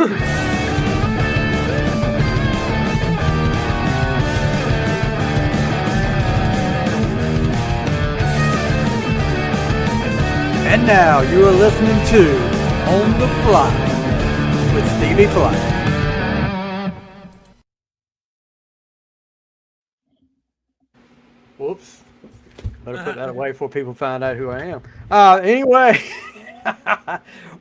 And now you are listening to On the Fly with Stevie Flythe. Whoops. Better put that away before people find out who I am. Anyway,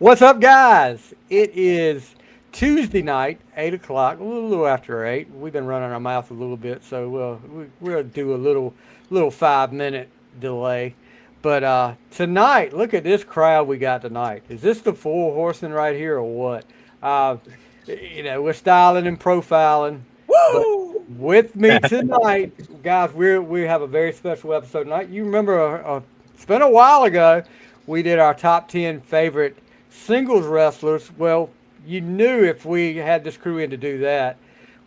what's up, guys? It is Tuesday night, 8 o'clock, a little after 8. We've been running our mouth a little bit, so we'll do a little 5-minute delay. But tonight, look at this crowd we got tonight. Is this the Four Horsemen right here or what? We're styling and profiling. Woo! With me tonight, guys, we have a very special episode tonight. You remember, it's been a while ago, we did our top 10 favorite singles wrestlers. Well, you knew if we had this crew in to do that,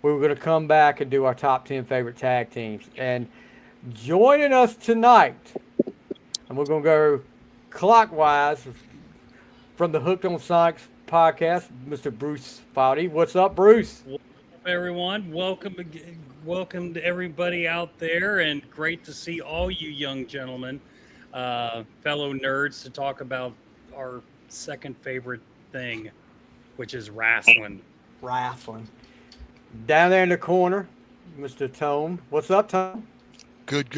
we were going to come back and do our top 10 favorite tag teams. And joining us tonight, and we're going to go clockwise from the Hooked On Sonix podcast, Mr. Bruce Foughty. What's up, Bruce? What's up, everyone? Welcome to everybody out there, and great to see all you young gentlemen, fellow nerds, to talk about our second favorite thing, which is wrestling. Down there in the corner, Mr. Tone. What's up, Tone? Good.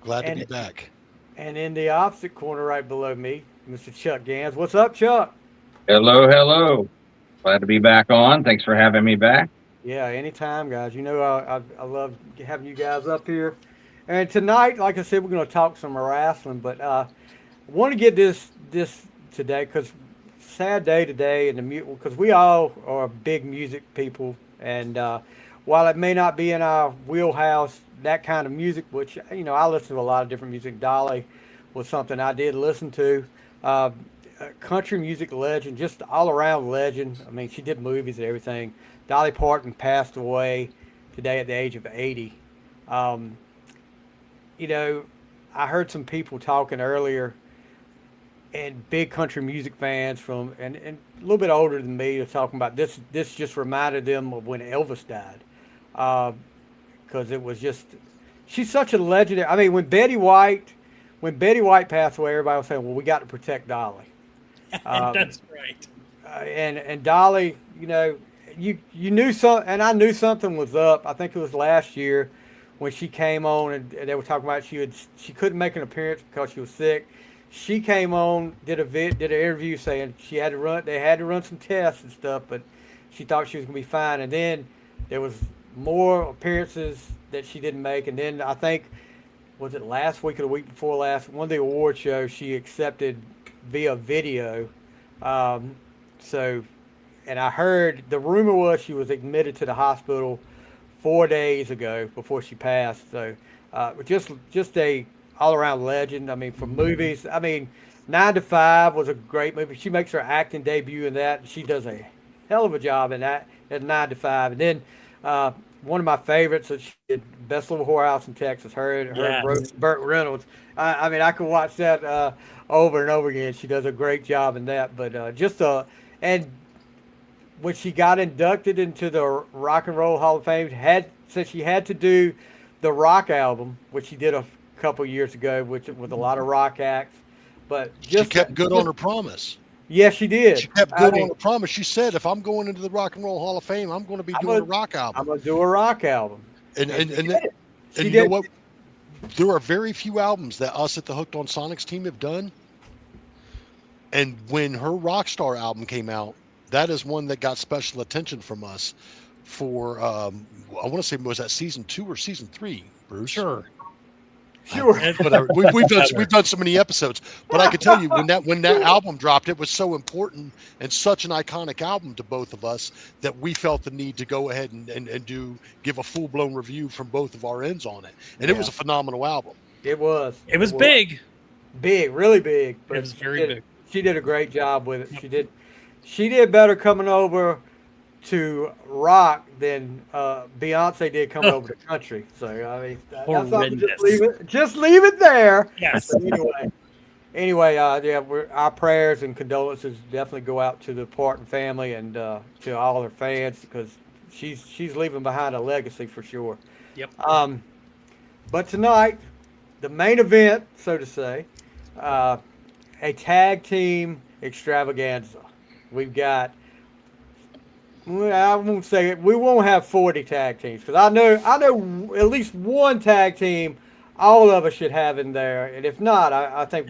Glad to be back. And in the opposite corner right below me, Mr. Chuck Ganz. What's up, Chuck? Hello. Glad to be back on. Thanks for having me back. Yeah, anytime, guys. You know I love having you guys up here. And tonight, like I said, we're going to talk some wrestling, but I want to get this today because sad day today, and because we all are big music people, and while it may not be in our wheelhouse, that kind of music, which, I listen to a lot of different music. Dolly was something I did listen to. Country music legend, just all around legend. I mean, she did movies and everything. Dolly Parton passed away today at the age of 80. I heard some people talking earlier, and big country music fans and a little bit older than me are talking about this. This just reminded them of when Elvis died. Because it was just, she's such a legendary. I mean, when Betty White passed away, everybody was saying, "Well, we got to protect Dolly." That's right. And Dolly, you knew something, and I knew something was up. I think it was last year when she came on, and they were talking about she couldn't make an appearance because she was sick. She came on, did an interview saying they had to run some tests and stuff, but she thought she was gonna be fine. And then there was more appearances that she didn't make, and then I think, was it last week or the week before last, one of the award shows she accepted via video. And I heard the rumor was she was admitted to the hospital 4 days ago before she passed. So just a all-around legend. I mean, for movies, 9 to 5 was a great movie. She makes her acting debut in that. She does a hell of a job in that at 9 to 5. And then one of my favorites that she did, Best Little Whorehouse in Texas. Her Yes. Burt Reynolds. I could watch that over and over again. She does a great job in that. But and when she got inducted into the Rock and Roll Hall of Fame, since she had to do the rock album, which she did a couple years ago, with a lot of rock acts. But she kept good on her promise. Yes, she did. She kept good on her promise. She said, if I'm going into the Rock and Roll Hall of Fame, I'm going to be doing a rock album. I'm going to do a rock album. And you know what? There are very few albums that us at the Hooked On Sonix team have done. And when her Rockstar album came out, that is one that got special attention from us for, I want to say, was that season 2 or season 3, Bruce? Sure. Whatever. We've done so many episodes, but I can tell you when that album dropped, it was so important and such an iconic album to both of us that we felt the need to go ahead and give a full blown review from both of our ends on it. And it was a phenomenal album. It was. It was big. Big, really big. But it was very big. She did a great job with it. She did better coming over to rock than Beyonce did coming over to country. So that's something. Just leave it there. Yes. But anyway, anyway, yeah, our prayers and condolences definitely go out to the Parton family and to all her fans because she's leaving behind a legacy for sure. Yep. But tonight, the main event, so to say, a tag team extravaganza. We've got. Well, I won't say it. We won't have 40 tag teams because I know at least one tag team all of us should have in there, and if not, I think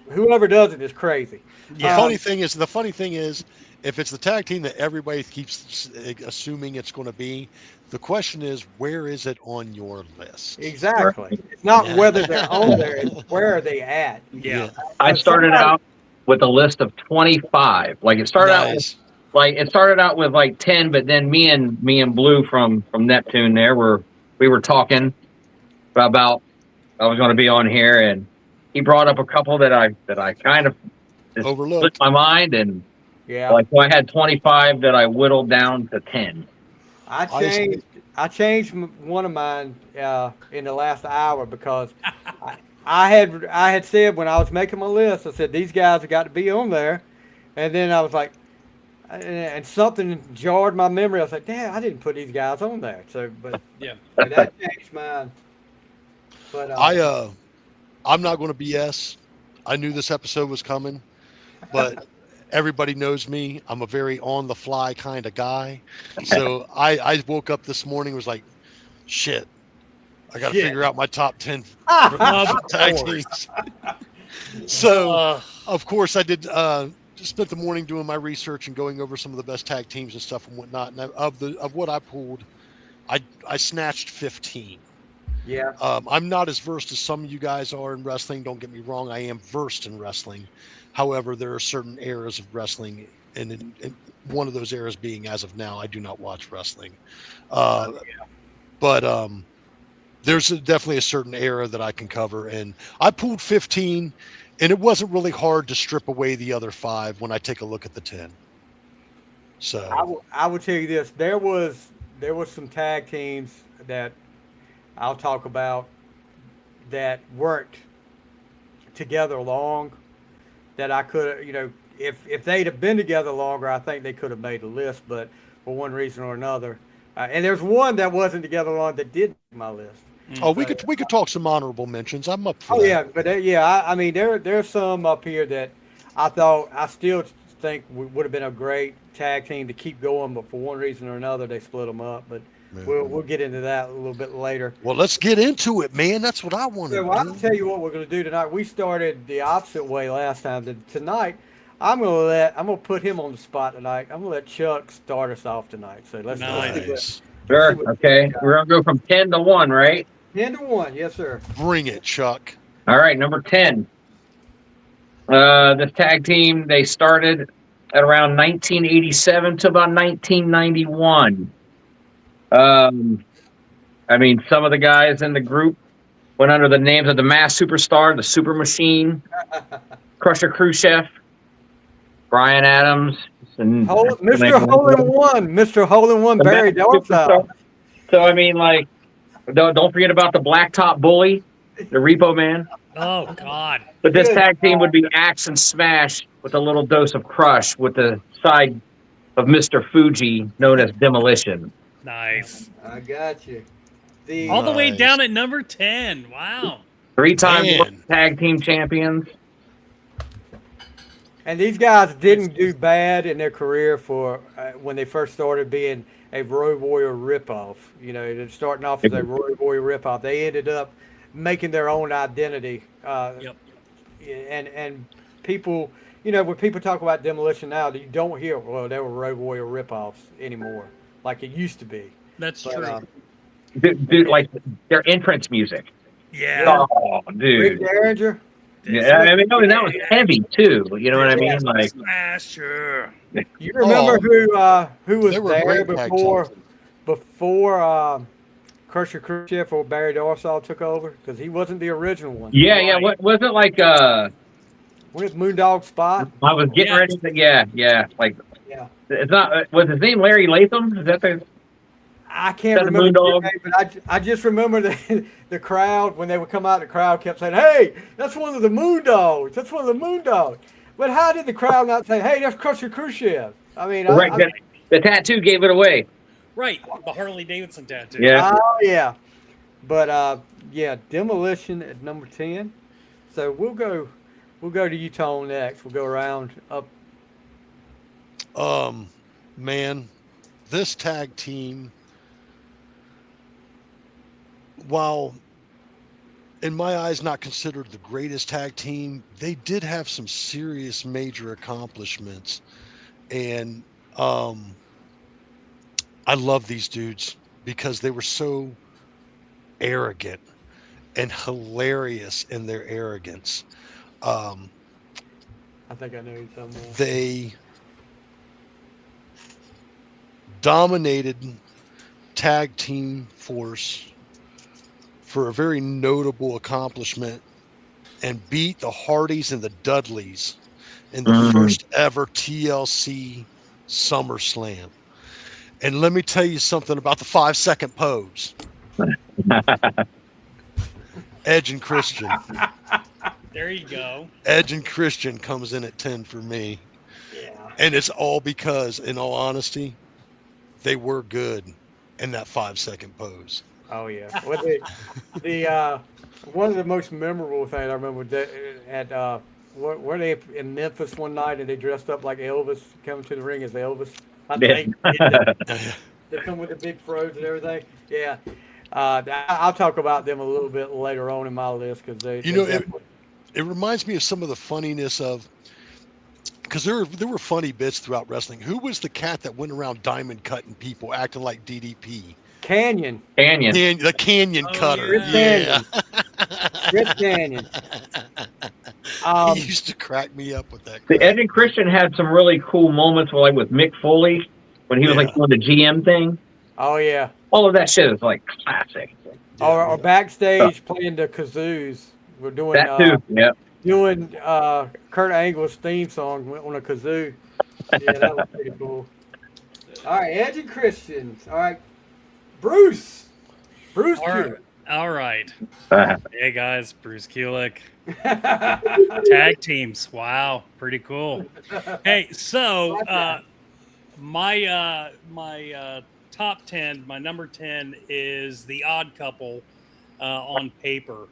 whoever does it is crazy. The funny thing is, if it's the tag team that everybody keeps assuming it's going to be, the question is, where is it on your list? Exactly. It's not whether they're on there; it's where are they at. Yeah. I started out with a list of 25. Like it started out with like 10, but then me and Blue from Neptune we were talking about I was going to be on here, and he brought up a couple that I kind of just overlooked slipped my mind, and Yeah. like so I had 25 that I whittled down to 10. I changed one of mine in the last hour because I had said when I was making my list, I said these guys have got to be on there, and then I was like, and something jarred my memory. I was like, damn, I didn't put these guys on there. So, but Yeah. that changed mine. But I'm not going to BS. I knew this episode was coming, but everybody knows me. I'm a very on the fly kind of guy. So I woke up this morning, was like, shit, I got to figure out my top 10 tag teams. So of course I did, spent the morning doing my research and going over some of the best tag teams and stuff and whatnot. And of what I pulled, I snatched 15. yeah. I'm not as versed as some of you guys are in wrestling. Don't get me wrong. I am versed in wrestling. However, there are certain eras of wrestling, and in one of those eras being as of now, I do not watch wrestling. But there's definitely a certain era that I can cover. And I pulled 15, and it wasn't really hard to strip away the other 5 when I take a look at the 10. So I will tell you this: there was some tag teams that I'll talk about that weren't together long. That I could, if they'd have been together longer, I think they could have made a list. But for one reason or another, and there's one that wasn't together long that did make my list. Oh, we could talk some honorable mentions. I'm up for Oh that. yeah, but I mean there's some up here that I still think would have been a great tag team to keep going, but for one reason or another they split them up. But we'll get into that a little bit later. Well, let's get into it, man. That's what I want to Yeah, do. well, I can tell you what we're going to do tonight. We started the opposite way last time. Tonight, I'm going to put him on the spot tonight. I'm going to let Chuck start us off tonight. So let's Nice. Sure. Okay. We're going to go from 10 to 1, right? 10 to 1, yes, sir. Bring it, Chuck. All right. Number 10. This tag team, they started at around 1987 to about 1991. I mean, some of the guys in the group went under the names of the Masked Superstar, the Super Machine, Crusher Khrushchev, Brian Adams, and Mr. Hole in One, Barry Dorsal. So I mean, like, don't forget about the Blacktop Bully, the Repo Man. Oh God! But this tag team would be Axe and Smash with a little dose of Crush, with the side of Mr. Fuji known as Demolition. Nice. I got you. All the way down at number 10. Wow. 3-time tag team champions. And these guys didn't do bad in their career for when they first started being a Road Warrior ripoff. Starting off as a Road Warrior ripoff. They ended up making their own identity. Yep. And people, when people talk about Demolition now, you don't hear, well, they were Road Warrior ripoffs anymore, like it used to be. That's true. Dude, like their entrance music. Yeah. Oh, dude. Rick Derringer. Yeah, I mean, that was heavy too. You know what I mean? Like, Smasher. You remember who was there before Crusher Khrushchev or Barry Dorsal took over? Because he wasn't the original one. Yeah. What was it like? With Moondog Spot. I was getting ready to. Yeah. Like, yeah. It's not. Was his name Larry Latham? Is that the? I can't Is that the remember Moondog? the name, but I just remember the crowd, when they would come out, the crowd kept saying, "Hey, that's one of the Moondogs. That's one of the Moondogs." But how did the crowd not say, "Hey, that's Crusher Khrushchev"? I mean, Right. The tattoo gave it away. Right, the Harley Davidson tattoo. Yeah. oh yeah. But yeah, Demolition at number 10. So we'll go to you, Tone, next. We'll go around up. Man, this tag team, while in my eyes not considered the greatest tag team, they did have some serious major accomplishments. And I love these dudes because they were so arrogant and hilarious in their arrogance. I think I know you somewhere. They dominated tag team force for a very notable accomplishment and beat the Hardys and the Dudleys in the first ever TLC SummerSlam. And let me tell you something about the 5-second pose. Edge and Christian. There you go. Edge and Christian comes in at 10 for me. Yeah. And it's all because, in all honesty, they were good in that 5-second pose. Oh yeah. Well, the one of the most memorable things I remember at were they in Memphis one night and they dressed up like Elvis, coming to the ring as Elvis. I think they come with the big froze and everything. Yeah. I'll talk about them a little bit later on in my list because it reminds me of some of the funniness of, because there were funny bits throughout wrestling. Who was the cat that went around diamond cutting people, acting like DDP? Canyon. The Canyon cutter. Yeah. Chris Canyon. He used to crack me up with that. The Edge and Christian had some really cool moments, like with Mick Foley when he was like doing the GM thing. Oh yeah. All of that shit is like classic. Or backstage playing the kazoos. We're doing That too. Yeah. Doing Kurt Angle's theme song on a kazoo. Yeah, that was pretty cool. All right, Edge and Christian. All right, Bruce Kulick. All right. Hey guys, Bruce Kulick. Tag teams. Wow, pretty cool. Hey, so my top 10, my number 10 is the Odd Couple on paper.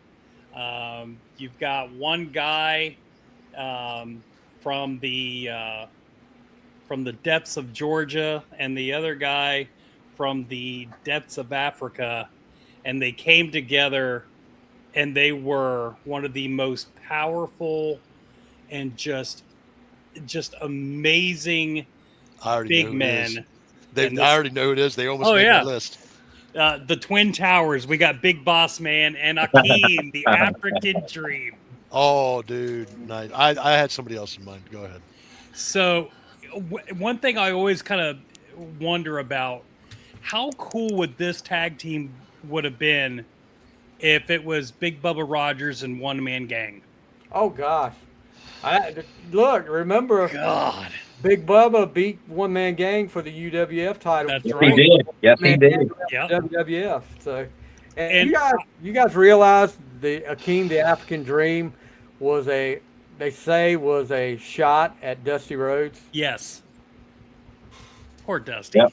You've got one guy from the depths of Georgia and the other guy from the depths of Africa, and they came together and they were one of the most powerful and just amazing big men. I already know who it is. They almost made my list. The Twin Towers. We got Big Boss Man and Akeem, the African Dream. Oh, dude. Nice. I had somebody else in mind. Go ahead. So one thing I always kind of wonder about, how cool would this tag team would have been if it was Big Bubba Rogers and One Man Gang? Oh gosh. Remember God. Big Bubba beat One Man Gang for the UWF title. That's Yes, right. he did. Yes, he did. Yep. WWF. So, and you guys realize the Akeem, the African Dream, was a shot at Dusty Rhodes. Yes. Poor Dusty. Yep.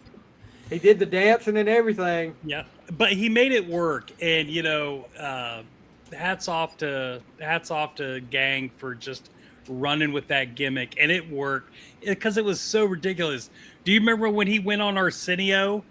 He did the dancing and everything. Yeah, but he made it work, and hats off to Gang for just running with that gimmick, and it worked because it was so ridiculous. Do you remember when he went on Arsenio,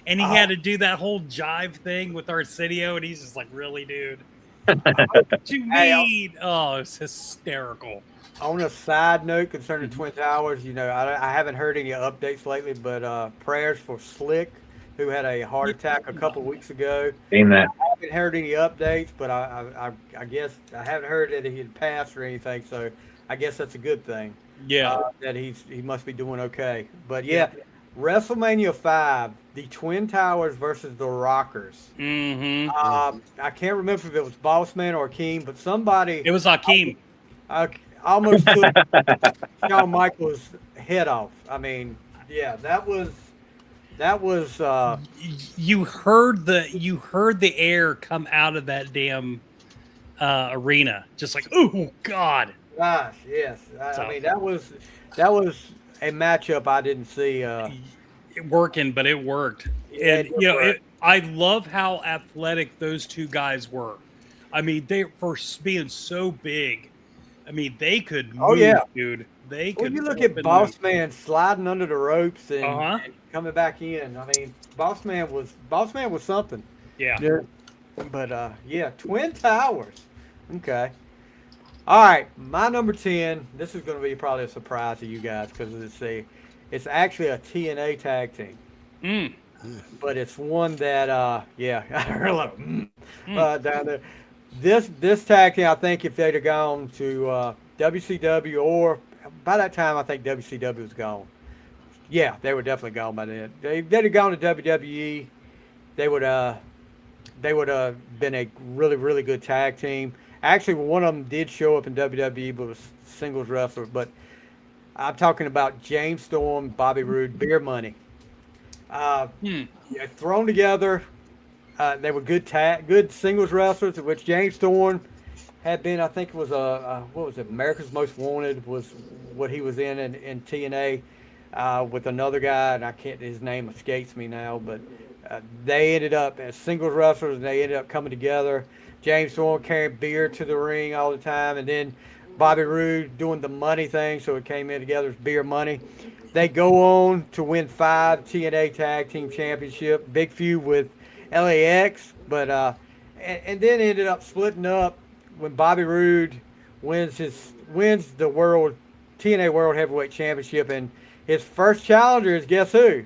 and he had to do that whole jive thing with Arsenio, and he's just like, "Really, dude? What you mean?" Oh, it's hysterical. On a side note concerning Twin Towers, I haven't heard any updates lately, but prayers for Slick, who had a heart attack a couple weeks ago. Seen that. I haven't heard any updates, but I guess I haven't heard that he had passed or anything, so I guess that's a good thing. Yeah. That he must be doing okay. But yeah, WrestleMania 5, the Twin Towers versus the Rockers. Mm-hmm. I can't remember if it was Boss Man or Akeem, but somebody. It was Akeem. Almost took Shawn Michaels' head off. I mean, yeah, that was That was You heard the air come out of that damn arena, just like, oh God. gosh, yes. So- I mean, that was a matchup I didn't see. Working, but it worked. Yeah, And it worked. I love how athletic those two guys were. I mean, they for being so big. I mean, they could move, Oh, yeah. dude. They could. When you look flip at and Boss move. Man sliding under the ropes and, Uh-huh. and coming back in, I mean, Boss Man was something. Yeah. Yeah. But yeah, Twin Towers. Okay. All right, my number 10. This is going to be probably a surprise to you guys because it's actually a TNA tag team, Mm. but it's one that yeah, I heard a lot of down there. This tag team, I think, if they'd have gone to WCW, or by that time, I think WCW was gone. Yeah, they were definitely gone by then. They'd have gone to WWE. They would have been a really, really good tag team. Actually, one of them did show up in WWE, but was singles wrestler. But I'm talking about James Storm, Bobby Roode, Beer Money. Yeah, thrown together. They were good singles wrestlers, which James Storm had been. I think it was what was it? America's Most Wanted was what he was in TNA with another guy, and I can't. His name escapes me now, but they ended up as singles wrestlers, and they ended up coming together. James Storm carrying beer to the ring all the time, and then Bobby Roode doing the money thing, so it came in together as Beer Money. They go on to win 5 TNA Tag Team Championship, big feud with LAX, but and then ended up splitting up when Bobby Roode wins the TNA World Heavyweight Championship, and his first challenger is guess who?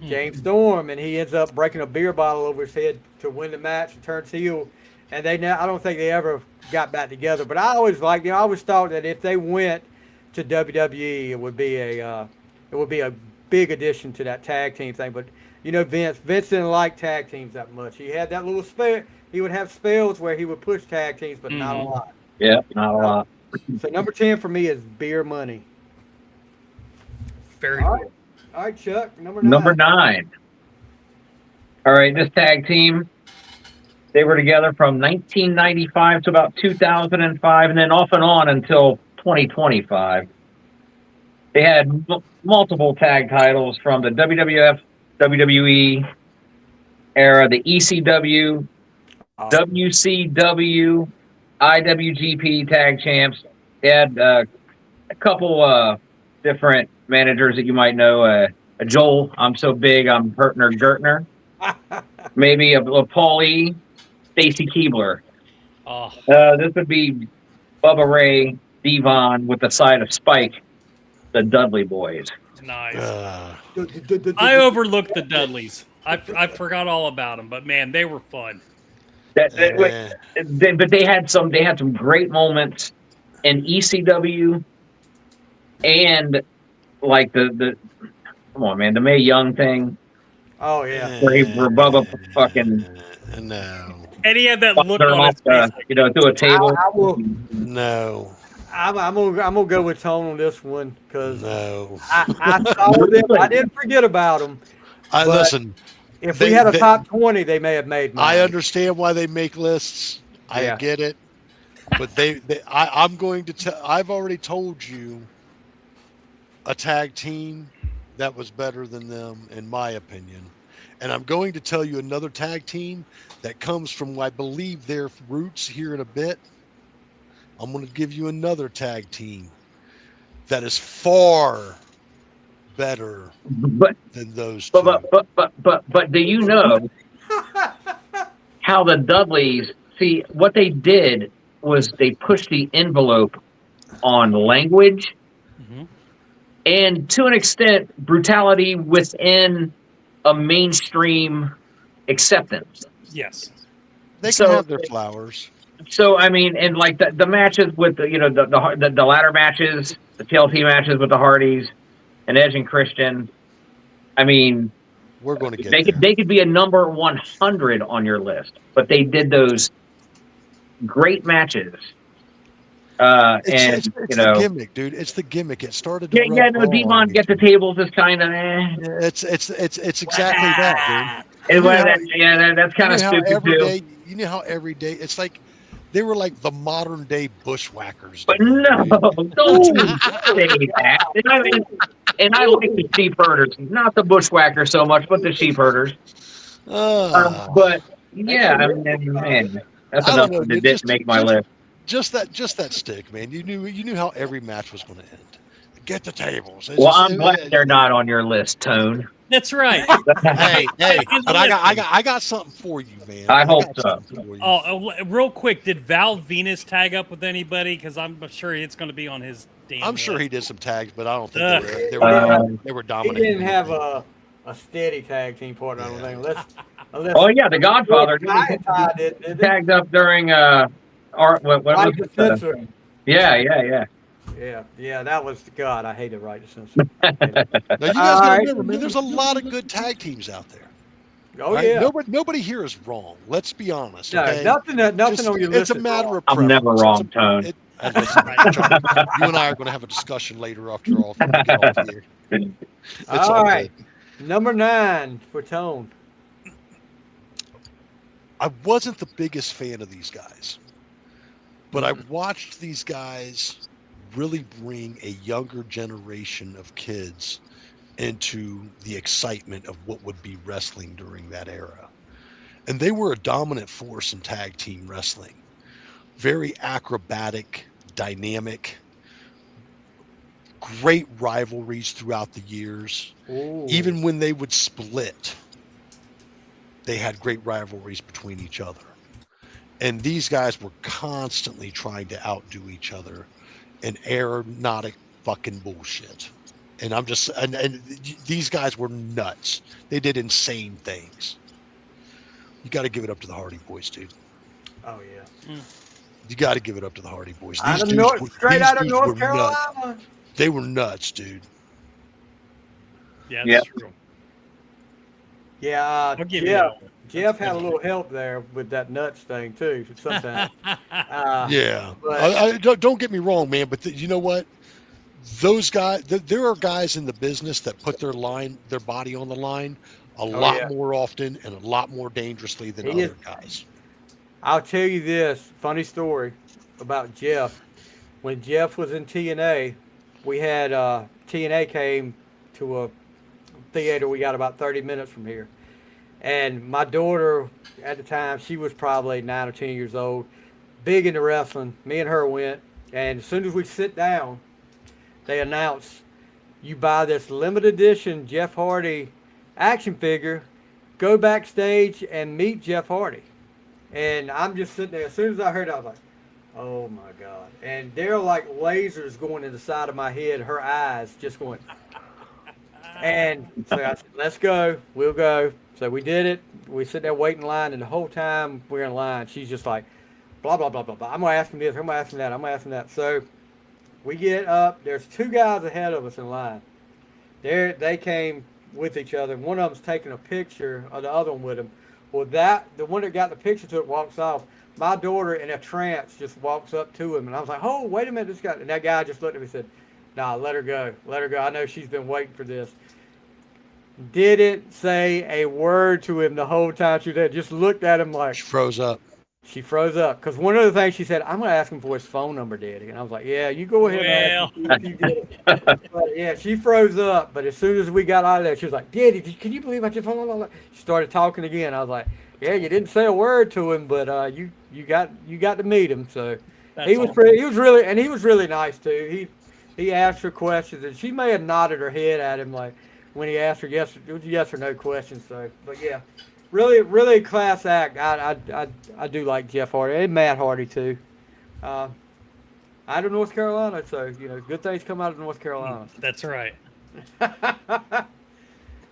James Storm, and he ends up breaking a beer bottle over his head to win the match and turns heel. And I don't think they ever got back together. But I always I always thought that if they went to WWE, it would be a big addition to that tag team thing. But Vince didn't like tag teams that much. He had that little spell. He would have spells where he would push tag teams, but not a lot. Yeah, not a lot. So number 10 for me is Beer Money. Very All cool. right. All right, Chuck, number 9. Number 9. All right, this tag team, they were together from 1995 to about 2005, and then off and on until 2025. They had multiple tag titles from the WWF, WWE era, the ECW, WCW, IWGP tag champs. They had a couple different managers that you might know. Joel, I'm so big, I'm Hurtner Gertner. Maybe a Paulie, Stacy Keebler. Oh, This would be Bubba Ray, Devon with the side of Spike, the Dudley Boys. nice. Uh, I overlooked the Dudleys. I forgot all about them, but man, they were fun. But they had some great moments in ECW, and like the come on, man, the Mae Young thing Oh yeah. where Bubba fucking no, And he had that look threw him on his off face. through a table. I will. no, I'm gonna go with Tone on this one because no. I saw them. I didn't forget about them. But Listen. If they- we had a they- top 20, they may have made money. I understand why they make lists. I Yeah. get it, but I'm going to tell. I've already told you a tag team that was better than them, in my opinion, and I'm going to tell you another tag team that comes from, I believe, their roots here in a bit. I'm going to give you another tag team that is far better But than those two. but do you know how the Dudleys? See, what they did was they pushed the envelope on language and, to an extent, brutality within a mainstream acceptance. Yes. They can So- have their flowers. So I mean, and like the matches with the ladder matches, the TLT matches with the Hardys and Edge and Christian. I mean, We're going to get they could be a number 100 on your list, but they did those great matches It's the gimmick, dude. It's the gimmick. It started to Devon get the tables is kind of It's exactly that, dude. That's kind of stupid too. You know how every day it's like they were like the modern day bushwhackers. But no, don't say that. And I like the sheep herders, not the bushwhackers so much, but the sheep herders. But yeah, I mean, man, that's enough that didn't make my list. Just that stick, man. You knew how every match was going to end. Get the tables. I'm glad they're not on your list, Tone. That's right. hey, but I got something for you, man. I hope so. Oh, real quick, did Val Venus tag up with anybody? Because I'm sure it's going to be on his damn I'm list. sure he did some tags, but I don't think they were dominating. He didn't have a steady tag team partner, I don't think. Oh yeah, the Godfather tagged up during what was it? Yeah, that was God. I hated Right to Censor. Now you guys gotta remember, man. There's a lot of good tag teams out there. Oh right? Yeah. Nobody here is wrong. Let's be honest. No, okay? nothing on your list. It's a matter of preference. I'm never wrong, Tone. You and I are going to have a discussion later after all. All right. Number 9 for Tone. I wasn't the biggest fan of these guys, but I watched these guys really bring a younger generation of kids into the excitement of what would be wrestling during that era. And they were a dominant force in tag team wrestling. Very acrobatic, dynamic, great rivalries throughout the years. Ooh. Even when they would split, they had great rivalries between each other. And these guys were constantly trying to outdo each other in aeronautic fucking bullshit. And and these guys were nuts. They did insane things. You got to give it up to the Hardy Boys, dude. Oh, yeah. You got to give it up to the Hardy Boys. Straight out of North Carolina. Nuts. They were nuts, dude. Yeah, that's true. Yeah, Jeff had a little help there with that nuts thing too. Sometimes. Yeah, don't get me wrong, man. But you know what? Those guys, there are guys in the business that put their body on the line a lot more often and a lot more dangerously than other guys. I'll tell you this funny story about Jeff. When Jeff was in TNA, we had TNA came to a theater we got about 30 minutes from here. And my daughter at the time, she was probably 9 or 10 years old, big into wrestling. Me and her went. And as soon as we sit down, they announced, you buy this limited edition Jeff Hardy action figure, go backstage and meet Jeff Hardy. And I'm just sitting there. As soon as I heard it, I was like, oh my God. And they're like lasers going in the side of my head, her eyes just going. And so I said, let's go. We'll go. So we did it. We sit there waiting in line, and the whole time we're in line, she's just like, blah, blah, blah, blah, blah. I'm going to ask him this. I'm going to ask him that. I'm going to ask him that. So we get up. There's 2 guys ahead of us in line. They came with each other. One of them's taking a picture of the other one with him. Well, the one that got the picture to it walks off. My daughter, in a trance, just walks up to him. And I was like, oh, wait a minute. This guy. And that guy just looked at me and said, nah, let her go. Let her go. I know she's been waiting for this. Didn't say a word to him the whole time she was there. Just looked at him like... She froze up. She froze up. Because one of the things she said, I'm going to ask him for his phone number, Daddy. And I was like, yeah, you go ahead and ask him. You did it. But yeah, she froze up. But as soon as we got out of there, she was like, Daddy, can you believe I just... She started talking again. I was like, yeah, you didn't say a word to him, but you got to meet him. So he was really nice too. He asked her questions, and she may have nodded her head at him like when he asked her yes or no questions. So, but yeah, really class act. I do like Jeff Hardy and Matt Hardy too. Out of North Carolina, so good things come out of North Carolina. That's right.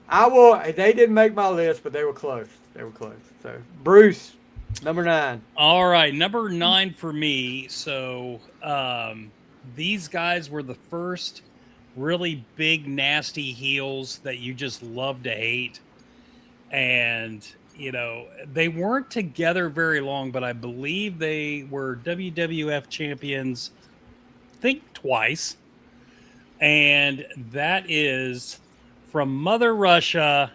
They didn't make my list, but they were close. So Bruce, number 9. All right, number 9 for me. So these guys were the first really big, nasty heels that you just love to hate. And, they weren't together very long, but I believe they were WWF champions think twice, and that is from Mother Russia,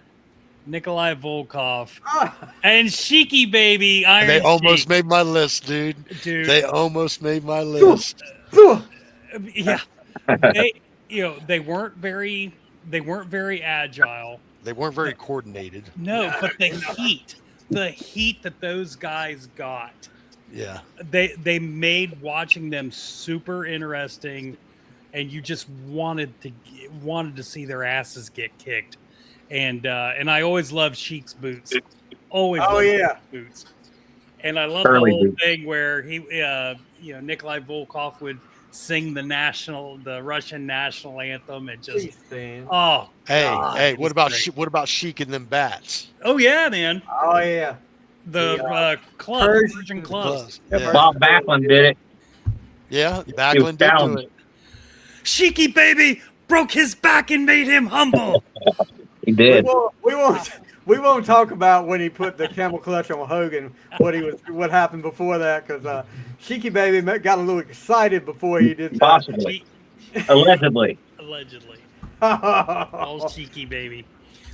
Nikolai Volkov, and Sheiky Baby Iron They almost Sheik. made my list, dude. Dude. They almost made my list. Yeah, they weren't very agile. They weren't very coordinated. No, but the heat that those guys got, Yeah. they made watching them super interesting, and you just wanted to see their asses get kicked. And I always loved Sheik's boots. Always loved Sheik's boots. And I love the whole thing where he Nikolai Volkov would sing the Russian national anthem and just hey, God, what about Sheik and them bats? Oh yeah, man. Oh yeah. The Persian clubs. Yeah. Bob Backlund did it. Yeah, Backlund did do it. Sheiky Baby broke his back and made him humble. He did. We won't talk about when he put the camel clutch on Hogan. What happened before that? Because Sheiky Baby got a little excited before he did. Possibly. Allegedly. All Sheiky Baby.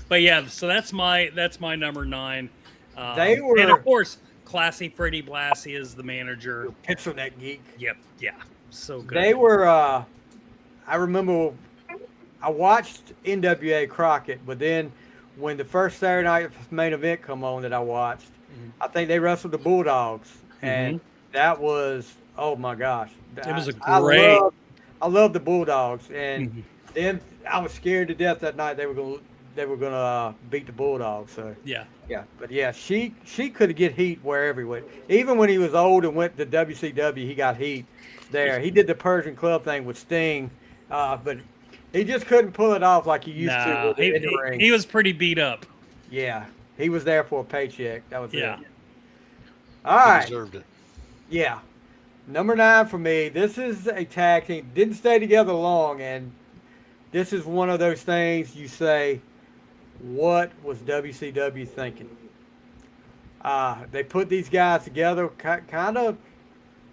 But yeah, so that's my number 9. And of course, Classy Freddie Blassie is the manager. Picture that geek. Yep. Yeah. So good. They were. I remember. I watched NWA Crockett, but then when the first Saturday night main event come on that I watched, I think they wrestled the Bulldogs, and that was, oh my gosh, it was a great. I love the Bulldogs, and then I was scared to death that night they were gonna beat the Bulldogs. So yeah, but yeah, she could get heat wherever he went. Even when he was old and went to WCW, he got heat there. He did the Persian Club thing with Sting, but he just couldn't pull it off like he used to. He was pretty beat up. Yeah, he was there for a paycheck. That was it. All He right. deserved it. Yeah. Number 9 for me. This is a tag team. Didn't stay together long, and this is one of those things you say, what was WCW thinking? They put these guys together, kind of.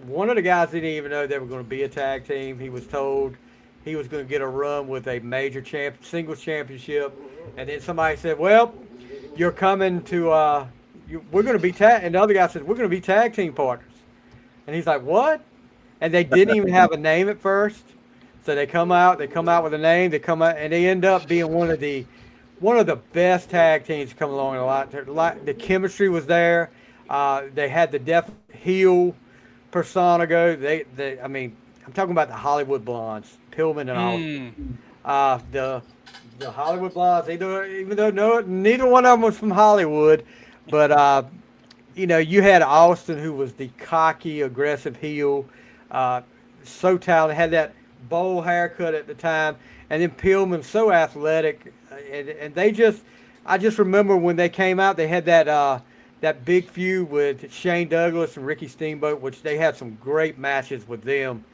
One of the guys didn't even know they were going to be a tag team. He was told he was going to get a run with a major singles championship, and then somebody said, "Well, you're coming to. We're going to be tag." And the other guy said, "We're going to be tag team partners." And he's like, "What?" And they didn't even have a name at first. So they come out with a name. They come out, and they end up being one of the best tag teams to come along. The chemistry was there. They had the deaf heel persona go. I mean, I'm talking about the Hollywood Blondes, Pillman and all. The Hollywood Blondes. Even though neither one of them was from Hollywood, but you had Austin, who was the cocky, aggressive heel, so talented, had that bowl haircut at the time, and then Pillman, so athletic, and I just remember when they came out, they had that big feud with Shane Douglas and Ricky Steamboat, which they had some great matches with them.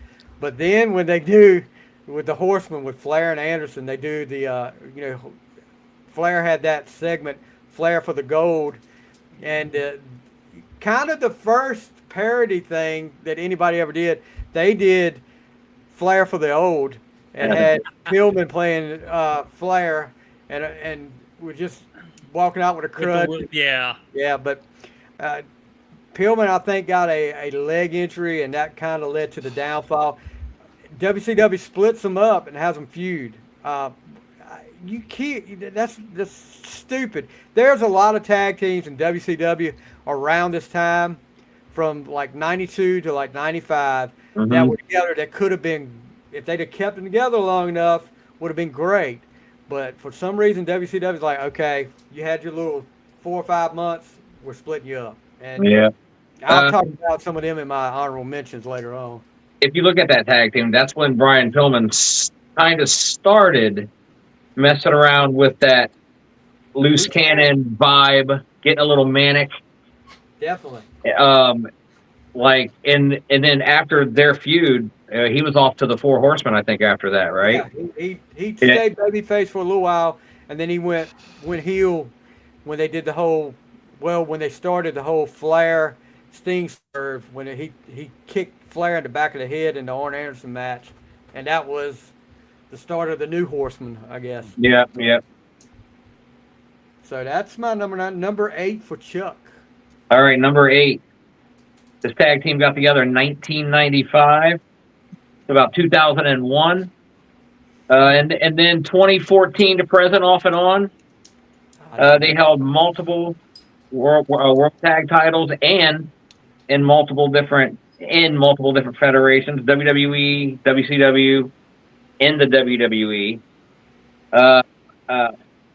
But then when they do with the Horsemen with Flair and Anderson, they do the Flair had that segment, Flair for the Gold, and kind of the first parody thing that anybody ever did. They did Flair for the Old and had Pillman playing Flair, and we're just walking out with a crutch. Yeah, but Pillman, I think, got a leg injury, and that kind of led to the downfall. WCW splits them up and has them feud. You can't. That's stupid. There's a lot of tag teams in WCW around this time, from like '92 to like '95, that were together. That could have been, if they'd have kept them together long enough, would have been great. But for some reason, WCW's like, okay, you had your little 4 or 5 months, we're splitting you up. And I'll talk about some of them in my honorable mentions later on. If you look at that tag team, that's when Brian Pillman kind of started messing around with that loose cannon vibe, getting a little manic. Definitely. And then after their feud, he was off to the Four Horsemen, I think, after that, right? Yeah, he stayed babyface for a little while, and then he went heel when they did when they started the whole Flair Sting serve when he kicked Flair in the back of the head in the Arn Anderson match, and that was the start of the New Horseman, I guess. Yeah, yeah. So that's my number 9. Number 8 for Chuck. All right, number 8. This tag team got together in 1995, about 2001, and then 2014 to present, off and on. They held multiple world tag titles and in multiple different federations: WWE, WCW, in the WWE.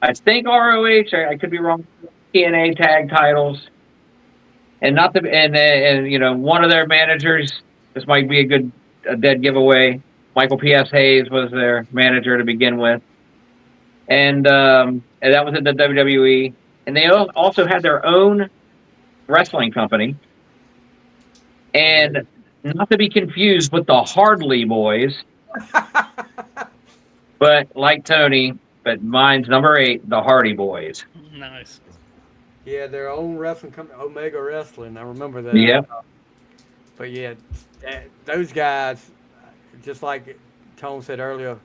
I think ROH. I could be wrong. TNA tag titles, and one of their managers. This might be a dead giveaway. Michael P.S. Hayes was their manager to begin with, and that was in the WWE. And they also had their own wrestling company, and not to be confused with the Hardley Boys, but like Tony. But mine's number 8, the Hardy Boys. Nice. Yeah, their own wrestling company, Omega Wrestling. I remember that. Yeah. But yeah, those guys, just like Tone said earlier,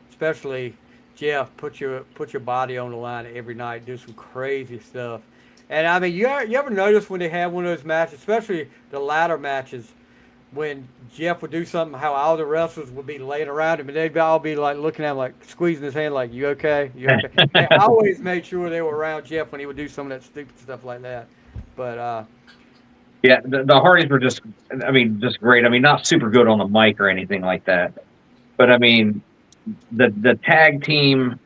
especially Jeff, put your body on the line every night, do some crazy stuff. And I mean, you ever notice when they have one of those matches, especially the ladder matches, when Jeff would do something, how all the wrestlers would be laying around him, and they'd all be like looking at him, like squeezing his hand, like, "You okay? You okay?" They always made sure they were around Jeff when he would do some of that stupid stuff like that. But yeah, the Hardys were just great. I mean, not super good on the mic or anything like that, but I mean, the tag team,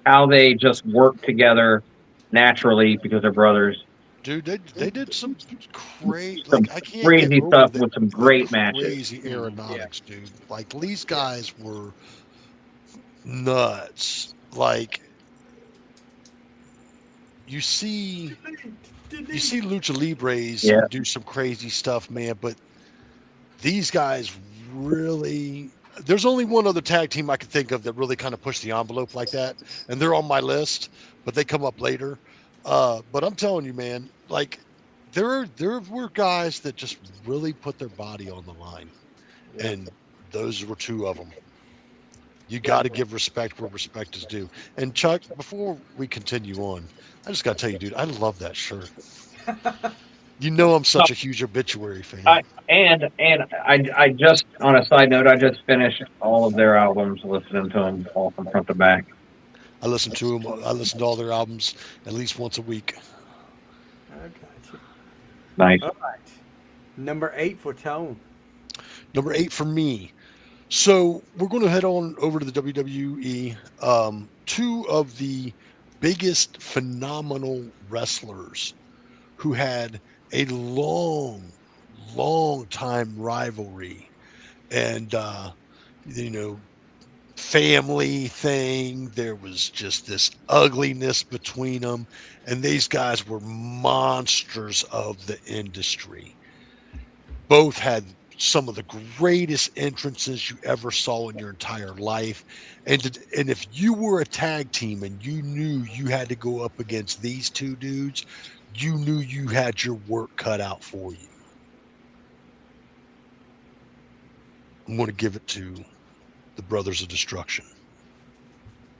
how they just work together naturally because they're brothers. Dude, they did some crazy stuff with some great matches. Crazy aeronautics, dude. Like, these guys were nuts. Like, you see Lucha Libres do some crazy stuff, man, but these guys really... There's only one other tag team I can think of that really kind of pushed the envelope like that, and they're on my list, but they come up later. But I'm telling you, man, like, there were guys that just really put their body on the line, and those were 2 of them. You got to give respect where respect is due. And Chuck, before we continue on, I just got to tell you, dude, I love that shirt. You know, I'm such a huge Obituary fan. I just, on a side note, I just finished all of their albums, listening to them all from front to back. I listen to them. I listen to all their albums at least once a week. I got you. Nice. All right. Number 8 for Tone. Number 8 for me. So we're going to head on over to the WWE. 2 of the biggest phenomenal wrestlers who had a long time rivalry and, family thing. There was just this ugliness between them, and these guys were monsters of the industry. Both had some of the greatest entrances you ever saw in your entire life, and if you were a tag team and you knew you had to go up against these 2 dudes, you knew you had your work cut out for you. I'm going to give it to the Brothers of Destruction.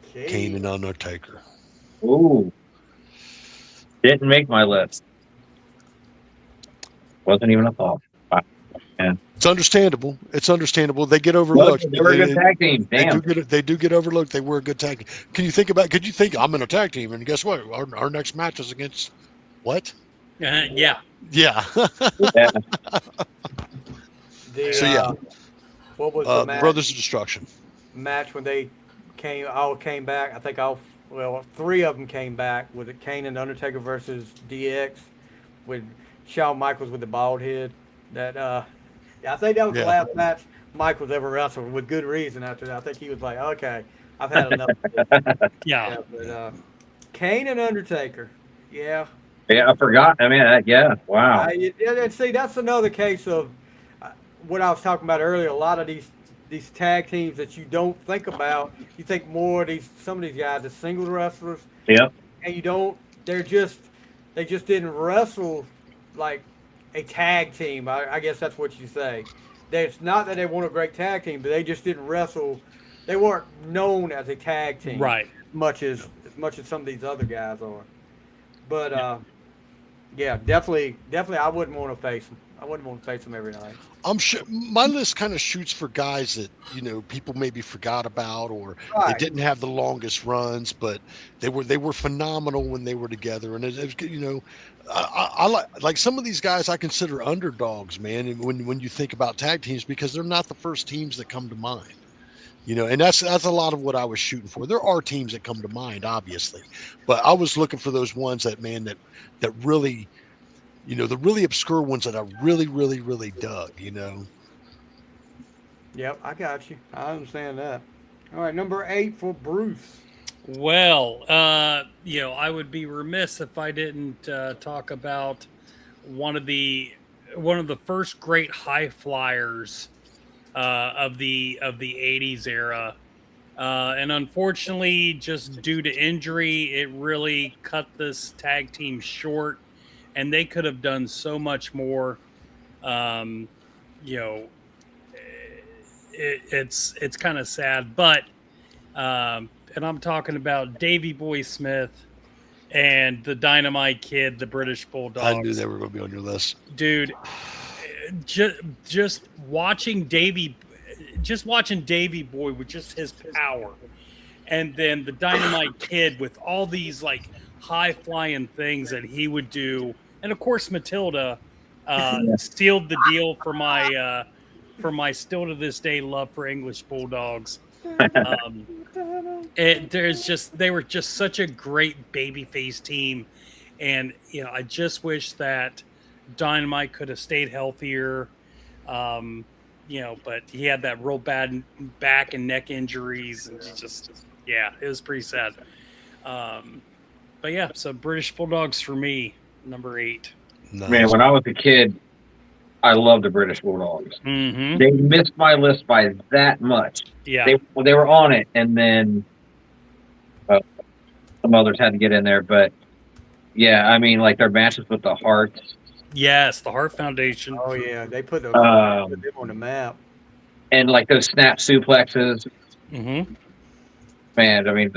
Okay. Kane and Undertaker. Ooh. Didn't make my list. Wasn't even a thought. Wow. Man. It's understandable. They get overlooked. They were a good tag team. Damn. They do get overlooked. They were a good tag team. Could you think I'm in a tag team, and guess what? Our next match is against what? Yeah. Yeah. What was the match? Brothers of Destruction Match when they came back. I think 3 of them came back. Was it Kane and Undertaker versus DX with Shawn Michaels with the bald head? I think that was the last match Michaels ever wrestled, with good reason. After that, I think he was like, "Okay, I've had enough." But Kane and Undertaker, yeah, I forgot. I mean, wow. See, that's another case of what I was talking about earlier. A lot of these tag teams that you don't think about, you think more of some of these guys are singles wrestlers. Yep. And you don't. They just didn't wrestle like a tag team. I guess that's what you say. It's not that they weren't a great tag team, but they just didn't wrestle. They weren't known as a tag team, Right. as much as some of these other guys are. But yeah, definitely, I wouldn't want to face them. I wouldn't want to face them every night. I'm sure my list kind of shoots for guys that people maybe forgot about, or they Right. didn't have the longest runs, but they were phenomenal when they were together. And I like some of these guys I consider underdogs, man. And when you think about tag teams, because they're not the first teams that come to mind. And that's a lot of what I was shooting for. There are teams that come to mind, obviously, but I was looking for those ones that really, the really obscure ones that I really, really, really dug. Yep, I got you. I understand that. All right, number 8 for Bruce. Well, I would be remiss if I didn't talk about one of the first great high flyers of the 80s era. And unfortunately, just due to injury, it really cut this tag team short, and they could have done so much more. It's kind of sad, but and I'm talking about Davey Boy Smith and the Dynamite Kid, the British Bulldogs. I knew they were going to be on your list, dude. Just watching Davey Boy with just his power, and then the Dynamite Kid with all these like high flying things that he would do, and of course Matilda sealed the deal for my still to this day love for English Bulldogs. They were just such a great babyface team, and I just wish that Dynamite could have stayed healthier, but he had that real bad back and neck injuries, and it was pretty sad. But yeah, so British Bulldogs for me, number 8. Nice. Man, when I was a kid, I loved the British Bulldogs. Mm-hmm. They missed my list by that much. Yeah, they were on it, and then some others had to get in there. But yeah, I mean, like their matches with the Hearts. Yes, the Hart Foundation. Oh yeah, they put them on the map. And like those snap suplexes. Mm-hmm. Man, I mean,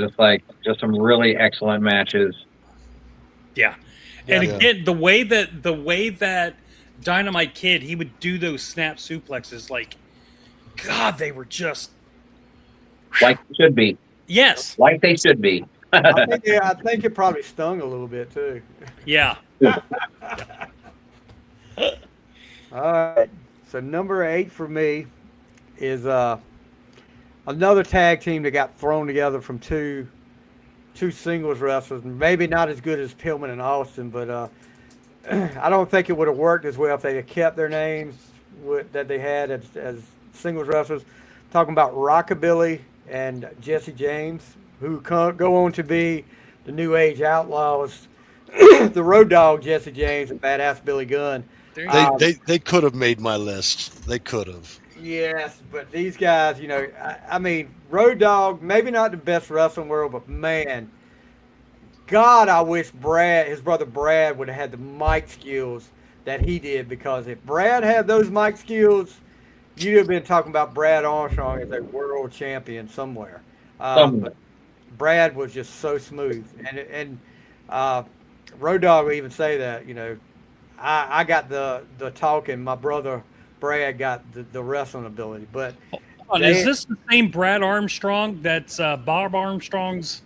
just some really excellent matches. Yeah. And again, the way that Dynamite Kid, he would do those snap suplexes, like, God, they were just like they should be. Yes, like they should be. I think it probably stung a little bit too. Yeah. All right. So number 8 for me is another tag team that got thrown together from two singles wrestlers. Maybe not as good as Pillman and Austin, but I don't think it would have worked as well if they had kept their names that they had as singles wrestlers. Talking about Rockabilly and Jesse James, who go on to be the New Age Outlaws, the Road Dogg Jesse James and Badass Billy Gunn. They could have made my list. They could have. Yes, but these guys, I mean, Road Dogg, maybe not the best wrestling world, but man, God, I wish his brother Brad, would have had the mic skills that he did, because if Brad had those mic skills, you'd have been talking about Brad Armstrong as a world champion somewhere. But Brad was just so smooth, and Road Dogg will even say that, I got the talking, my brother Brad got the wrestling ability. But is this the same Brad Armstrong that's Bob Armstrong's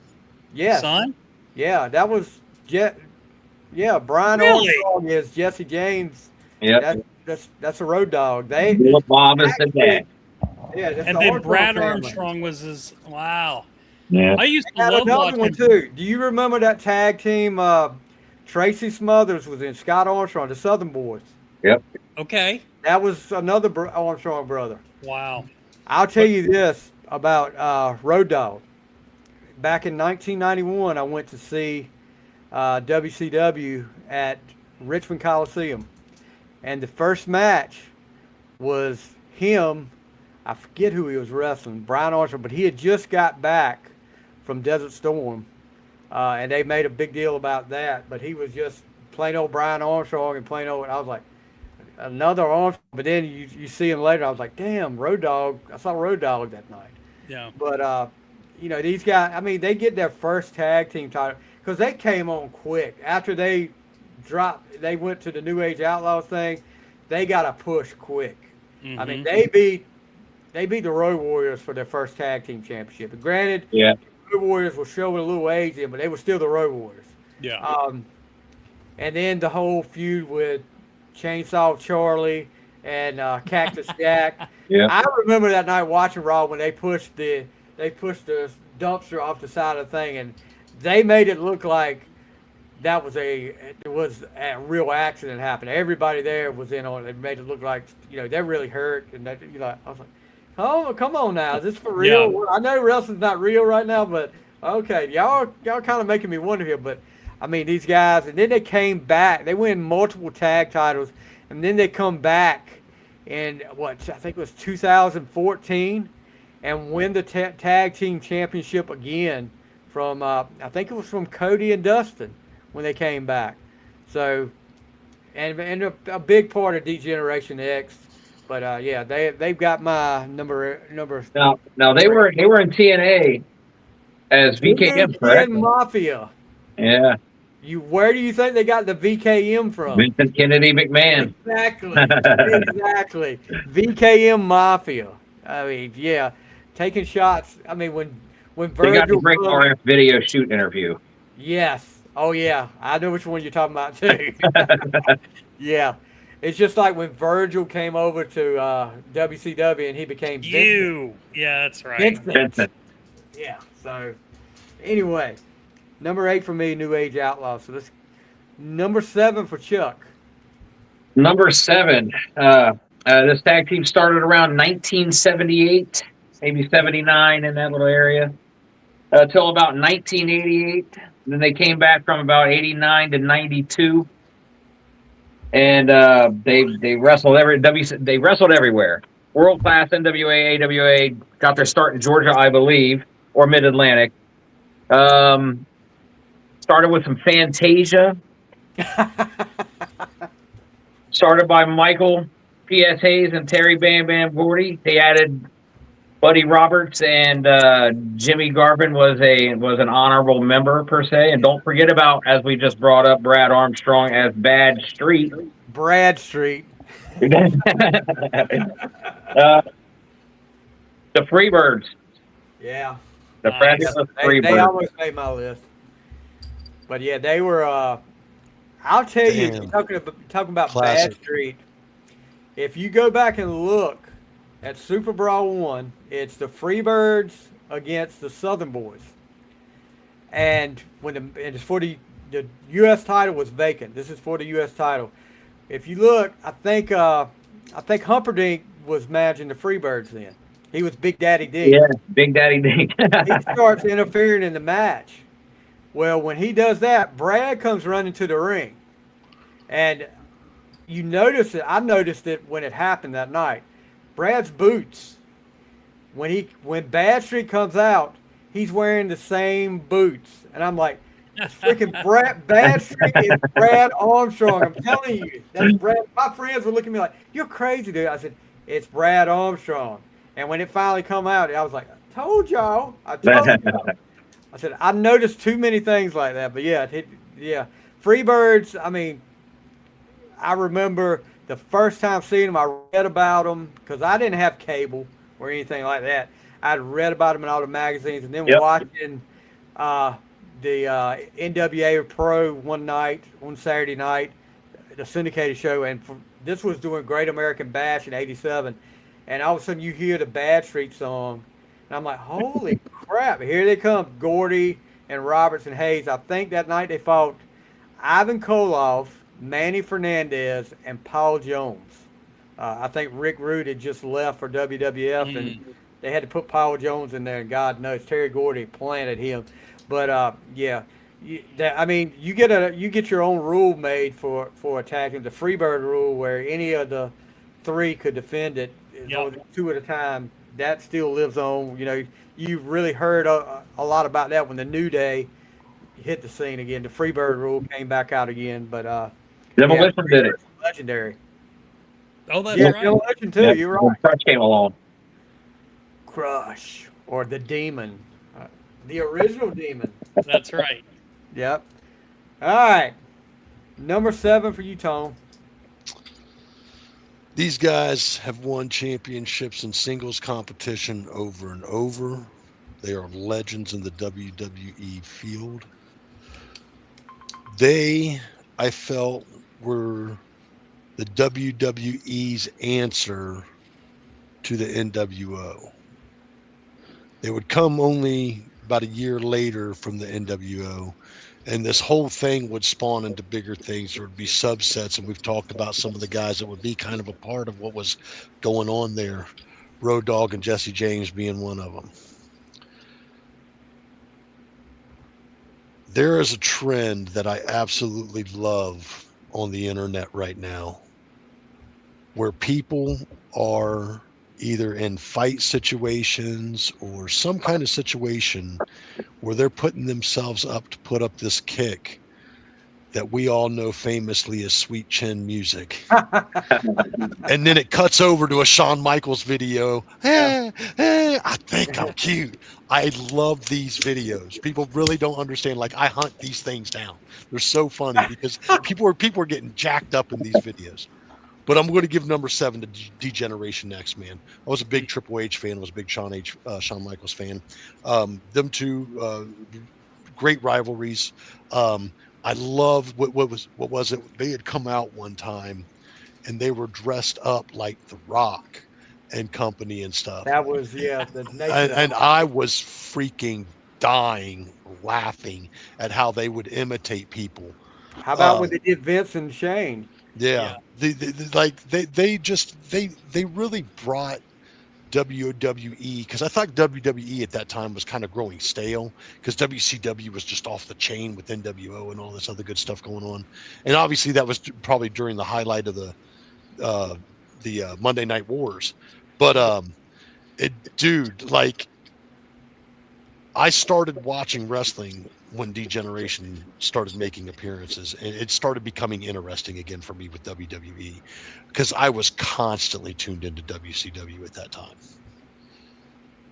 son? Yeah, that was Brian Armstrong is Jesse James. Yeah, that's a Road Dogg. Bob is the dad. Yeah, and then Brad Armstrong was his. Wow. Yeah. I used to love another watching. one too. Do you remember that tag team? Tracy Smothers was in, Scott Armstrong, the Southern Boys. Yep. Okay. That was another Armstrong brother. Wow. I'll tell you this about Road Dogg. Back in 1991, I went to see WCW at Richmond Coliseum. And the first match was him. I forget who he was wrestling, Brian Armstrong, but he had just got back from Desert Storm. And they made a big deal about that. But he was just plain old Brian Armstrong and plain old. I was like, another Armstrong, but then you see him later. I was like, damn, Road Dogg. I saw Road Dogg that night. Yeah. But these guys. I mean, they get their first tag team title because they came on quick after they dropped. They went to the New Age Outlaws thing. They got a push quick. Mm-hmm. I mean, they beat the Road Warriors for their first tag team championship. And granted, Yeah. the Road Warriors were showing a little age in, but they were still the Road Warriors. Yeah. And then the whole feud with Chainsaw Charlie and Cactus Jack. Yeah. I remember that night watching Raw when they pushed the dumpster off the side of the thing, and they made it look like it was a real accident happened. Everybody there was in on it. It made it look like they're really hurt, and that I was like, oh, come on now, is this for real? Yeah. I know wrestling's not real right now, but okay, y'all kind of making me wonder here, but. I mean, these guys, and then they came back. They win multiple tag titles, and then they come back in, I think it was 2014, and win the tag team championship again from, I think it was from Cody and Dustin when they came back. So, and a big part of D-Generation X. But, they've got my number. Now they were in TNA as VKM, correct? Mafia. Yeah. Where do you think they got the VKM from? Vincent Kennedy McMahon. Exactly. VKM Mafia. I mean, yeah, taking shots. I mean, when Virgil. They got the great RF video shoot interview. Yes. Oh yeah, I know which one you're talking about too. Yeah, it's just like when Virgil came over to WCW and he became Vincent. Yeah, that's right. Vincent. Yeah. So, anyway. Number 8 for me, New Age Outlaws. So this number 7 for Chuck. Number 7. This tag team started around 1978, maybe 79 in that little area, till about 1988. Then they came back from about 89 to 92, and they wrestled they wrestled everywhere. World class NWA, AWA, got their start in Georgia, I believe, or Mid Atlantic. Started with some Fantasia. Started by Michael P.S. Hayes and Terry Bam Bam Gordy. They added Buddy Roberts, and Jimmy Garvin was an honorable member per se. And don't forget about, as we just brought up, Brad Armstrong as Bad Street. Brad Street. The Freebirds. Yeah. The fabulous Freebirds. They almost made my list. But yeah, they were. I'll tell you, talking about Classic. Bad Street. If you go back and look at Super Brawl 1, it's the Freebirds against the Southern Boys, and it's for the U.S. title was vacant. This is for the U.S. title. If you look, I think Humperdinck was managing the Freebirds then. He was Big Daddy D. Yeah, Big Daddy D. He starts interfering in the match. Well, when he does that, Brad comes running to the ring. And you notice it. I noticed it when it happened that night. Brad's boots, when Bad Street comes out, he's wearing the same boots. And I'm like, freaking Bad Street is Brad Armstrong. I'm telling you. That's Brad. My friends were looking at me like, you're crazy, dude. I said, it's Brad Armstrong. And when it finally come out, I was like, I told y'all. I said, I noticed too many things like that. But yeah, Freebirds, I mean, I remember the first time seeing them, I read about them because I didn't have cable or anything like that. I'd read about them in all the magazines and then watching the NWA Pro one Saturday night, the syndicated show. And this was doing Great American Bash in 87. And all of a sudden you hear the Bad Street song. And I'm like, holy crap, here they come, Gordy and Roberts and Hayes. I think that night they fought Ivan Koloff, Manny Fernandez, and Paul Jones. I think Rick Rude had just left for WWF, and they had to put Paul Jones in there, and God knows, Terry Gordy planted him. But, you get your own rule made for attacking. The Freebird rule where any of the 3 could defend it, 2 at a time. That still lives on. You really heard a lot about that when the New Day hit the scene again. The Freebird rule came back out again, but Demolition did it. Legendary. Oh, that's Yeah, right. Demolition too. Yeah, You're right. when Crush came along. Crush or the Demon, the original Demon. That's right. Yep. All right. Number 7 for you, Tom. These guys have won championships in singles competition over and over. They are legends in the WWE field. They, I felt, were the WWE's answer to the NWO. They would come only about a year later from the NWO, and this whole thing would spawn into bigger things. There would be subsets, and we've talked about some of the guys that would be kind of a part of what was going on there. Road Dogg and Jesse James being one of them. There is a trend that I absolutely love on the internet right now where people are either in fight situations or some kind of situation where they're putting themselves up to put up this kick that we all know famously as sweet chin music. And then it cuts over to a Shawn Michaels video. Hey, hey, I think I'm cute. I love these videos. People really don't understand. Like, I hunt these things down. They're so funny because people are getting jacked up in these videos. But I'm going to give number 7 to D-Generation X, man. I was a big Triple H fan. I was a big Shawn Michaels fan. Them two, great rivalries. I love what was it? They had come out one time, and they were dressed up like The Rock and company and stuff. That was the and I was freaking dying laughing at how they would imitate people. How about when they did Vince and Shane? Yeah. They really brought WWE, because I thought WWE at that time was kind of growing stale because WCW was just off the chain with NWO and all this other good stuff going on. And obviously that was probably during the highlight of the Monday Night Wars. But dude, like, I started watching wrestling when D-Generation started making appearances, and it started becoming interesting again for me with WWE because I was constantly tuned into WCW at that time.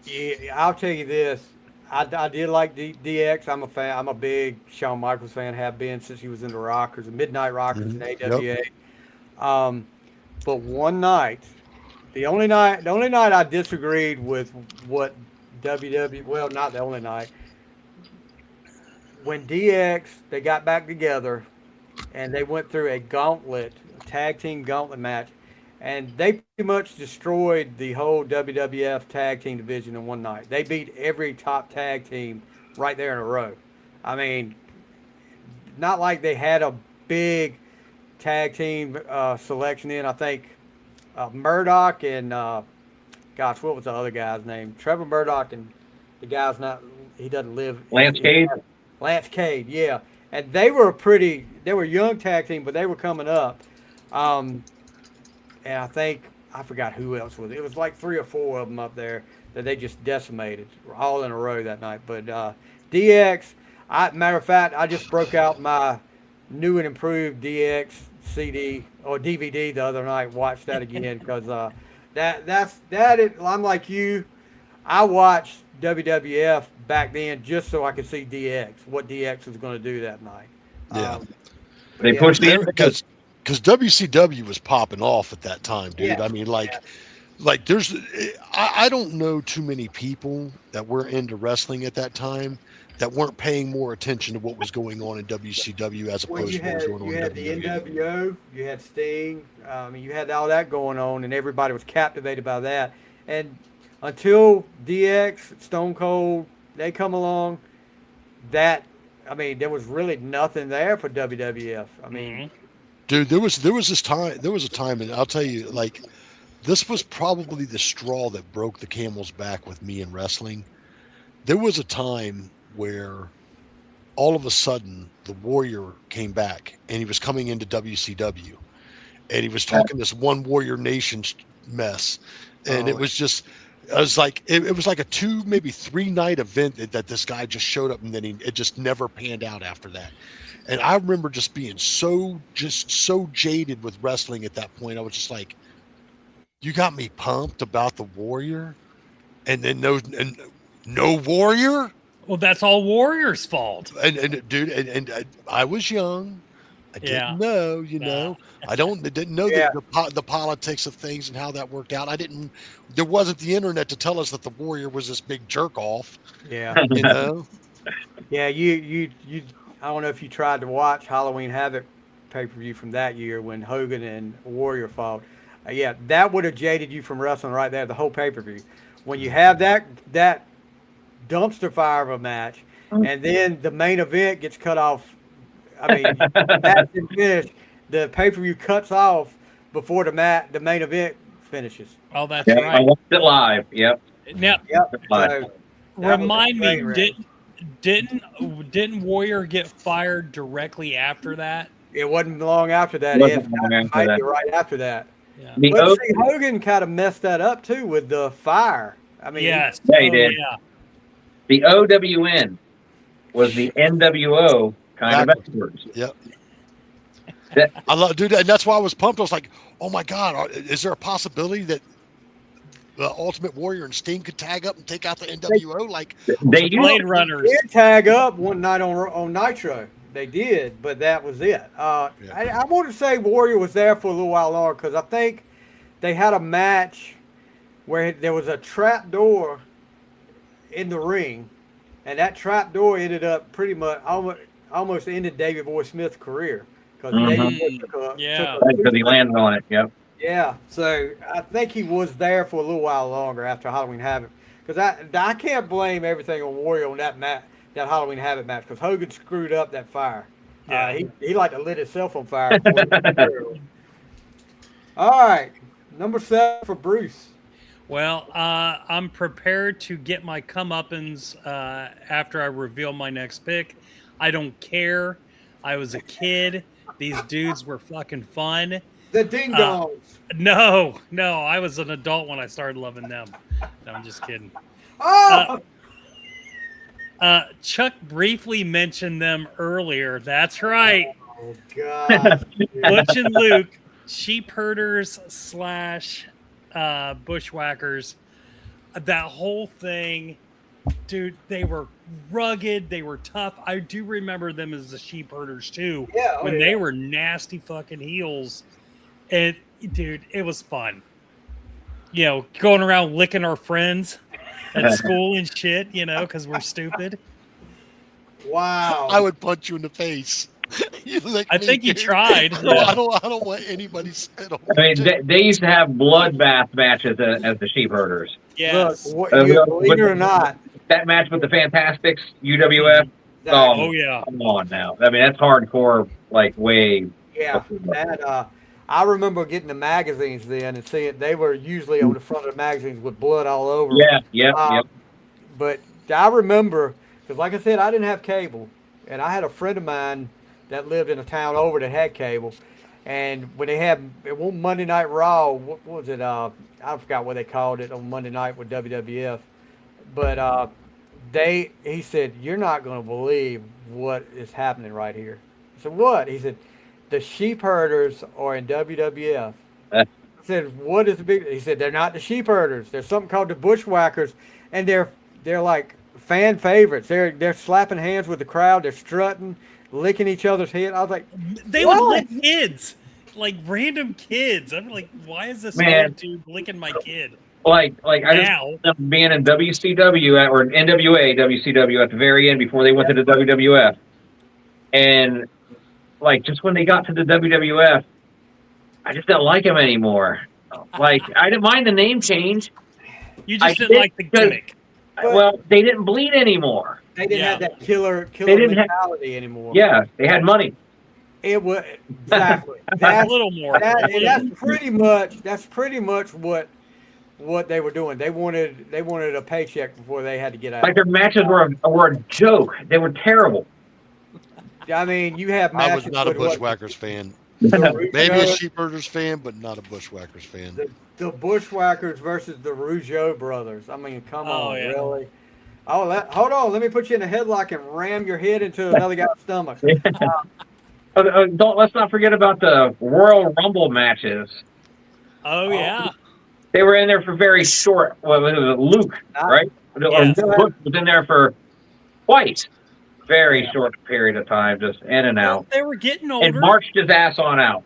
Yeah, I'll tell you this. I did like DX. I'm a fan. I'm a big Shawn Michaels fan. Have been since he was in the Rockers, the Midnight Rockers in AWA. Yep. But one night, the only night I disagreed with what WWE. Well, not the only night. When DX, they got back together, and they went through a tag team gauntlet match, and they pretty much destroyed the whole WWF tag team division in one night. They beat every top tag team right there in a row. I mean, not like they had a big tag team selection in. I think Murdoch and, gosh, what was the other guy's name? Trevor Murdoch, and the guy's he doesn't live. Lance Cade? Lance Cade, yeah. And they were a young tag team, but they were coming up. And I forgot who else was it. It was like 3 or 4 of them up there that they just decimated all in a row that night. But DX, matter of fact, I just broke out my new and improved DX CD or DVD the other night. Watched that again because I'm like you. I watched WWF back then just so I could see DX, what DX was going to do that night. Yeah. They pushed the because WCW was popping off at that time, dude. Yeah. I mean, like there's, I don't know too many people that were into wrestling at that time that weren't paying more attention to what was going on in WCW as opposed to what was going on in WWE. You had the NWO, you had Sting, you had all that going on, and everybody was captivated by that. And until DX, Stone Cold, they come along, there was really nothing there for WWF. I mean, dude, there was a time, and I'll tell you, like, this was probably the straw that broke the camel's back with me in wrestling. There was a time where all of a sudden the Warrior came back, and he was coming into WCW, and he was talking this One Warrior Nation mess, and it was just. It was like a 2, maybe 3 night event that this guy just showed up, and then it just never panned out after that. And I remember just being so jaded with wrestling at that point. I was just like, You got me pumped about the Warrior, and then no Warrior. Well, that's all Warrior's fault. And dude, and I was young. I didn't know, I didn't know the politics of things and how that worked out. There wasn't the internet to tell us that the Warrior was this big jerk off. Yeah. Yeah, you I don't know if you tried to watch Halloween Havoc pay-per-view from that year when Hogan and Warrior fought. Yeah, that would have jaded you from wrestling right there, the whole pay-per-view. When you have that dumpster fire of a match, and then the main event gets cut off. I mean, match is finished. The pay-per-view cuts off before the main event finishes. Oh, that's right. right. I watched it live. Yep. Now, So, remind me, didn't Warrior get fired directly after that? It wasn't long after that. He had to fight you right after that. Yeah. But see, Hogan kind of messed that up too with the fire. I mean, yes, he did. Yeah. The OWN was the NWO kind of experts. Yep. I love, dude, and that's why I was pumped. I was like, "Oh my God, is there a possibility that the Ultimate Warrior and Sting could tag up and take out the NWO?" Like they Blade Runners did tag up one night on Nitro. They did, but that was it. I want to say Warrior was there for a little while longer because I think they had a match where there was a trap door in the ring, and that trap door ended up pretty much almost ended Davey Boy Smith's career because Davey Boy because he landed on it. Yep. Yeah, so I think he was there for a little while longer after Halloween Havoc because I can't blame everything on Warrior on that Halloween Havoc match because Hogan screwed up that fire. Yeah. He liked to lit himself on fire. All right, number 7 for Bruce. Well, I'm prepared to get my comeuppance after I reveal my next pick. I don't care. I was a kid. These dudes were fucking fun. The Ding Dongs. No, I was an adult when I started loving them. No, I'm just kidding. Oh! Chuck briefly mentioned them earlier. That's right. Oh, God. Butch and Luke, sheep herders / bushwhackers. That whole thing, dude, they were rugged. They were tough. I do remember them as the sheep herders, too. Yeah, when they were nasty fucking heels. And, dude, it was fun. You know, going around licking our friends at school and shit, you know, because we're stupid. Wow. I would punch you in the face. I think you tried. No, I don't want anybody's head on. I mean, they used to have bloodbath matches as the sheep herders. Yes. Look, believe it or not. That match with the Fantastics, UWF. Exactly. Oh, yeah. Come on now. I mean, that's hardcore, like, way. Yeah. That, I remember getting the magazines then and seeing they were usually on the front of the magazines with blood all over. Yeah. But I remember, because like I said, I didn't have cable. And I had a friend of mine that lived in a town over that had cable. And when they had one Monday Night Raw, what was it? I forgot what they called it on Monday night with WWF. But he said, "You're not going to believe what is happening right here." I said, "What?" He said, "The sheep herders are in WWF." I said, "What is the big?" He said, "They're not the sheep herders. There's something called the bushwhackers, and they're like fan favorites. They're slapping hands with the crowd. They're strutting, licking each other's head." I was like, they would lick kids, like random kids. I'm like, why is this old dude licking my kid? Like I just remember being in WCW or NWA WCW at the very end before they went to the WWF, and like just when they got to the WWF, I just don't like them anymore. Like I didn't mind the name change. You just didn't like the gimmick. Well, they didn't bleed anymore. They didn't have that killer mentality anymore. Yeah, they had money. It was exactly a little more. That's pretty much what they were doing. They wanted a paycheck before they had to get out. Like their matches were a joke. They were terrible. I mean, you have matches. I was not a Bushwhackers fan. Maybe a Sheepherders fan, but not a Bushwhackers fan. The Bushwhackers versus the Rougeau brothers. I mean, come on, really? Oh, hold on. Let me put you in a headlock and ram your head into another guy's stomach. Let's not forget about the Royal Rumble matches. Oh yeah. They were in there for very short. Well, it was Luke, right? Yes. Or Luke was in there for quite very short period of time, just in and out, They were getting and older. marched his ass on out.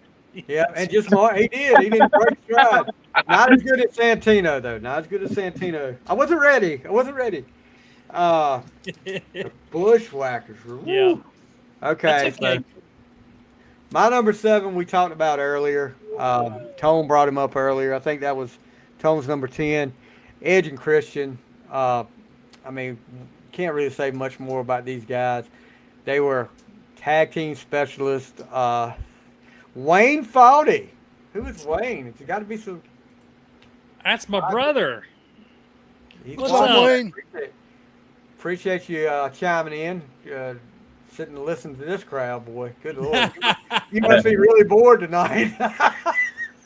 Yeah, and just more. He didn't break stride. Not as good as Santino though. Not as good as Santino. I wasn't ready. The Bushwhackers. Woo. Yeah. Okay. That's okay. So my number 7 we talked about earlier. Tone brought him up earlier. I think that was Tone's number 10. Edge and Christian. I mean, can't really say much more about these guys. They were tag team specialists. Wayne Foughty. Who is Wayne? It's got to be some. That's my brother. What's up, Wayne? Appreciate you chiming in, sitting and listening to this crowd, boy. Good Lord. You must be really bored tonight.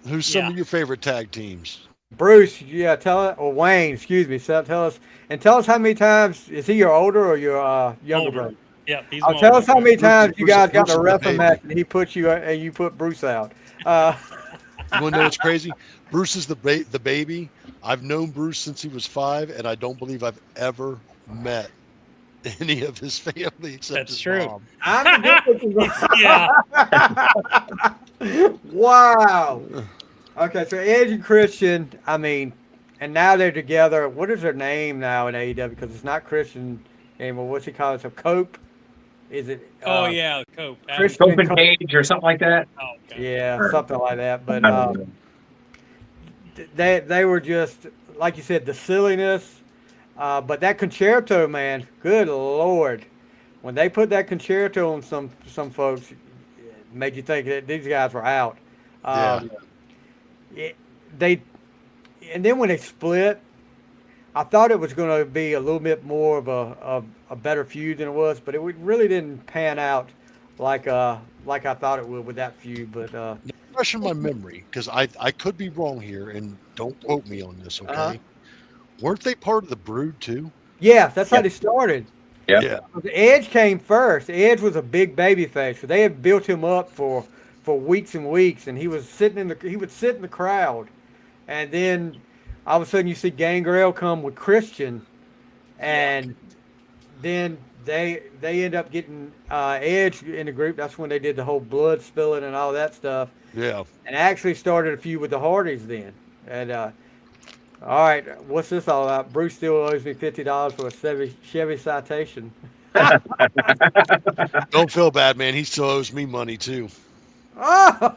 Who's some of your favorite tag teams? Bruce, yeah, or Wayne, excuse me. So tell us how many times, is he your older or your younger brother? Yeah, he's Tell us how many times you guys got Bruce in a is the wrestling baby. match and he put you and you put Bruce out. You want to know what's crazy? Bruce is the baby. I've known Bruce since he was 5, and I don't believe I've ever met any of his family except That's his true. mom. I'm the Yeah. Wow. Okay, so Edge and Christian, I mean, and now they're together. What is their name now in AEW? Because it's not Christian anymore. What's he called? So Cope? Is it? Oh yeah, Cope. Christian and Open Cage or something like that. Oh, okay. Yeah, something like that. But I don't know. they were just, like you said, the silliness. But that concerto, man, good Lord. When they put that concerto on some folks, it made you think that these guys were out. And then when they split, I thought it was going to be a little bit more of a better feud than it was, but it really didn't pan out like I thought it would with that feud. But Fresh in my memory, because I could be wrong here, and don't quote me on this, okay? Uh-huh. Weren't they part of the Brood too? yeah, that's how they started. Yeah. The Edge came first. Edge was a big baby face, so they had built him up for weeks and weeks, and he would sit in the crowd, and then all of a sudden you see Gangrel come with Christian, and then they end up getting Edge in the group. That's when they did the whole blood spilling and all that stuff. Yeah. And actually started a feud with the Hardys then. And all right, what's this all about? Bruce still owes me $50 for a Chevy Citation. Don't feel bad, man. He still owes me money too. Oh!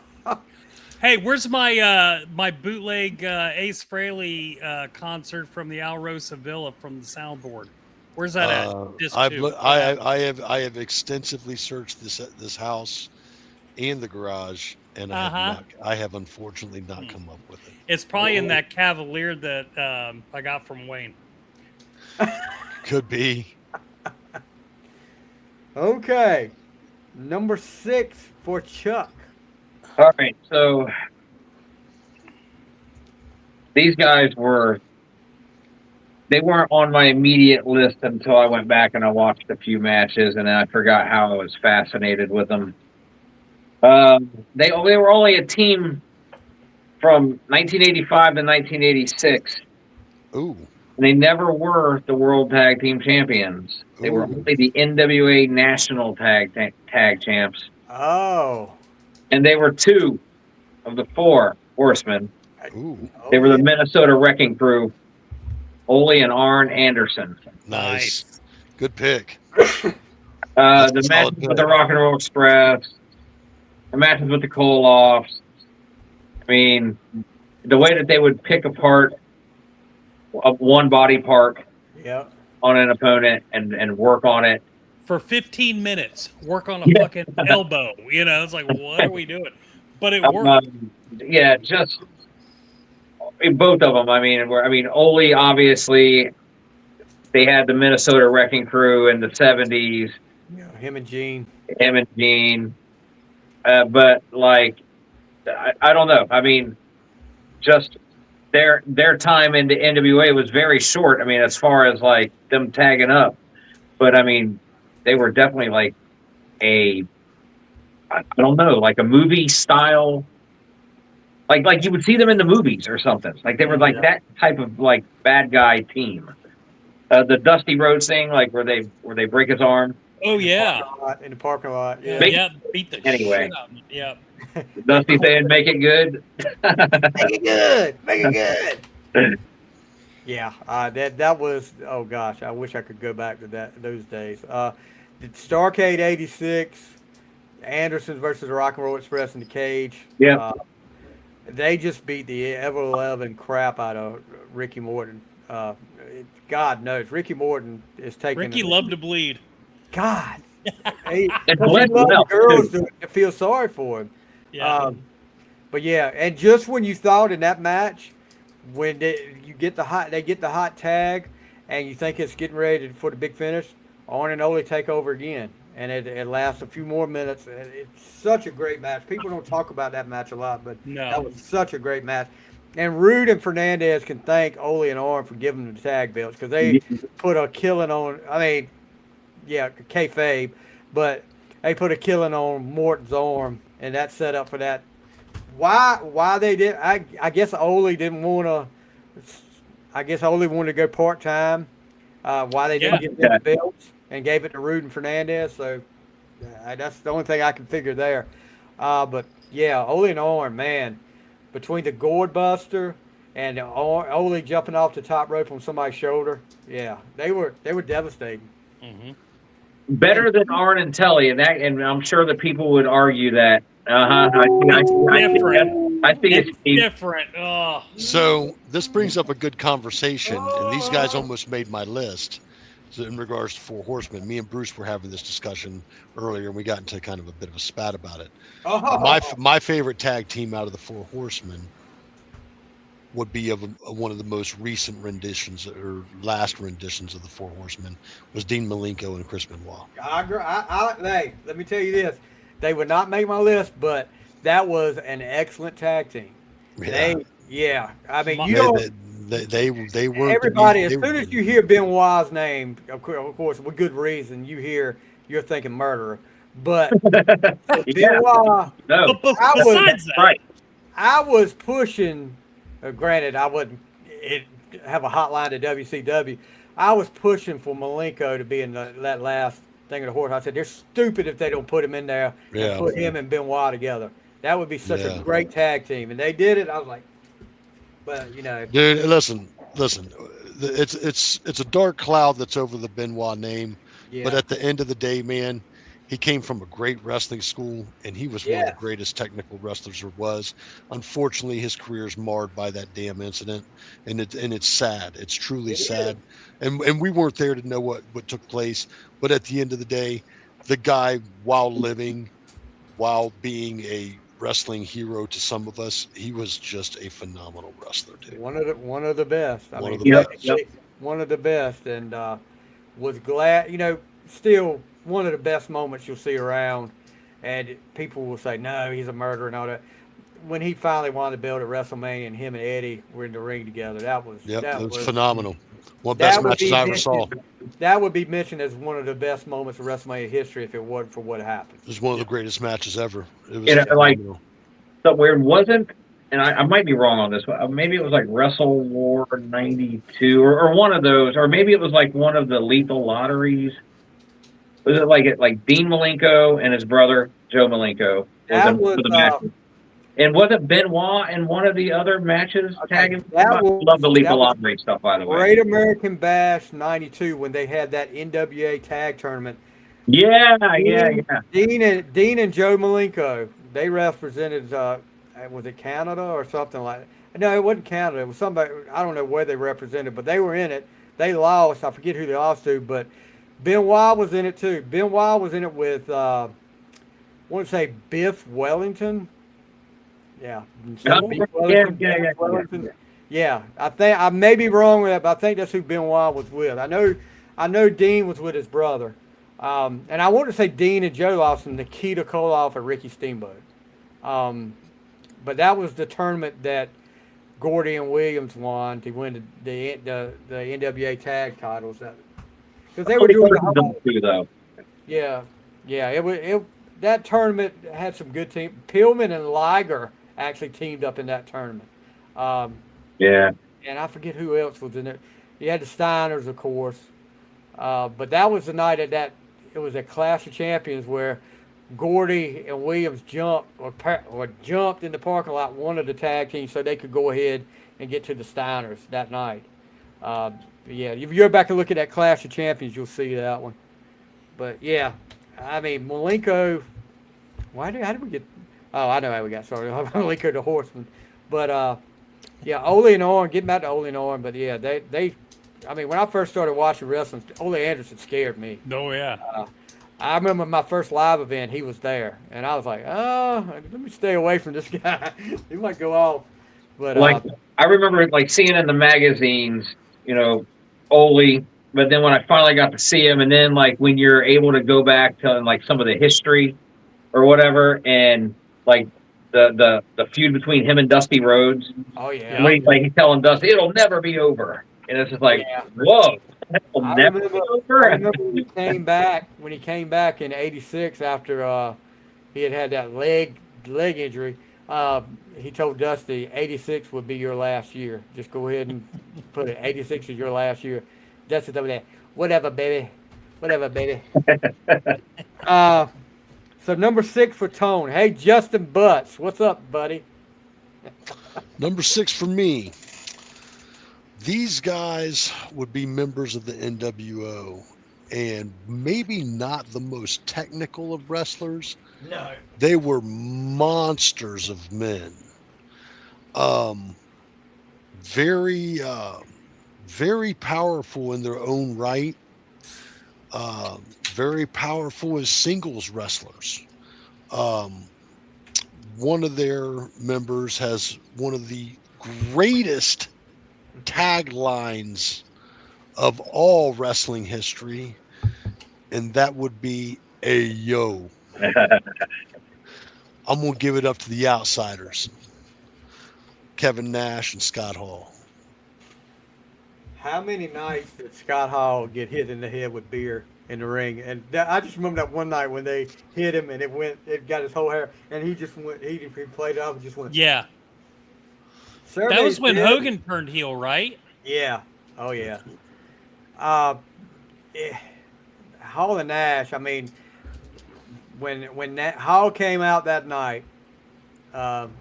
Hey, where's my my bootleg Ace Frehley concert from the Alrosa Villa from the soundboard? Where's that at? Disc two. I have extensively searched this house and the garage, and I have unfortunately not come up with it. It's probably in that Cavalier that I got from Wayne. Could be. Okay, number 6 for Chuck. All right, so these guys they weren't on my immediate list until I went back and I watched a few matches, and then I forgot how I was fascinated with them. They were only a team from 1985 to 1986. Ooh. And they never were the World Tag Team Champions. They were only the NWA National Tag Champs. Oh. And they were 2 of the 4 Horsemen. Ooh. They were the Minnesota Wrecking Crew, Ole and Arn Anderson. Nice. Good pick. The matches with the Rock and Roll Express, the matches with the Koloffs. I mean, the way that they would pick apart one body part on an opponent and work on it. For 15 minutes, work on a fucking elbow. You know, it's like, what are we doing? But it worked. Just both of them. I mean, Ole, obviously, they had the Minnesota Wrecking Crew in the 70s. Yeah, him and Gene. But like, I don't know. I mean, just their time into NWA was very short. I mean, as far as like them tagging up, but I mean, they were definitely like I don't know, like a movie style Like you would see them in the movies or something. Like they were like that type of like bad guy team. The Dusty Rhodes thing, like where they break his arm. Oh yeah, In the parking lot. Yeah. yeah, beat the Anyway. shit out of him. Yeah. Dusty saying, "Make it good." Make it good. Make it good. Yeah, that was. Oh gosh, I wish I could go back to those days. The Starcade '86, Andersons versus Rock and Roll Express in the cage. Yeah. They just beat the ever-loving crap out of Ricky Morton. God knows, Ricky Morton is taking. Ricky loved to bleed. God, And he bled loved well, the girls too. to feel sorry for him. Yeah. But yeah, and just when you thought in that match, when they get the hot tag, and you think it's getting ready for the big finish, Arn and Ole take over again, and it lasts a few more minutes. And it's such a great match. People don't talk about that match a lot, but No. that was such a great match. And Rude and Fernandez can thank Ole and Arn for giving them the tag belts because they put a killing on. I mean, yeah, kayfabe, but they put a killing on Morton's arm, and that set up for that. Why they did? I guess Ole didn't want to. I guess Ole wanted to go part time. Why they didn't get the belts and gave it to Rude and Fernandez. So that's the only thing I can figure there. But yeah, Ole and Arn, man, between the Gourd Buster and Ole jumping off the top rope on somebody's shoulder, yeah, they were devastating. Mm-hmm. Better than Arn and Telly, and I'm sure that people would argue that. I think it's different. Oh. So this brings up a good conversation, and these guys almost made my list. So in regards to Four Horsemen, me and Bruce were having this discussion earlier, and we got into kind of a bit of a spat about it. My favorite tag team out of the Four Horsemen would be of one of the most recent renditions or last renditions of the Four Horsemen was Dean Malenko and Chris Benoit. I agree. Hey, let me tell you this. They would not make my list, but that was an excellent tag team. Yeah. I mean, they were everybody. As soon as you hear Benoit's name, of course, with good reason, you're thinking murderer. But Benoit, I was pushing. Granted, I wouldn't have a hotline to WCW. I was pushing for Malenko to be in that last thing of the horse. I said they're stupid if they don't put him in there and put him and Benoit together. That would be such a great tag team, and they did it. I was like, but dude, listen. It's a dark cloud that's over the Benoit name, but at the end of the day, man, he came from a great wrestling school, and he was one of the greatest technical wrestlers there was. Unfortunately, his career is marred by that damn incident, and it's sad. It's truly sad. And we weren't there to know what took place. But at the end of the day, the guy, while living, while being a wrestling hero to some of us, he was just a phenomenal wrestler, dude. One of the best. One of the best, and was glad. Still one of the best moments you'll see around, and people will say, no, he's a murderer and all that. When he finally won the belt at WrestleMania and him and Eddie were in the ring together, that was phenomenal. One of the best matches I ever saw. That would be mentioned as one of the best moments of WrestleMania history if it wasn't for what happened. It was one of the greatest matches ever. It was phenomenal. So where it wasn't, and I might be wrong on this, but maybe it was like Wrestle War 92 or one of those, or maybe it was like one of the Lethal Lotteries. Was it like Dean Malenko and his brother Joe Malenko? And wasn't Benoit in one of the other matches tagging? I love the Lethal Lottery stuff, by the way. Great American Bash 92 when they had that NWA tag tournament. Yeah. Dean and Joe Malenko, they represented, was it Canada or something like that? No, it wasn't Canada. It was somebody, I don't know where they represented, but they were in it. They lost. I forget who they lost to, but Benoit was in it too. Benoit was in it with, I want to say Biff Wellington. Yeah. Yeah. I think I may be wrong with that, but I think that's who Benoit was with. I know Dean was with his brother. And I want to say Dean and Joe lost from Nikita Koloff and Ricky Steamboat. But that was the tournament that Gordy and Williams won to win the NWA tag titles. Because they were doing though. Yeah. It that tournament had some good teams. Pillman and Liger actually teamed up in that tournament. Yeah. And I forget who else was in it. You had the Steiners, of course, but that was the night it was a Clash of Champions where Gordy and Williams jumped or jumped in the parking lot, wanted the tag team so they could go ahead and get to the Steiners that night. Yeah, if you're back and look at that Clash of Champions, you'll see that one. But yeah, I mean Malenko. How did we get? Oh, I know how we got started. Malenko the Horseman, but yeah, Ole and Orm. Getting back to Ole and Orm, but yeah, they. I mean, when I first started watching wrestling, Ole Anderson scared me. Oh yeah. I remember my first live event, he was there, and I was like, oh, let me stay away from this guy. He might go off. But Like I remember like seeing in the magazines, Ole, but then when I finally got to see him, and then like when you're able to go back to like some of the history or whatever, and like the feud between him and Dusty Rhodes. Oh yeah. He's telling Dusty, it'll never be over. And it's just like, whoa. I remember when he came back in '86 after he had that leg injury. He told Dusty, '86 would be your last year. Just go ahead and put it. '86 is your last year. Dusty's over there. Whatever, baby. So number 6 for Tone. Hey, Justin Butts. What's up, buddy? Number 6 for me. These guys would be members of the NWO and maybe not the most technical of wrestlers. No. They were monsters of men. Very powerful in their own right. Very powerful as singles wrestlers. One of their members has one of the greatest taglines of all wrestling history, and that would be "Ayo." I'm gonna give it up to the Outsiders, Kevin Nash and Scott Hall. How many nights did Scott Hall get hit in the head with beer in the ring? And I just remember that one night when they hit him and it got his whole hair, and he just went. He played it off and just went. Yeah. That was when Hogan turned heel, right? Yeah. Oh yeah. Hall and Nash. I mean, when Hall came out that night, and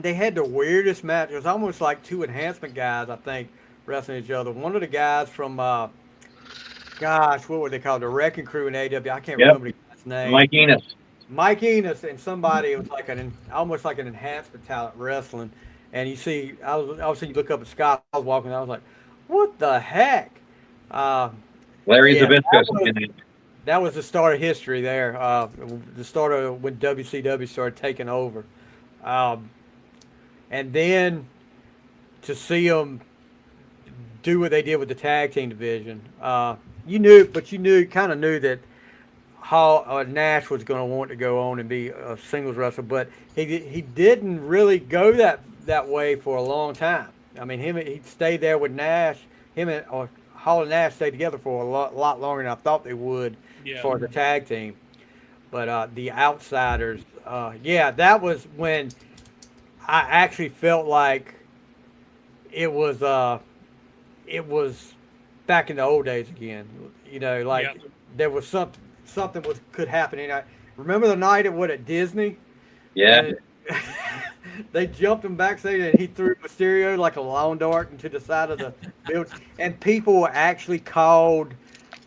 they had the weirdest match. It was almost like two enhancement guys, I think, wrestling each other. One of the guys from, what were they called? The Wrecking Crew in AW. I can't remember the guy's name. Mike Enos. Mike Enos and somebody. It was like almost like an enhancement talent wrestling. And you see, I was you look up at Scott. I was walking. I was like, "What the heck?" Larry Zbyszko. That was the start of history there. The start of when WCW started taking over, and then to see them do what they did with the tag team division, you kind of knew that Nash was going to want to go on and be a singles wrestler, but he didn't really go that way for a long time. I mean, he stayed there with Nash. Hall and Nash stayed together for a lot longer than I thought they would for the tag team. But the Outsiders, that was when I actually felt like it was back in the old days again. There was something could happen. And I remember the night at Disney. Yeah. They jumped him backstage and he threw Mysterio like a lawn dart into the side of the building. And people actually called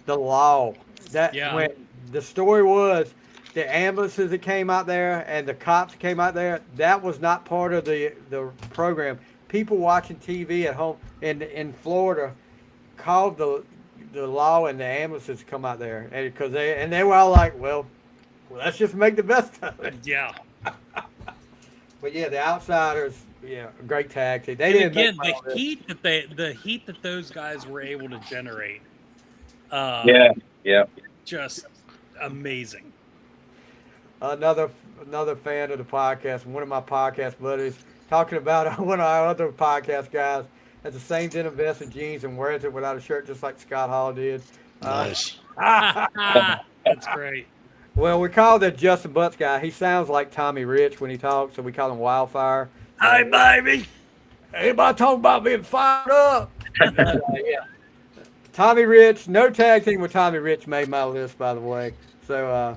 the law. When the story was the ambulances that came out there and the cops that came out there, that was not part of the program. People watching TV at home in Florida called the law and the ambulances to come out there. And they were all like, well, let's just make the best of it. Yeah. But yeah, the Outsiders, great tag team. They didn't. Again, the heat that those guys were able to generate. Just amazing. Another fan of the podcast, one of my podcast buddies, talking about one of our other podcast guys has the same denim vest and jeans and wears it without a shirt, just like Scott Hall did. Nice. That's great. Well, we call the Justin Butts guy. He sounds like Tommy Rich when he talks, so we call him Wildfire. Hi, baby. Anybody talking about being fired up? Yeah. Tommy Rich, no tag team with Tommy Rich made my list, by the way. So,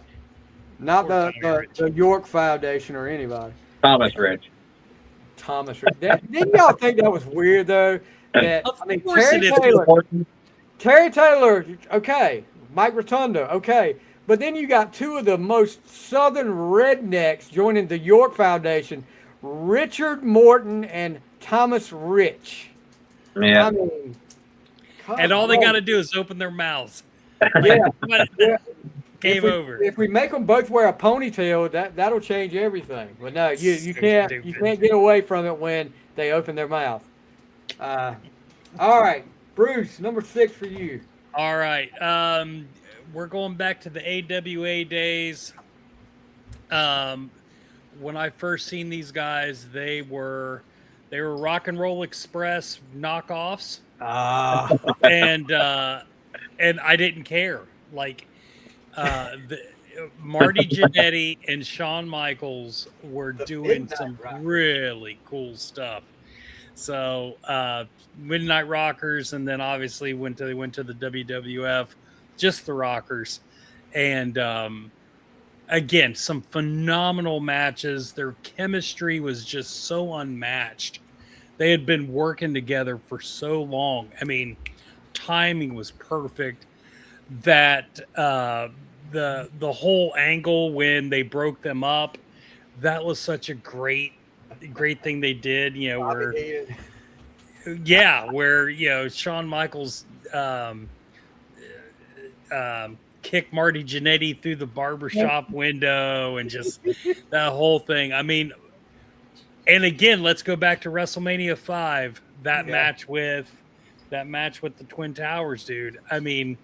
not the York Foundation or anybody. Thomas Rich. Thomas Rich. Didn't y'all think that was weird, though? That, Of I mean, course it is. Terry Taylor, okay. Mike Rotundo, okay. But then you got two of the most southern rednecks joining the York Foundation, Richard Morton and Thomas Rich. Yeah. I mean, And all they got to do is open their mouths. yeah. Game over. If we make them both wear a ponytail, that'll change everything. But no, you can't get away from it when they open their mouth. All right, Bruce, number 6 for you. All right. We're going back to the AWA days. When I first seen these guys, they were Rock and Roll Express knockoffs. And I didn't care. Like Marty Jannetty and Shawn Michaels were doing some really cool stuff. So Midnight Rockers, and then obviously they went to the WWF, just the Rockers, and again, some phenomenal matches. Their chemistry was just so unmatched. They had been working together for so long. I mean, timing was perfect. That the whole angle when they broke them up, that was such a great thing they did. You know, where Shawn Michaels kicked Marty Jannetty through the barbershop window, and just that whole thing. I mean, and again, let's go back to WrestleMania 5. That match with the Twin Towers, dude. I mean,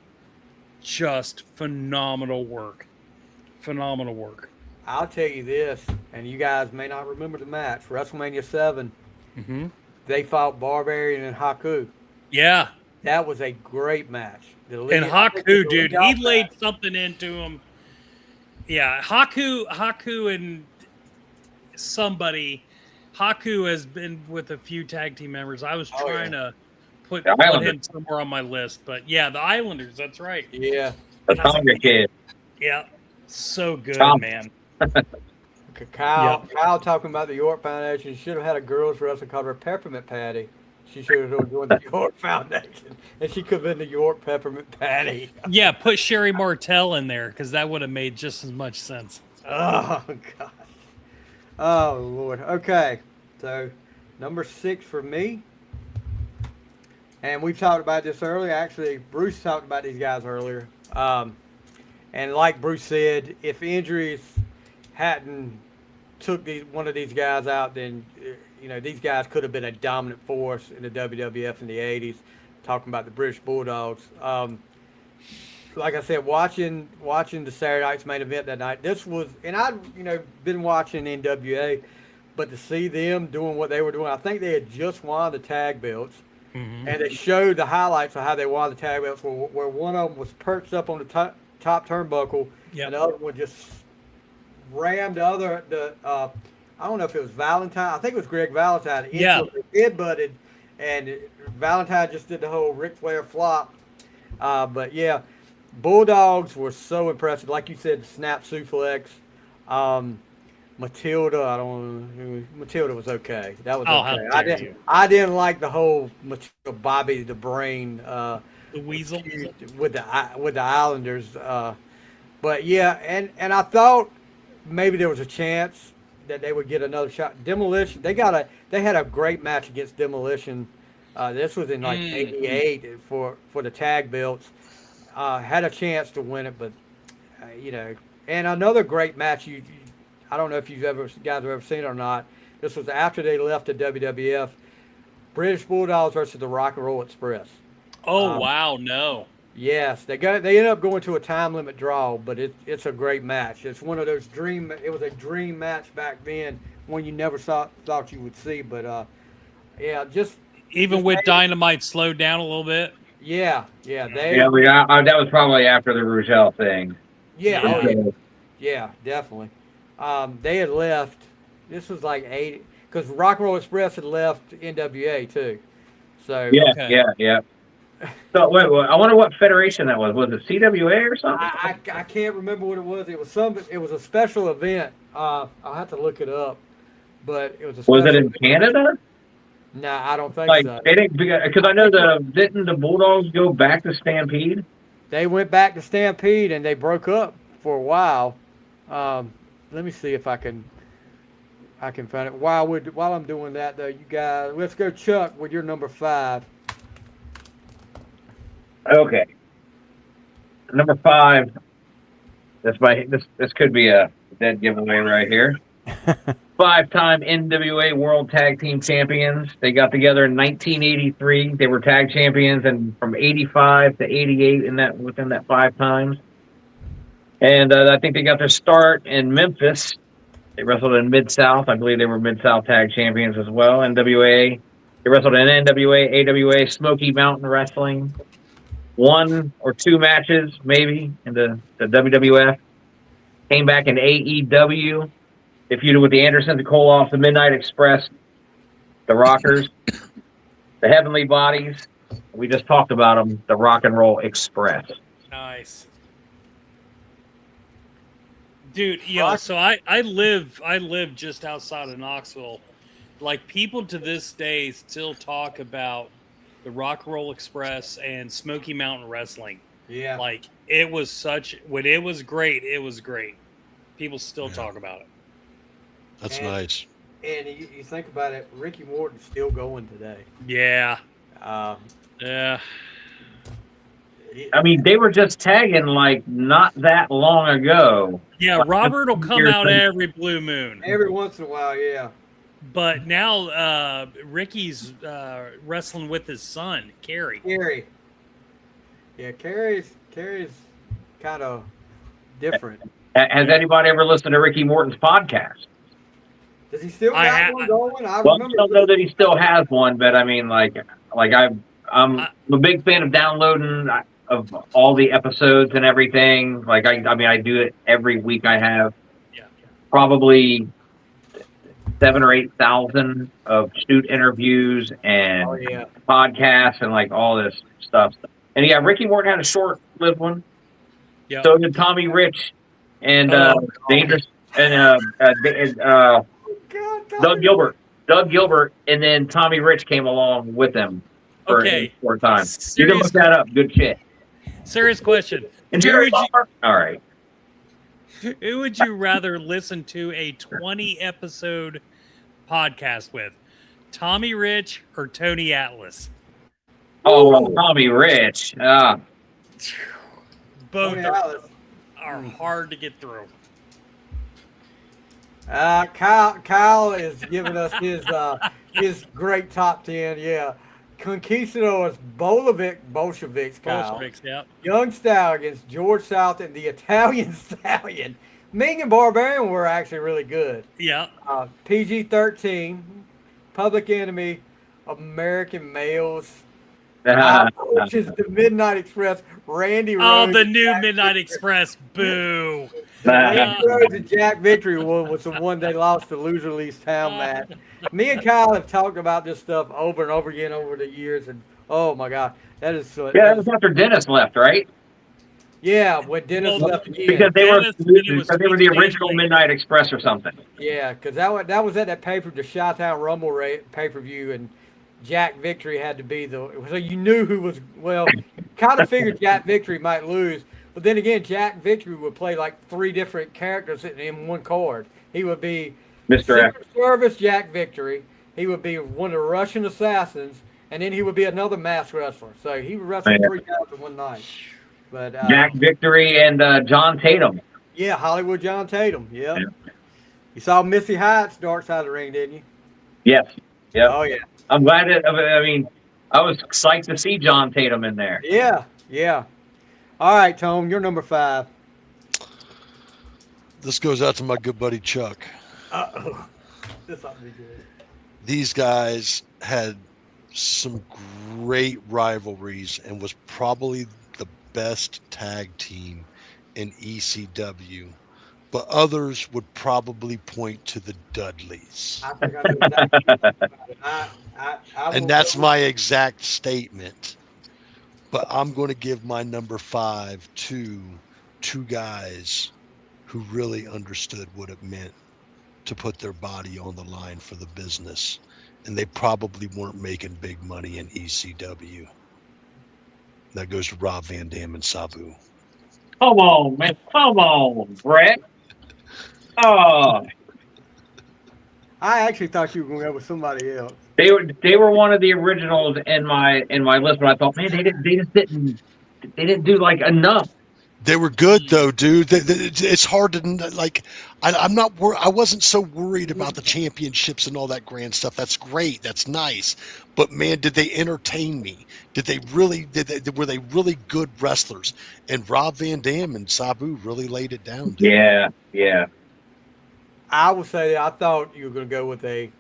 just phenomenal work. Phenomenal work. I'll tell you this, and you guys may not remember the match. WrestleMania 7, they fought Barbarian and Haku. Yeah. That was a great match. And Haku, dude, he laid something into him. Yeah, Haku and somebody. Haku has been with a few tag team members. I was trying to put him somewhere on my list, but yeah, the Islanders. That's right. Yeah, the Tonga kid. Yeah, so good, man. Kyle talking about the York Foundation. Should have had a girls wrestler called her Peppermint Patty. She should have joined the York Foundation, and she could have been the York Peppermint Patty. Yeah, put Sherry Martel in there, because that would have made just as much sense. Oh God. Oh Lord. Okay, so number 6 for me. And we've talked about this earlier. Actually, Bruce talked about these guys earlier. And like Bruce said, if injuries hadn't took one of these guys out, then these guys could have been a dominant force in the WWF in the 80s. Talking about the British Bulldogs. Like I said, watching the Saturday Night's main event that night. This was, and I'd been watching NWA, but to see them doing what they were doing, I think they had just won the tag belts. And they showed the highlights of how they won the tag belts, where one of them was perched up on the top turnbuckle, and the other one just rammed I don't know if it was Valentine. I think it was Greg Valentine. Yeah. Head butted, and Valentine just did the whole Ric Flair flop. But yeah, Bulldogs were so impressive. Like you said, the snap suplex. Matilda, Matilda was okay. That was okay. I didn't like the whole Matilda Bobby the Brain the Weasel with the Islanders. But yeah, and I thought maybe there was a chance that they would get another shot. Demolition, they had a great match against Demolition. This was in like '88 for the tag belts. Had a chance to win it, but and another great match. I don't know if guys have ever seen it or not. This was after they left the WWF. British Bulldogs versus the Rock and Roll Express. Oh wow, no. Yes, they ended up going to a time limit draw, but it's a great match. It's one of those it was a dream match back then, one you never thought you would see. But just even with Dynamite slowed down a little bit. Yeah. That was probably after the Rougeau thing. Yeah. Yeah, definitely. They had left. This was like 80, because Rock and Roll Express had left NWA too. So Yeah, Okay. yeah. So wait, I wonder what federation that was. Was it CWA or something? I can't remember what it was. It was some. It was a special event. I'll have to look it up. But it was a Was it special. in Canada? Nah, I don't think Like so. they didn't, because I know didn't the Bulldogs go back to Stampede? They went back to Stampede and they broke up for a while. Let me see if I can find it. While I'm doing that though, you guys, let's go Chuck with your number 5. Okay, number 5. This could be a dead giveaway right here. 5-time NWA World Tag Team Champions. They got together in 1983. They were tag champions, and from 85 to 88 within that 5 times. And I think they got their start in Memphis. They wrestled in Mid-South. I believe they were Mid-South Tag Champions as well. NWA. They wrestled in NWA, AWA, Smoky Mountain Wrestling. 1 or 2 matches, maybe, in the WWF. Came back in AEW. They feuded with the Andersons, the Koloffs, the Midnight Express, the Rockers, the Heavenly Bodies. We just talked about them, the Rock and Roll Express. Nice. Dude, so I live just outside of Knoxville. Like, people to this day still talk about the Rock and Roll Express and Smoky Mountain Wrestling. Yeah. Like, when it was great, it was great. People still talk about it. That's nice. And you think about it, Ricky Morton's still going today. Yeah. Yeah. I mean, they were just tagging like not that long ago. Yeah, Robert will come out every blue moon. Every once in a while, yeah. But now Ricky's wrestling with his son, Kerry. Yeah, Kerry's kind of different. Has anybody ever listened to Ricky Morton's podcast? Does he still got one going? I don't know that he still has one, but I mean, I'm a big fan of downloading of all the episodes and everything. Like, I do it every week. I have probably 7,000 or 8,000 of shoot interviews and podcasts and like all this stuff. And yeah, Ricky Morton had a short-lived one. Yeah. So did Tommy Rich and Dangerous and Doug Gilbert. Doug Gilbert, and then Tommy Rich came along with them for a short time. You can look that up. Good shit. Serious question. And Jerry Butler? All right. Who would you rather listen to a 20-episode podcast with? Tommy Rich or Tony Atlas? Oh, well, Tommy Rich. Both are hard to get through. Kyle is giving us his great top 10. Yeah, Conquistadors, Bolsheviks. Kyle. Bolsheviks, yeah. Young Stallions, George South, and the Italian Stallion. Ming and Barbarian were actually really good. Yeah. PG-13, Public Enemy, American Males. Which is the Midnight Express, Randy Rhodes. Oh, the new Midnight Express. Boo. Randy Rhodes and Jack Victory was the one they lost the Loser Leaves Town match. Me and Kyle have talked about this stuff over and over again over the years, and oh my God, that is so. Yeah, that was after Dennis left, right? Yeah, when Dennis left again. Because they were the original Midnight Express or something. Yeah, because that was at that the Chi-Town Rumble pay-per-view, and Jack Victory had to be so you knew who was, kind of figured Jack Victory might lose, but then again, Jack Victory would play like 3 different characters in one card. He would be Mr. Secret Service Jack Victory, he would be one of the Russian assassins, and then he would be another masked wrestler. So he would wrestle 3 times in one night. But Jack Victory and John Tatum. Yeah, Hollywood John Tatum. Yeah. You saw Missy Hyatt's Dark Side of the Ring, didn't you? Yes. Yeah. Oh yeah. I'm glad that. I mean, I was psyched to see John Tatum in there. Yeah. All right, Tone, you're number 5. This goes out to my good buddy Chuck. Uh-oh. This ought to be good. These guys had some great rivalries and was probably the best tag team in ECW but others would probably point to the Dudleys. I think I know exactly what you're talking about. I And will that's go- my exact statement. But I'm going to give my number 5 to two guys who really understood what it meant to put their body on the line for the business. And they probably weren't making big money in ECW. That goes to Rob Van Dam and Sabu. Come on, man. Come on, Brett. Oh, I actually thought you were going to go with somebody else. they were one of the originals in my list, but I thought, man, they didn't do like enough. They were good though, dude. It's hard to like. I'm not. I wasn't so worried about the championships and all that grand stuff. That's great. That's nice. But man, did they entertain me? Did they really? Were they really good wrestlers? And Rob Van Dam and Sabu really laid it down. Dude. Yeah. I will say that I thought you were going to go with a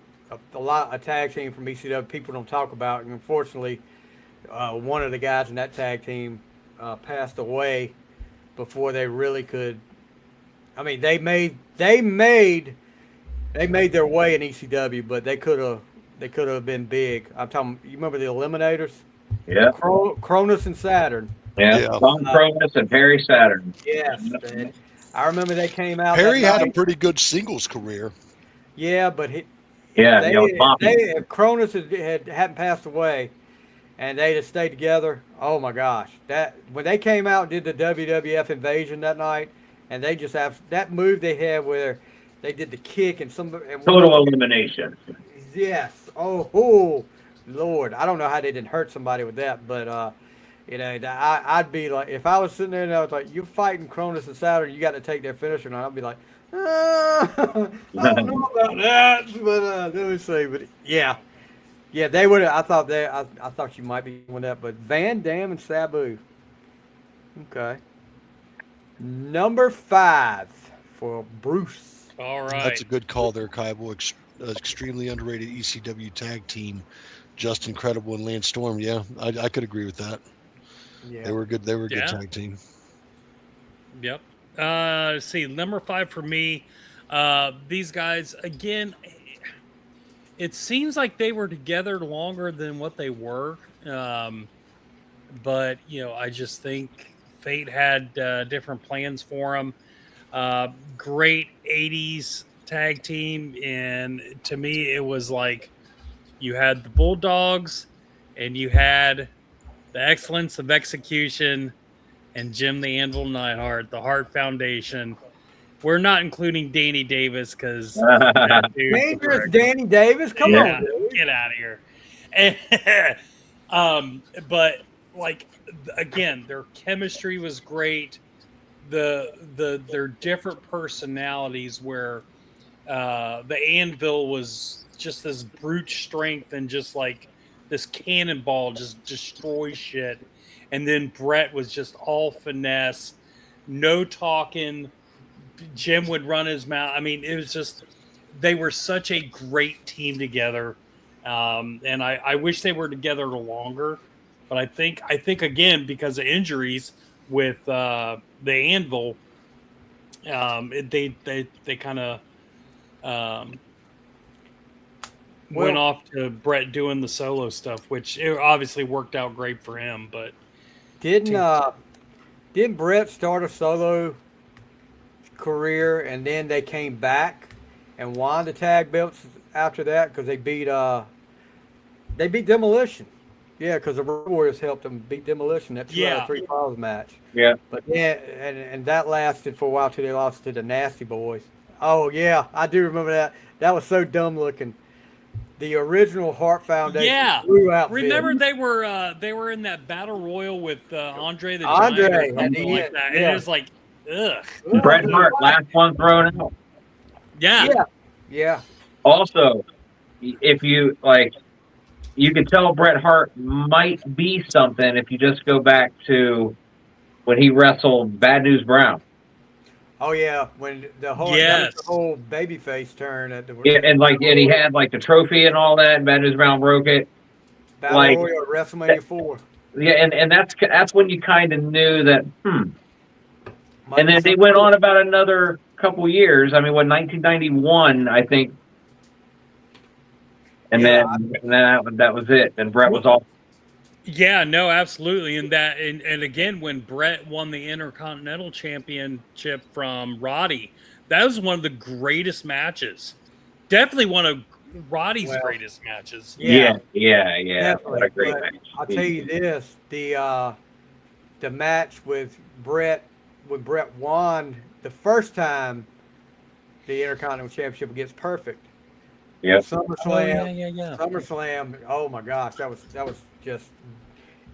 tag team from ECW people don't talk about, and unfortunately, one of the guys in that tag team passed away before they really could. I mean, they made their way in ECW, but they could have been big. I'm talking. You remember the Eliminators? Yeah. Cronus and Saturn. Yeah. Tom Cronus and Perry Saturn. Yes. I remember they came out. Perry had a pretty good singles career. Yeah, but if Cronus hadn't passed away, and they just stayed together. Oh my gosh, that when they came out and did the WWF Invasion that night, and they just have that move they had where they did the kick and total elimination. Yes. Oh, Lord, I don't know how they didn't hurt somebody with that, but I'd be like, if I was sitting there and I was like, you're fighting Cronus and Saturn, you got to take their finisher, and I'd be like, I don't know about that, but let me see. But yeah, they would. I thought you might be with that, but Van Dam and Sabu. Okay. Number 5 for Bruce. All right. That's a good call there, Kaibo. Extremely underrated ECW tag team. Just Incredible and Lance Storm. Yeah, I could agree with that. Yeah. They were good. They were a good tag team. Yep. Let's see, number 5 for me. These guys, again, it seems like they were together longer than what they were. But, I just think fate had different plans for them. Great 80s tag team. And to me, it was like you had the Bulldogs and you had the excellence of execution and Jim the Anvil Neidhart, the Hart Foundation. We're not including Danny Davis because dangerous Danny Davis. Come on, dude. Get out of here. But like again, their chemistry was great. Their different personalities where the Anvil was just this brute strength and just like this cannonball just destroys shit. And then Brett was just all finesse, no talking. Jim would run his mouth. I mean, it was just, they were such a great team together. And I wish they were together longer. But I think again, because of injuries with the Anvil, they kind of went off to Brett doing the solo stuff, which it obviously worked out great for him. But didn't Brett start a solo career and then they came back and won the tag belts after that because they beat Demolition. Yeah, because the Road Warriors helped them beat Demolition at 2 out of 3 falls match. Yeah. But yeah, and that lasted for a while till they lost to the Nasty Boys. Oh yeah, I do remember that. That was so dumb looking. The original Hart Foundation blue outfit. Remember they were in that battle royal with Andre the Andre Giant or something like that. Yeah. It was like, ugh. Bret Hart, last one thrown out. Yeah. Also, if you like, you could tell Bret Hart might be something if you just go back to when he wrestled Bad News Brown. Oh yeah, when the whole babyface turn at the and he had like the trophy and all that, and Bad News Brown broke it. Battle Royal at WrestleMania 4. Yeah, and that's when you kind of knew that. And then they went on about another couple years. I mean, when 1991, I think, and Yeah, then that was it. And Brett was off. Yeah, no, absolutely. And again, when Brett won the Intercontinental Championship from Roddy, that was one of the greatest matches. Definitely one of Roddy's greatest matches. Yeah. What definitely. a great But match. I'll tell you this: the match with Brett, when Brett won the first time the Intercontinental Championship against Perfect. Yep. SummerSlam. SummerSlam. Oh my gosh, that was just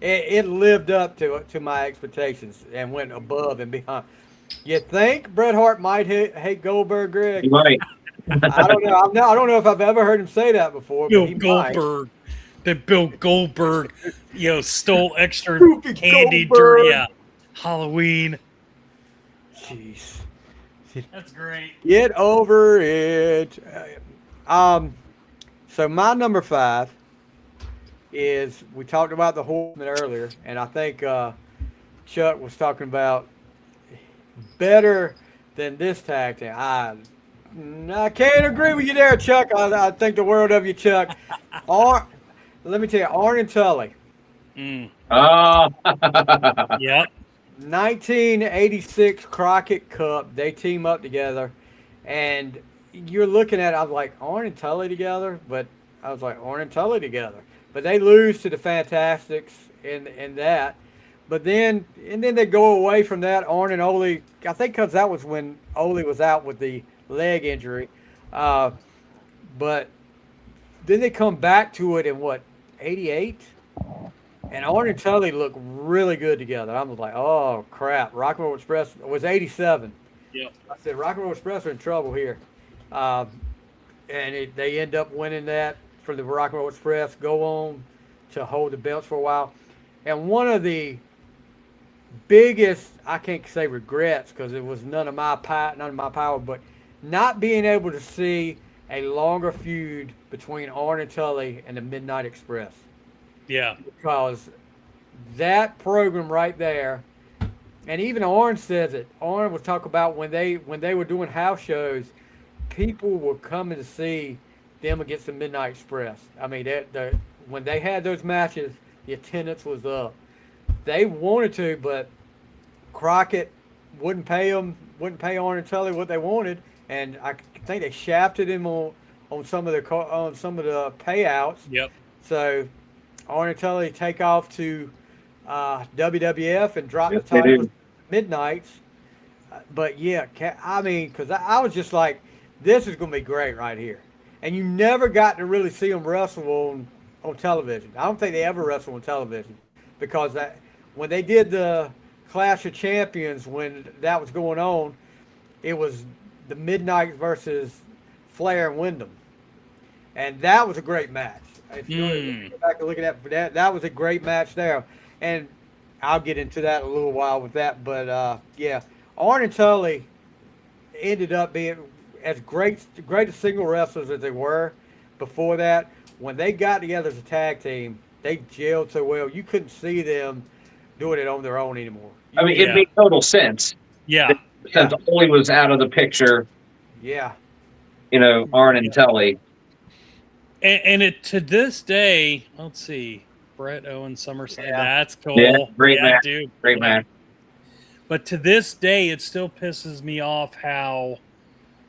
it lived up to my expectations and went above and beyond. You think Bret Hart might hate Goldberg, Greg? He might. I don't know. I don't know if I've ever heard him say that before. Bill But he Goldberg. That Bill Goldberg, stole extra Stupid candy Goldberg. during Halloween. Jeez. That's great. Get over it. So my number 5 is, we talked about the Horsemen earlier, and I think Chuck was talking about better than this tag team. I can't agree with you there, Chuck. I think the world of you, Chuck. Let me tell you, Arn and Tully. Oh. Yep. 1986 Crockett Cup. They team up together, and you're looking at it, I was like, Arn and Tully together? But I was like, Arn and Tully together. But they lose to the Fantastics in that. But then they go away from that. Arn and Ole, I think because that was when Ole was out with the leg injury. But then they come back to it in, 88? And Arn and Tully look really good together. I was like, oh, crap. Rock and Roll Express was 87. Yep. I said, Rock and Roll Express are in trouble here. And they end up winning that for the Rock and Roll Express, go on to hold the belts for a while. And one of the biggest, I can't say regrets because it was none of my power, but not being able to see a longer feud between Arn and Tully and the Midnight Express. Yeah. Because that program right there, and even Arn says it. Arn was talking about when they were doing house shows, people were coming to see them against the Midnight Express. I mean, when they had those matches, the attendance was up. They wanted to, but Crockett wouldn't pay Arn and Tully what they wanted, and I think they shafted him on some of the payouts. Yep. So Arn and Tully take off to WWF and drop the title Midnights. But yeah, I mean, because I was just like, this is going to be great right here. And you never got to really see them wrestle on television. I don't think they ever wrestled on television because when they did the Clash of Champions, when that was going on, it was the Midnight versus Flair and Wyndham. And that was a great match. If you go back and look at that, that was a great match there. And I'll get into that in a little while with that. But, yeah, Arn and Tully ended up being as great as single wrestlers as they were before that. When they got together as a tag team, they gelled so well. You couldn't see them doing it on their own anymore. I mean, it made total sense. Yeah. Since Ole was out of the picture. Yeah. Arn and Tully. And it to this day, let's see, Brett Owen SummerSlam. Yeah. That's cool. Yeah, great match. Dude. Great match. But to this day, it still pisses me off how,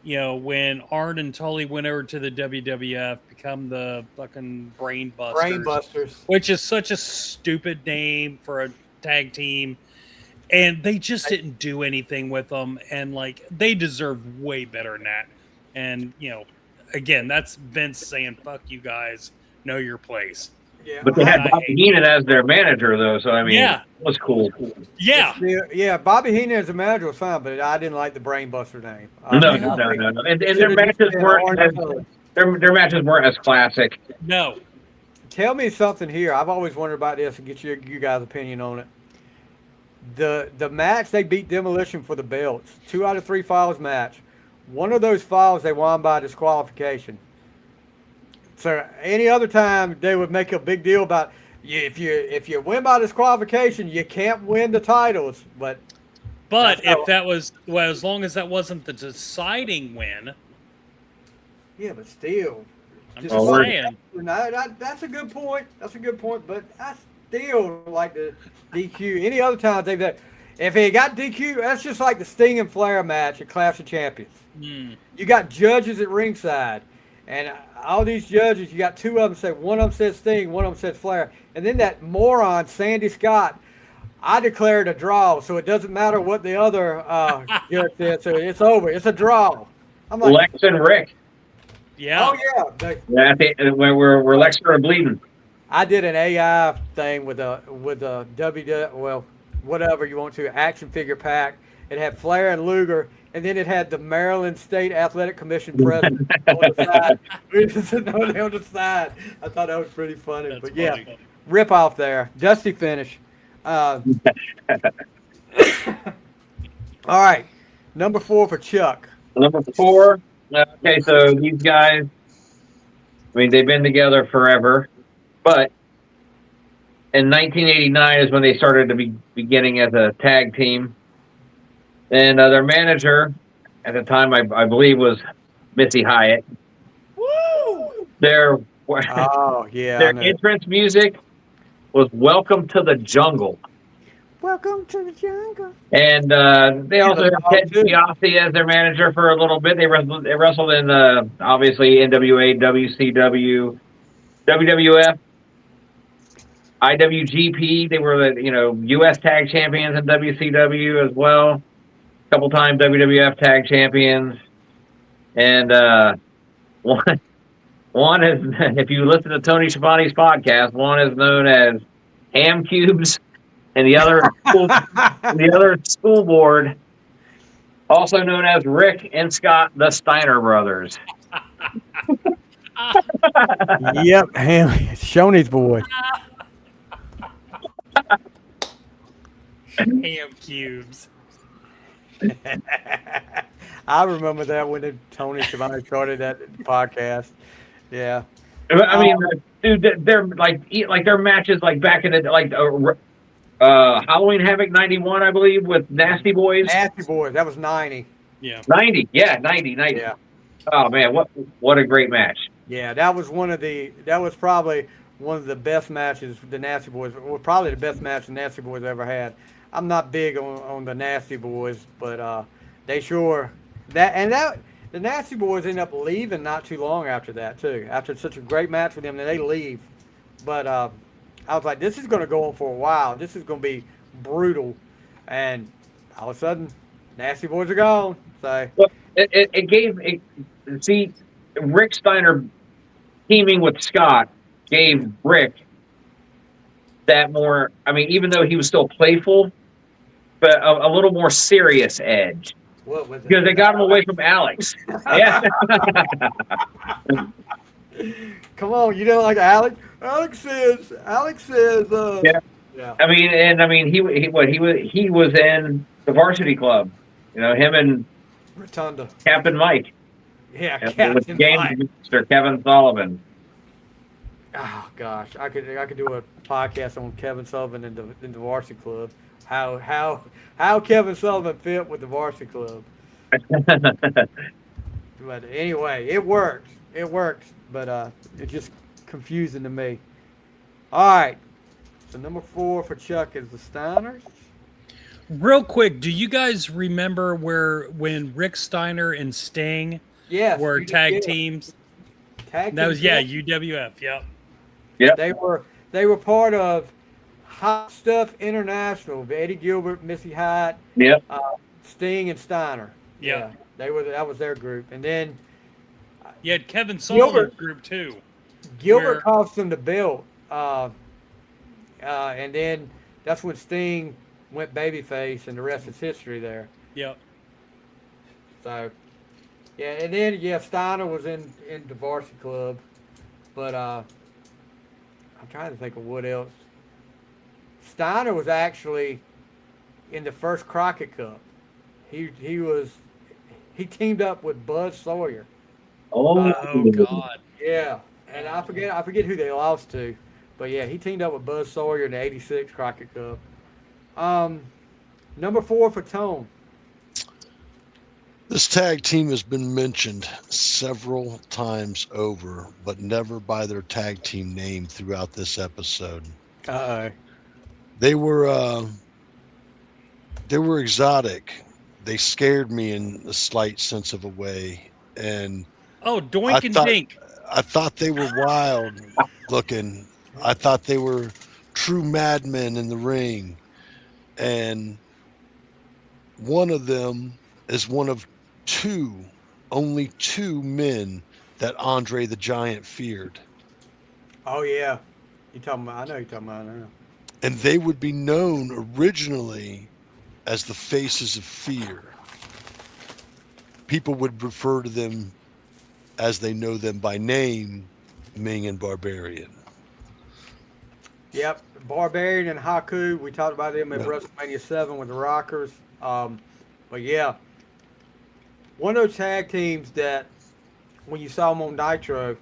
when Arn and Tully went over to the WWF, become the fucking Brain Busters. Which is such a stupid name for a tag team. And they just didn't do anything with them. And, they deserve way better than that. And, again, that's Vince saying, fuck you guys, know your place. Yeah. But they had Bobby Heenan as their manager, though, so, I mean, it was cool. Yeah. Yeah, Bobby Heenan as a manager was fine, but I didn't like the Brainbuster name. No. And their matches weren't as classic. No. Tell me something here. I've always wondered about this and get you guys' opinion on it. The match, they beat Demolition for the belts. 2 out of 3 falls match. One of those falls they won by disqualification. So any other time they would make a big deal about if you win by disqualification, you can't win the titles. But But if that was, well, as long as that wasn't the deciding win. Yeah, but still. I'm just saying. That's a good point. That's a good point. But I still like the DQ. Any other time they've done. If it got DQ, that's just like the Sting and Flair match at Clash of Champions. You got judges at ringside. And all these judges, you got two of them say, one of them says Sting, one of them says Flair. And then that moron, Sandy Scott, I declared a draw, so it doesn't matter what the other judge said. So it's over. It's a draw. I'm like, Lex and Rick. Yeah. Oh, yeah. Yeah, I think where Lex started bleeding. I did an AI thing with a well, whatever you want to, action figure pack. It had Flair and Luger, and then it had the Maryland State Athletic Commission president on the side. We were just sitting on the side. I thought that was pretty funny. That's but yeah, funny. rip off there. Dusty finish. All right. Number 4 for Chuck. Number 4. Okay, so these guys, I mean, they've been together forever, but in 1989 is when they started to be beginning as a tag team. And their manager at the time, I believe, was Missy Hyatt. Woo! Their Their entrance music was "Welcome to the Jungle." Welcome to the jungle. And they also had Ted DiBiase as their manager for a little bit. They wrestled in obviously NWA, WCW, WWF, IWGP. They were the U.S. Tag Champions in WCW as well. A couple times WWF Tag Champions. And one is, if you listen to Tony Schiavone's podcast, one is known as Ham Cubes. And the other school board, also known as Rick and Scott, the Steiner brothers. Yep, Shoney's boy. Ham cubes. I remember that when Tony Schiavone started that podcast. Yeah. I mean, dude, they're like their matches like back in the Halloween Havoc 91, I believe, with Nasty Boys. Nasty Boys, that was 90. Yeah. 90. Yeah. Oh man, what a great match. Yeah, that was probably one of the best matches the Nasty Boys, or probably the best match the Nasty Boys ever had. I'm not big on the Nasty Boys, but they sure the Nasty Boys end up leaving not too long after that too. After such a great match with them, then they leave. But I was like, this is going to go on for a while. This is going to be brutal. And all of a sudden, Nasty Boys are gone. So well, Rick Steiner teaming with Scott gave Rick that more, I mean, even though he was still playful, but a little more serious edge. What was it? Because they got him away from Alex. Yeah. Come on, you don't like Alex? Alex says. Yeah. I mean, he was in the Varsity Club. Him and Rotunda. Captain Mike. Yeah, Captain Mike. Mr. Kevin Sullivan. Oh gosh, I could do a podcast on Kevin Sullivan in the Varsity Club. How Kevin Sullivan fit with the Varsity Club. But anyway, it worked. But it's just confusing to me. All right. So number 4 for Chuck is the Steiners. Real quick, do you guys remember when Rick Steiner and Sting were tag teams? Tag that was teams, UWF. Yep. Yeah. They were part of Hot Stuff International. Eddie Gilbert, Missy Hyatt, Sting, and Steiner. Yeah. That was their group. And then you had Kevin Sullivan's group too. Gilbert cost them the belt. And then that's when Sting went babyface, and the rest is history there. Yep. So, yeah, and then Steiner was in the Varsity Club, but I'm trying to think of what else. Steiner was actually in the first Crockett Cup. He teamed up with Buzz Sawyer. Oh God. Yeah, and I forget who they lost to, but yeah, he teamed up with Buzz Sawyer in the '86 Crockett Cup. Number 4 for Tone. This tag team has been mentioned several times over, but never by their tag team name throughout this episode. They were exotic. They scared me in a slight sense of a way, and Doink and Dink. I thought they were wild looking. I thought they were true madmen in the ring, and one of them is one of only two men that Andre the Giant feared. Oh yeah, I know you're talking about now. And they would be known originally as the Faces of Fear. People would refer to them as they know them by name, Ming and Barbarian. Yep, Barbarian and Haku. We talked about them at WrestleMania 7 with the Rockers. But yeah, one of those tag teams that when you saw them on Nitro,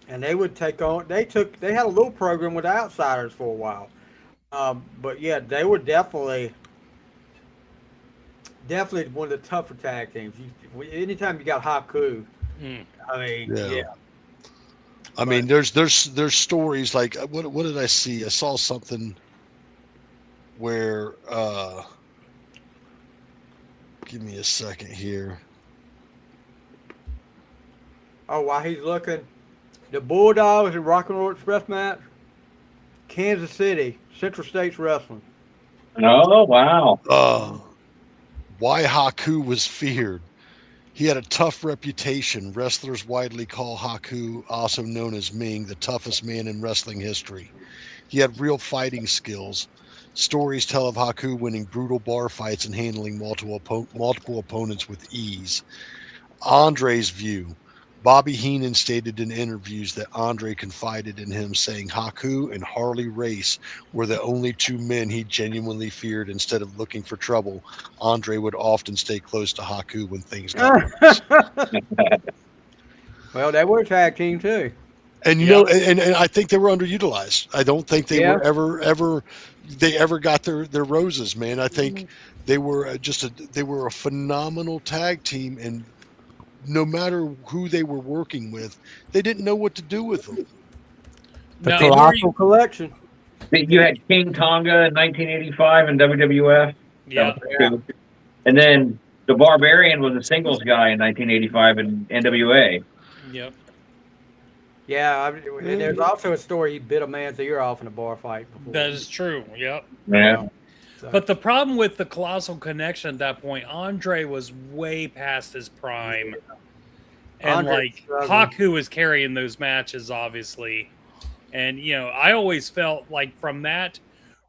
and they would take on. They had a little program with the Outsiders for a while. But yeah, they were definitely one of the tougher tag teams. Anytime you got Haku, I mean, yeah. I mean, there's stories like what did I see? I saw something where give me a second here. Oh, while he's looking, the Bulldogs and Rock and Roll Express match, Kansas City, Central States Wrestling. Oh wow! Why Haku was feared. He had a tough reputation. Wrestlers widely call Haku, also known as Ming, the toughest man in wrestling history. He had real fighting skills. Stories tell of Haku winning brutal bar fights and handling multiple opponents with ease. Andre's view. Bobby Heenan stated in interviews that Andre confided in him, saying Haku and Harley Race were the only two men he genuinely feared. Instead of looking for trouble, Andre would often stay close to Haku when things got worse. Well, they were a tag team too. And you know, and I think they were underutilized. I don't think they were ever got their roses, man. I think they were a phenomenal tag team, and no matter who they were working with, they didn't know what to do with them. The Colossal Collection. You had King Tonga in 1985 in WWF. Yeah. And then the Barbarian was a singles guy in 1985 in NWA. Yep. Yeah, and there's also a story he bit a man's ear off in a bar fight before. That is true. Yep. Yeah. But the problem with the Colossal Connection at that point, Andre was way past his prime. And Haku was carrying those matches, obviously. And, I always felt like from that,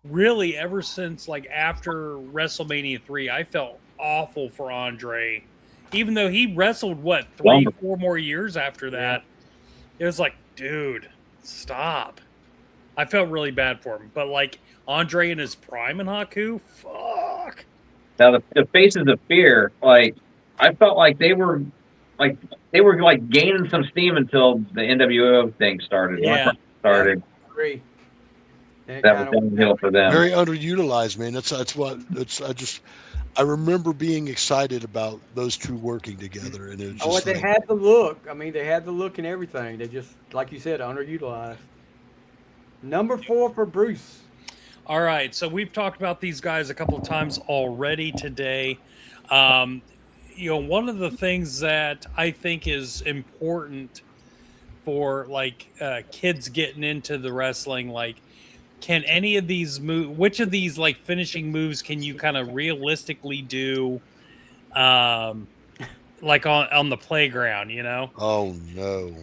really ever since after WrestleMania 3, I felt awful for Andre. Even though he wrestled, 3-4 more years after that. It was like, dude, stop. I felt really bad for him. But Andre in his prime and Haku, fuck. Now the Faces of Fear, I felt like they were gaining some steam until the NWO thing started. Yeah. I agree. That was downhill for them. Very underutilized, man. I remember being excited about those two working together, and it was just they had the look. I mean, they had the look and everything. They just, like you said, underutilized. Number 4 for Bruce. All right, so we've talked about these guys a couple of times already today. One of the things that I think is important for kids getting into the wrestling, can any of these which of these finishing moves can you kind of realistically do, on the playground? Oh no.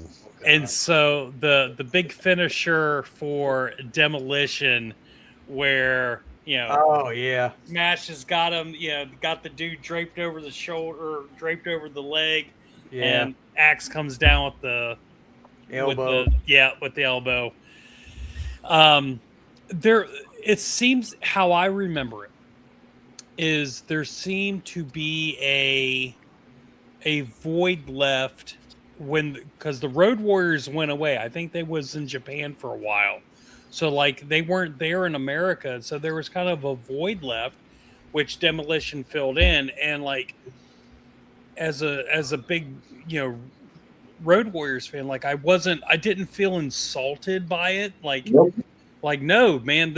And so the big finisher for Demolition, where Mash has got him, got the dude draped over the shoulder, draped over the leg, and Axe comes down with the elbow. With the elbow. It seems, how I remember it, is there seemed to be a void left because the Road Warriors went away. I think they was in Japan for a while. So they weren't there in America. So there was kind of a void left which Demolition filled in. And like, as a big, Road Warriors fan, like I didn't feel insulted by it. Like, no, man,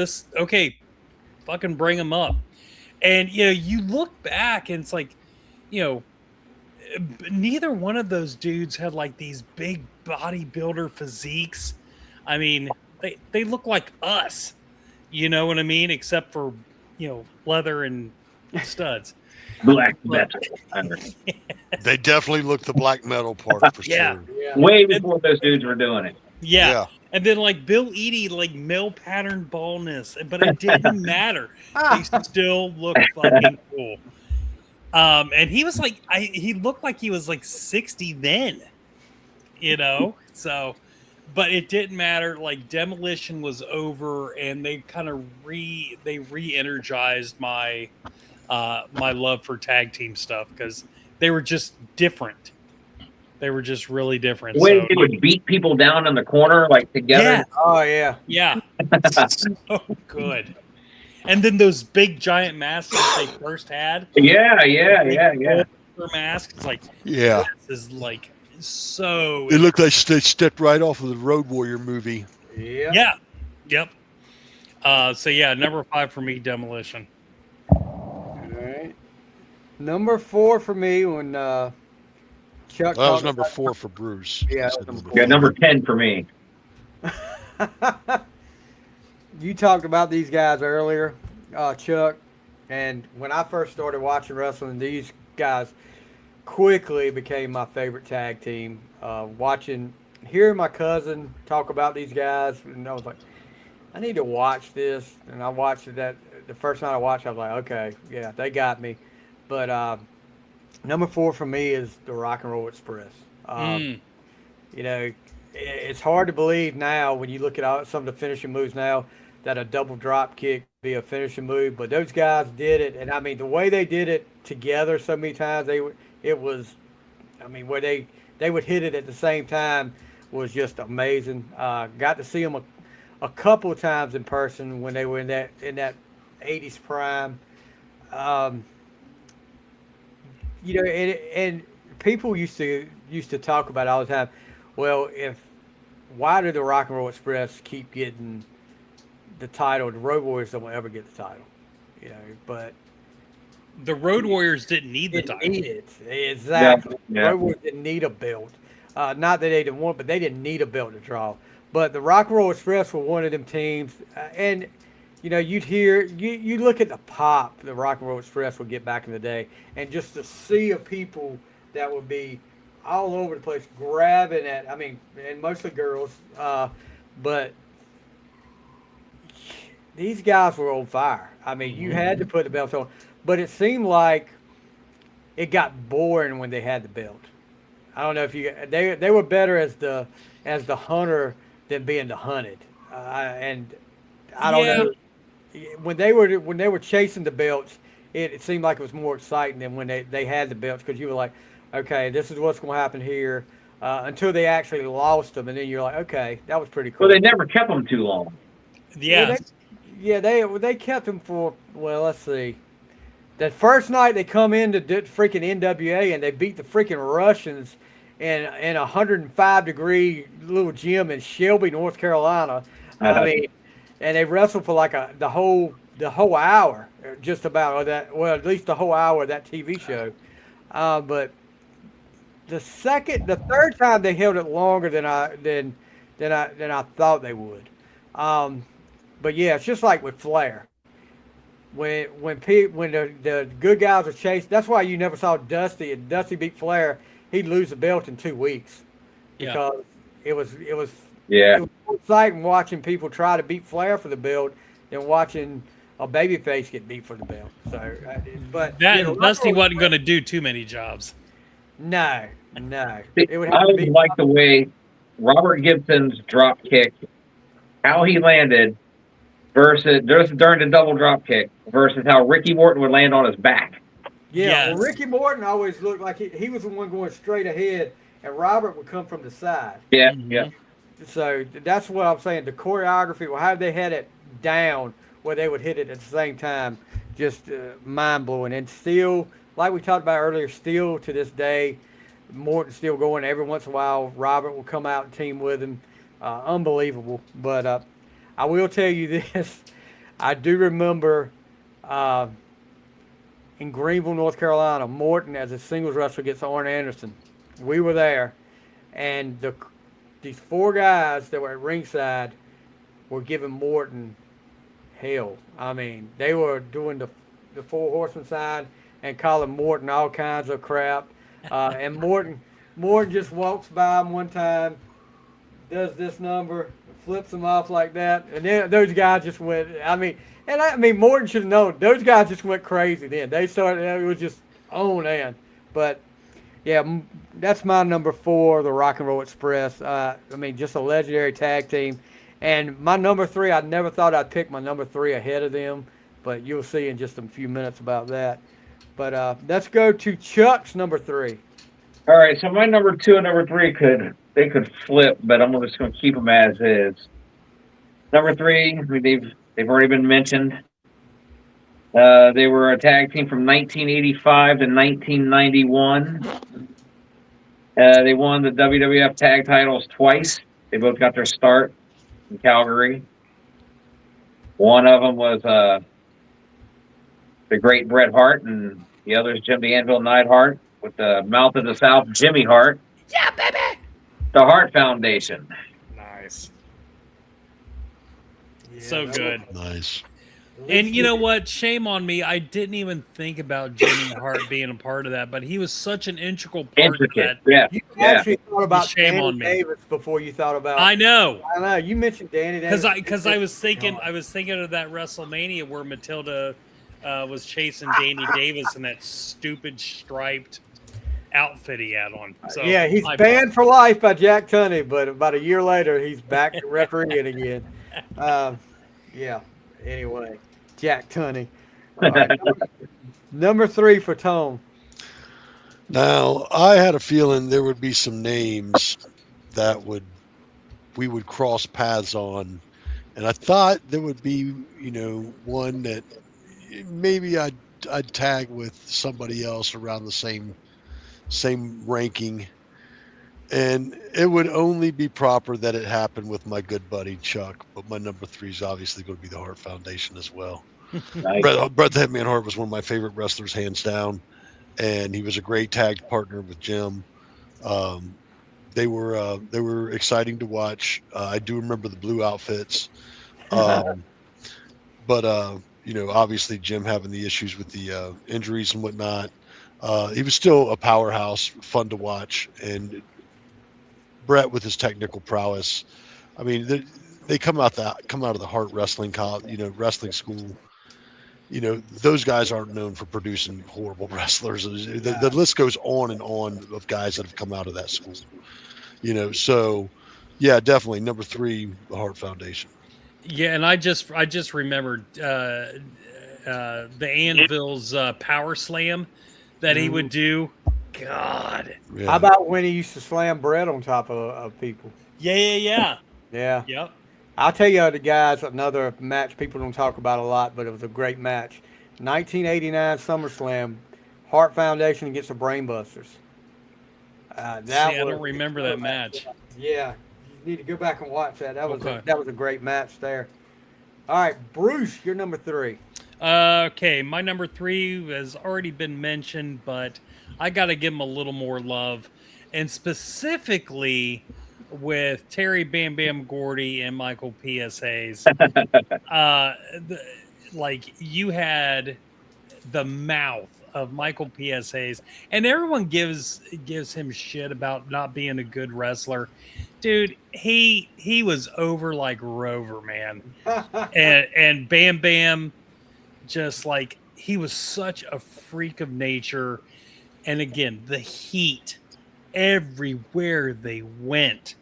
fucking bring them up. And, you look back and it's like, neither one of those dudes had like these big bodybuilder physiques. I mean, they look like us, you know what I mean? Except for, leather and studs. Black metal. They definitely looked the black metal part for sure. Yeah. Way before those dudes were doing it. Yeah. And then like Bill Eadie, like male pattern baldness, but it didn't matter. He still looked fucking cool. And he was like, he looked like he was like 60 then, so, but it didn't matter. Like Demolition was over and they kind of re-energized my love for tag team stuff because they were just different. They were just really different. The way they would beat people down in the corner, like together. Yeah. Oh yeah. Yeah. So good. And then those big giant masks that they first had. Yeah. Masks. It's like, Yeah. This is like so. It looked like they stepped right off of the Road Warrior movie. Yeah. Yep. So yeah, number 5 for me, Demolition. All right. Number 4 for me when Chuck. That was number 4 for Bruce. Yeah. Number 10 for me. You talked about these guys earlier, Chuck, and when I first started watching wrestling, these guys quickly became my favorite tag team. Hearing my cousin talk about these guys, and I was like, I need to watch this. And I watched it. The first night I watched, I was like, okay, yeah, they got me. But number 4 for me is the Rock and Roll Express. It's hard to believe now when you look at some of the finishing moves now that a double drop kick be a finishing move, but those guys did it, and I mean the way they did it together so many times, where they would hit it at the same time was just amazing. Got to see them a couple of times in person when they were in that 80s prime. And people used to talk about it all the time. Well, why did the Rock and Roll Express keep getting the title? The Road Warriors don't ever get the title, but the Road Warriors didn't need the title. Need it. Exactly. Yeah. Road Warriors didn't need a belt. Not that they didn't want, but they didn't need a belt to draw. But the Rock and Roll Express were one of them teams, and you look at the pop the Rock and Roll Express would get back in the day, and just the sea of people that would be all over the place grabbing at, and mostly girls, but these guys were on fire. You had to put the belts on, but it seemed like it got boring when they had the belt. I don't know if they were better as the hunter than being the hunted, and I don't know when they were chasing the belts, it seemed like it was more exciting than when they had the belts, because you were like, okay, this is what's going to happen here, until they actually lost them, and then you're like, okay, that was pretty cool. Well, they never kept them too long. Yeah. They kept them for, well, let's see. That first night they come into freaking NWA and they beat the freaking Russians in a 105-degree little gym in Shelby, North Carolina. And they wrestled for like the whole hour, just about, or that. Well, at least the whole hour of that TV show. But the third time they held it longer than I thought they would. But yeah, it's just like with Flair. When the good guys are chased, that's why you never saw Dusty. And Dusty beat Flair, he'd lose the belt in 2 weeks, because it was more exciting watching people try to beat Flair for the belt than watching a babyface get beat for the belt. So, but Dusty wasn't going to do too many jobs. No. It would have to be like the way Robert Gibson's drop kick, how he landed versus during the double drop kick versus how Ricky Morton would land on his back. Yeah, Yes. Well, Ricky Morton always looked like he was the one going straight ahead, and Robert would come from the side. Yeah, Mhm. yeah. So that's what I'm saying. The choreography, how they had it down where they would hit it at the same time, just mind blowing. And still, like we talked about earlier, still to this day, Morton's still going. Every once in a while, Robert will come out and team with him. Unbelievable. But I will tell you this: I do remember in Greenville, North Carolina, Morton as a singles wrestler gets Arn Anderson. We were there, and these 4 guys that were at ringside were giving Morton hell. I mean, they were doing the 4 horseman sign and calling Morton all kinds of crap. And Morton just walks by him one time, does this number, flips him off like that, and then those guys just went. I mean, Morton should have known. Those guys just went crazy. Then they started. It was just on end. But yeah, that's my number 4, the Rock and Roll Express. I mean, just a legendary tag team. And my number 3, I never thought I'd pick my number 3 ahead of them, but you'll see in just a few minutes about that. But let's go to Chuck's number 3. All right, so my number 2 and number 3 could flip, but I'm just going to keep them as is. Number 3, I mean, they've already been mentioned. They were a tag team from 1985 to 1991. They won the WWF tag titles twice. They both got their start in Calgary. One of them was the great Bret Hart, and the other is Jim the Anvil Neidhart with the Mouth of the South, Jimmy Hart. Yeah, baby. The Hart Foundation. Nice. Yeah, So good. Nice. And you know what? Shame on me. I didn't even think about Jimmy Hart being a part of that, but he was such an integral part of that. Yeah. You actually thought about Shame Danny on me. Davis before you thought about. I know. You mentioned Danny Davis Because I was thinking of that WrestleMania where Matilda was chasing Danny Davis in that stupid striped outfit he had on. So yeah, he's banned for life by Jack Tunney, but about a year later, he's back to refereeing again. Yeah. Anyway, Jack Tunney. All right, number 3 for Tone. Now, I had a feeling there would be some names that we would cross paths on, and I thought there would be, one that maybe I'd tag with somebody else around the same ranking, and it would only be proper that it happened with my good buddy Chuck. But my number 3 is obviously going to be the Hart Foundation as well. Nice. Bret the Hitman Hart was one of my favorite wrestlers, hands down, and he was a great tag partner with Jim. They were exciting to watch. I do remember the blue outfits, but obviously Jim having the issues with the injuries and whatnot. He was still a powerhouse, fun to watch, and Bret with his technical prowess. I mean, they come out of the Hart wrestling wrestling school. Those guys aren't known for producing horrible wrestlers. The list goes on and on of guys that have come out of that school. So yeah, definitely number 3, the Hart Foundation. Yeah, and I just remembered the Anvil's Power Slam that he would do. God. Yeah. How about when he used to slam Bret on top of people? Yeah. Yeah. Yep. I'll tell you the guys, another match people don't talk about a lot, but it was a great match. 1989 SummerSlam, Hart Foundation against the Brainbusters. I don't remember that match. Yeah, you need to go back and watch that. That was a great match there. All right, Bruce, you're number 3. Okay, my number 3 has already been mentioned, but I got to give him a little more love, and specifically with Terry Bam Bam Gordy and Michael PSAs. You had the mouth of Michael PSAs, and everyone gives him shit about not being a good wrestler. Dude, he was over like Rover, man. and Bam Bam, just like, he was such a freak of nature. And again, the heat everywhere they went.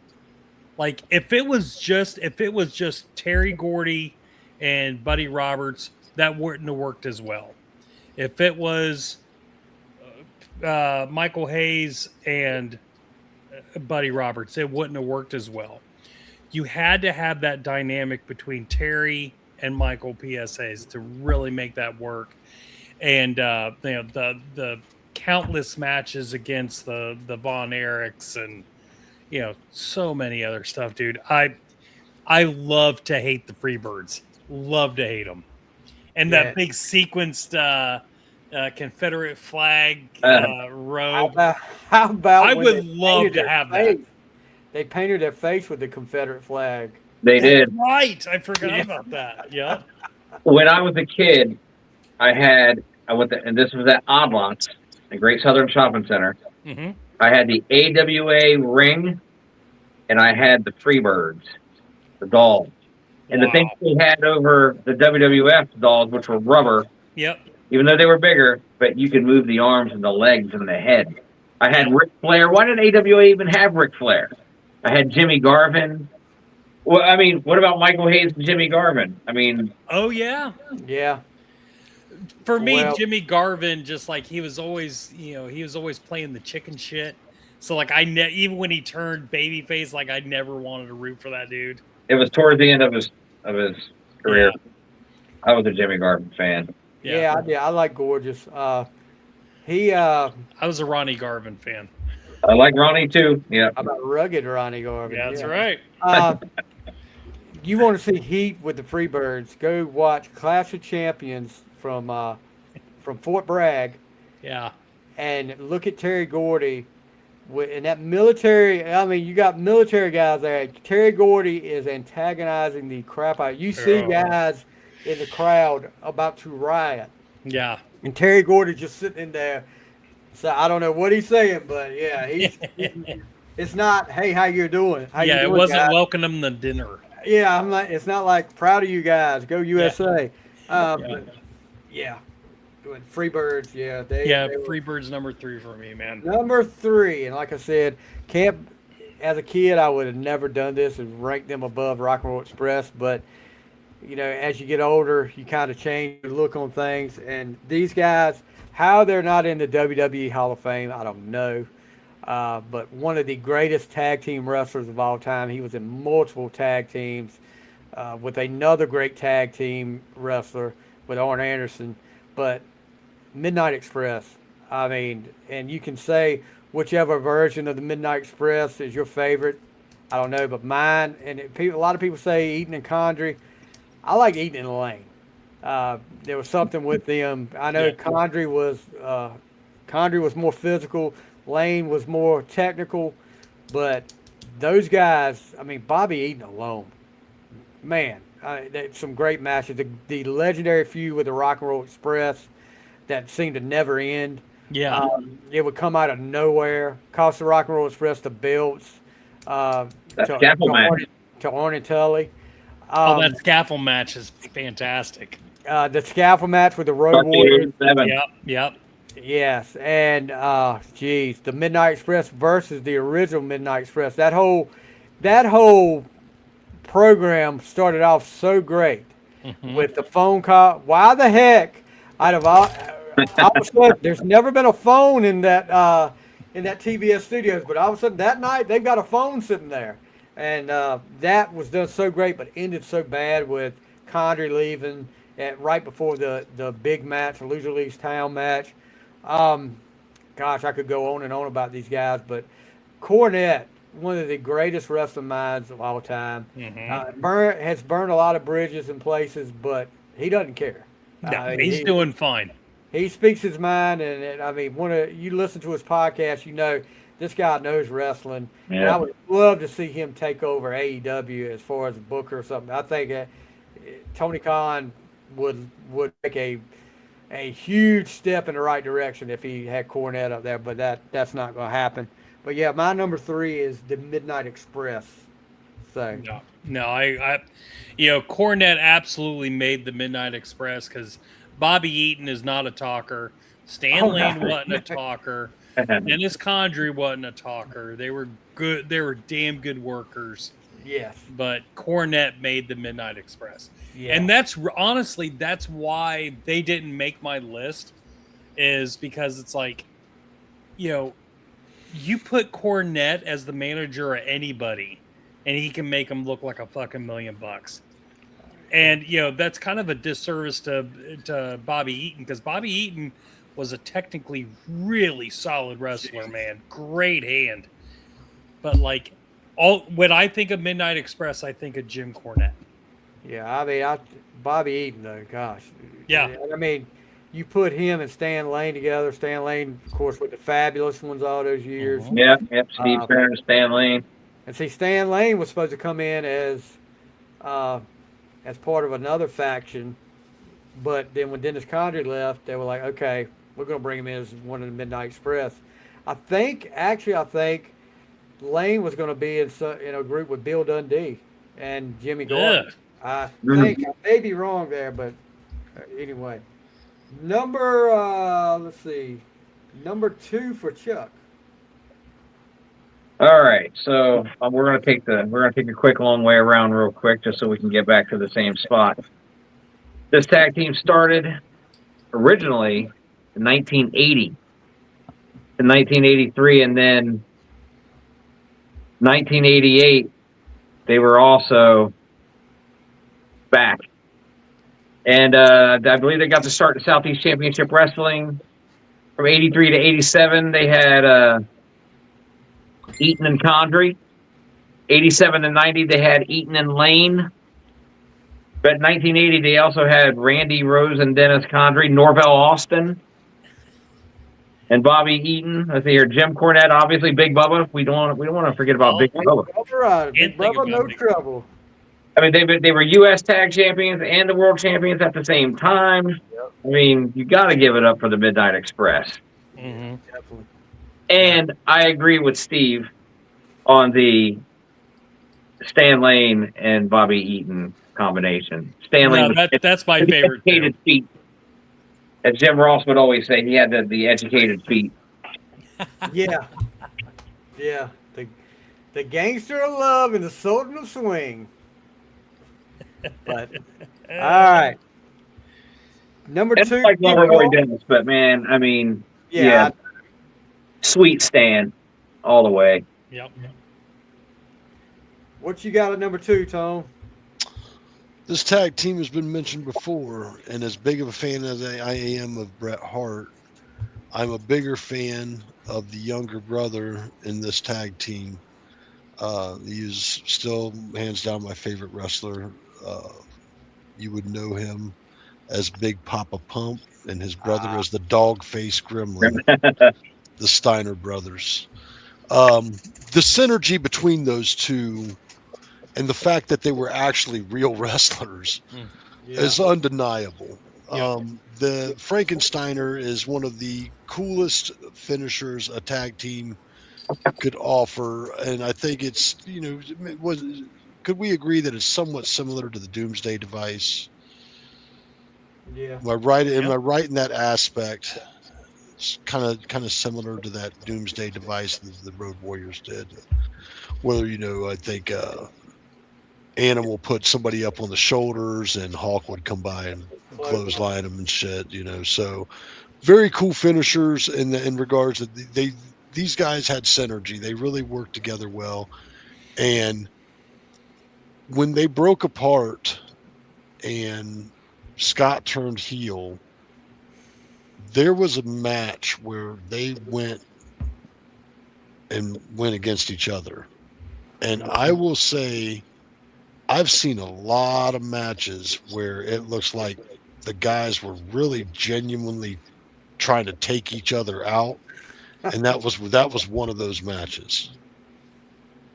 Like, if it was just Terry Gordy and Buddy Roberts, that wouldn't have worked as well. If it was Michael Hayes and Buddy Roberts, it wouldn't have worked as well. You had to have that dynamic between Terry and Michael PSAs to really make that work. And the countless matches against the Von Erichs and so many other stuff, dude. I love to hate the Freebirds. Love to hate them. And that big sequenced Confederate flag robe. How about I would love to have that. They painted their face with the Confederate flag. They did. Right. I forgot about that. Yeah. When I was a kid, and this was at Odd Lots, the Great Southern Shopping Center. Mm-hmm. I had the AWA ring, and I had the Freebirds, the dolls. And the thing we had over the WWF dolls, which were rubber, even though they were bigger, but you could move the arms and the legs and the head. I had Ric Flair. Why did AWA even have Ric Flair? I had Jimmy Garvin. Well, I mean, what about Michael Hayes and Jimmy Garvin? I mean, oh yeah. For me, Jimmy Garvin, just like he was always playing the chicken shit. So like even when he turned babyface, like I never wanted to root for that dude. It was towards the end of his career. I was a Jimmy Garvin fan. Yeah, I like Gorgeous. I was a Ronnie Garvin fan. I like Ronnie too. Yeah. How about rugged Ronnie Garvin? Yeah, that's right. You want to see heat with the Freebirds? Go watch Clash of Champions from Fort Bragg. Yeah. And look at Terry Gordy. And that military, I mean, you got military guys there. Terry Gordy is antagonizing the crap out. You see guys in the crowd about to riot. Yeah. And Terry Gordy just sitting in there. So I don't know what he's saying, but yeah, it's not, hey, how you doing? How you doing, it wasn't guys? welcoming them to dinner. Yeah, I'm like, it's not like proud of you guys. Go USA. But Freebirds, Freebirds number 3 for me, man. Number 3, and like I said, as a kid, I would have never done this and ranked them above Rock and Roll Express, but as you get older, you kind of change your look on things. And these guys, how they're not in the WWE Hall of Fame, I don't know. But one of the greatest tag team wrestlers of all time. He was in multiple tag teams with another great tag team wrestler with Arn Anderson. But Midnight Express, I mean, and you can say whichever version of the Midnight Express is your favorite. I don't know, but mine, and a lot of people say Eaton and Condrey. I like Eaton and Lane. There was something with them. I know Condrey was more physical. Lane was more technical, but those guys, I mean, Bobby Eaton alone, man, some great matches. The legendary feud with the Rock and Roll Express that seemed to never end. Yeah. It would come out of nowhere, cost the Rock and Roll Express the belts to Arn and Tully. That scaffold match is fantastic. The scaffold match with the Road Warriors. Yep. Yes, and the Midnight Express versus the original Midnight Express. That whole program started off so great with the phone call. Why the heck out of all of a sudden, there's never been a phone in that TBS studios, but all of a sudden that night they've got a phone sitting there, and that was done so great, but ended so bad with Condrey leaving right before the big match, the Loser Leaves Town match. Gosh, I could go on and on about these guys, but Cornette, one of the greatest wrestling minds of all time, has burned a lot of bridges in places, but he doesn't care. No, he's doing fine. He speaks his mind, and I mean, you listen to his podcast, this guy knows wrestling, and I would love to see him take over AEW as far as a booker or something. I think Tony Khan would make a huge step in the right direction if he had Cornette up there, but that's not going to happen. But yeah, my number 3 is the Midnight Express. So I Cornette absolutely made the Midnight Express because Bobby Eaton is not a talker. Stan Lane wasn't a talker. Dennis Condrey wasn't a talker. They were good. They were damn good workers. Yes. But Cornette made the Midnight Express. Yeah. And that's why they didn't make my list, is because it's like, you put Cornette as the manager of anybody and he can make them look like a fucking $1,000,000. And that's kind of a disservice to Bobby Eaton, because Bobby Eaton was a technically really solid wrestler, man. Great hand. But when I think of Midnight Express, I think of Jim Cornette. Yeah, I mean, Bobby Eaton, though, gosh. Yeah. I mean, you put him and Stan Lane together. Stan Lane, of course, with the Fabulous Ones all those years. Yep. Steve Stern, Stan Lane. And see, Stan Lane was supposed to come in as part of another faction, but then when Dennis Condrey left, they were like, okay, we're going to bring him in as one of the Midnight Express. I think Lane was going to be in a group with Bill Dundee and Jimmy Gordon. I think I may be wrong there, but anyway. Number 2 for Chuck. All right, so we're gonna take a quick long way around real quick, just so we can get back to the same spot. This tag team started originally in 1980, in 1983, and then 1988 they were also back. And I believe they got to start in Southeast Championship Wrestling from 83 to 87. They had Eaton and Condrey. 87 to 90, they had Eaton and Lane. But in 1980, they also had Randy Rose and Dennis Condrey, Norvell Austin, and Bobby Eaton. Let's see here, Jim Cornette, obviously, Big Bubba. We don't want to forget about Big Bubba. Big Bubba, no trouble. I mean, they were U.S. Tag Champions and the World Champions at the same time. Yep. I mean, you got to give it up for the Midnight Express. Mm-hmm. Definitely. And I agree with Steve on the Stan Lane and Bobby Eaton combination. Stan Lane, that's my favorite. Educated feet. As Jim Ross would always say, he had the educated feet. Yeah. Yeah. The gangster of love and the sultan of swing. But all right. Number It's 2. like Loverboy Dennis, but man, I mean, yeah. Sweet Stan, all the way. Yep. What you got at number 2, Tom? This tag team has been mentioned before, and as big of a fan as I am of Bret Hart, I'm a bigger fan of the younger brother in this tag team. He's still hands down my favorite wrestler. You would know him as Big Papa Pump, and his brother as the dog-faced gremlin, the Steiner brothers. The synergy between those two and the fact that they were actually real wrestlers is undeniable. The Frankensteiner is one of the coolest finishers a tag team could offer, and I think it's, could we agree that it's somewhat similar to the Doomsday Device? Yeah. Am I right in that aspect? It's kind of similar to that Doomsday Device that the Road Warriors did. Whether, I think Animal put somebody up on the shoulders and Hawk would come by and clothesline them and shit, So very cool finishers in regards that these guys had synergy. They really worked together well. And when they broke apart and Scott turned heel, there was a match where they went against each other. And I will say, I've seen a lot of matches where it looks like the guys were really genuinely trying to take each other out. And that was one of those matches.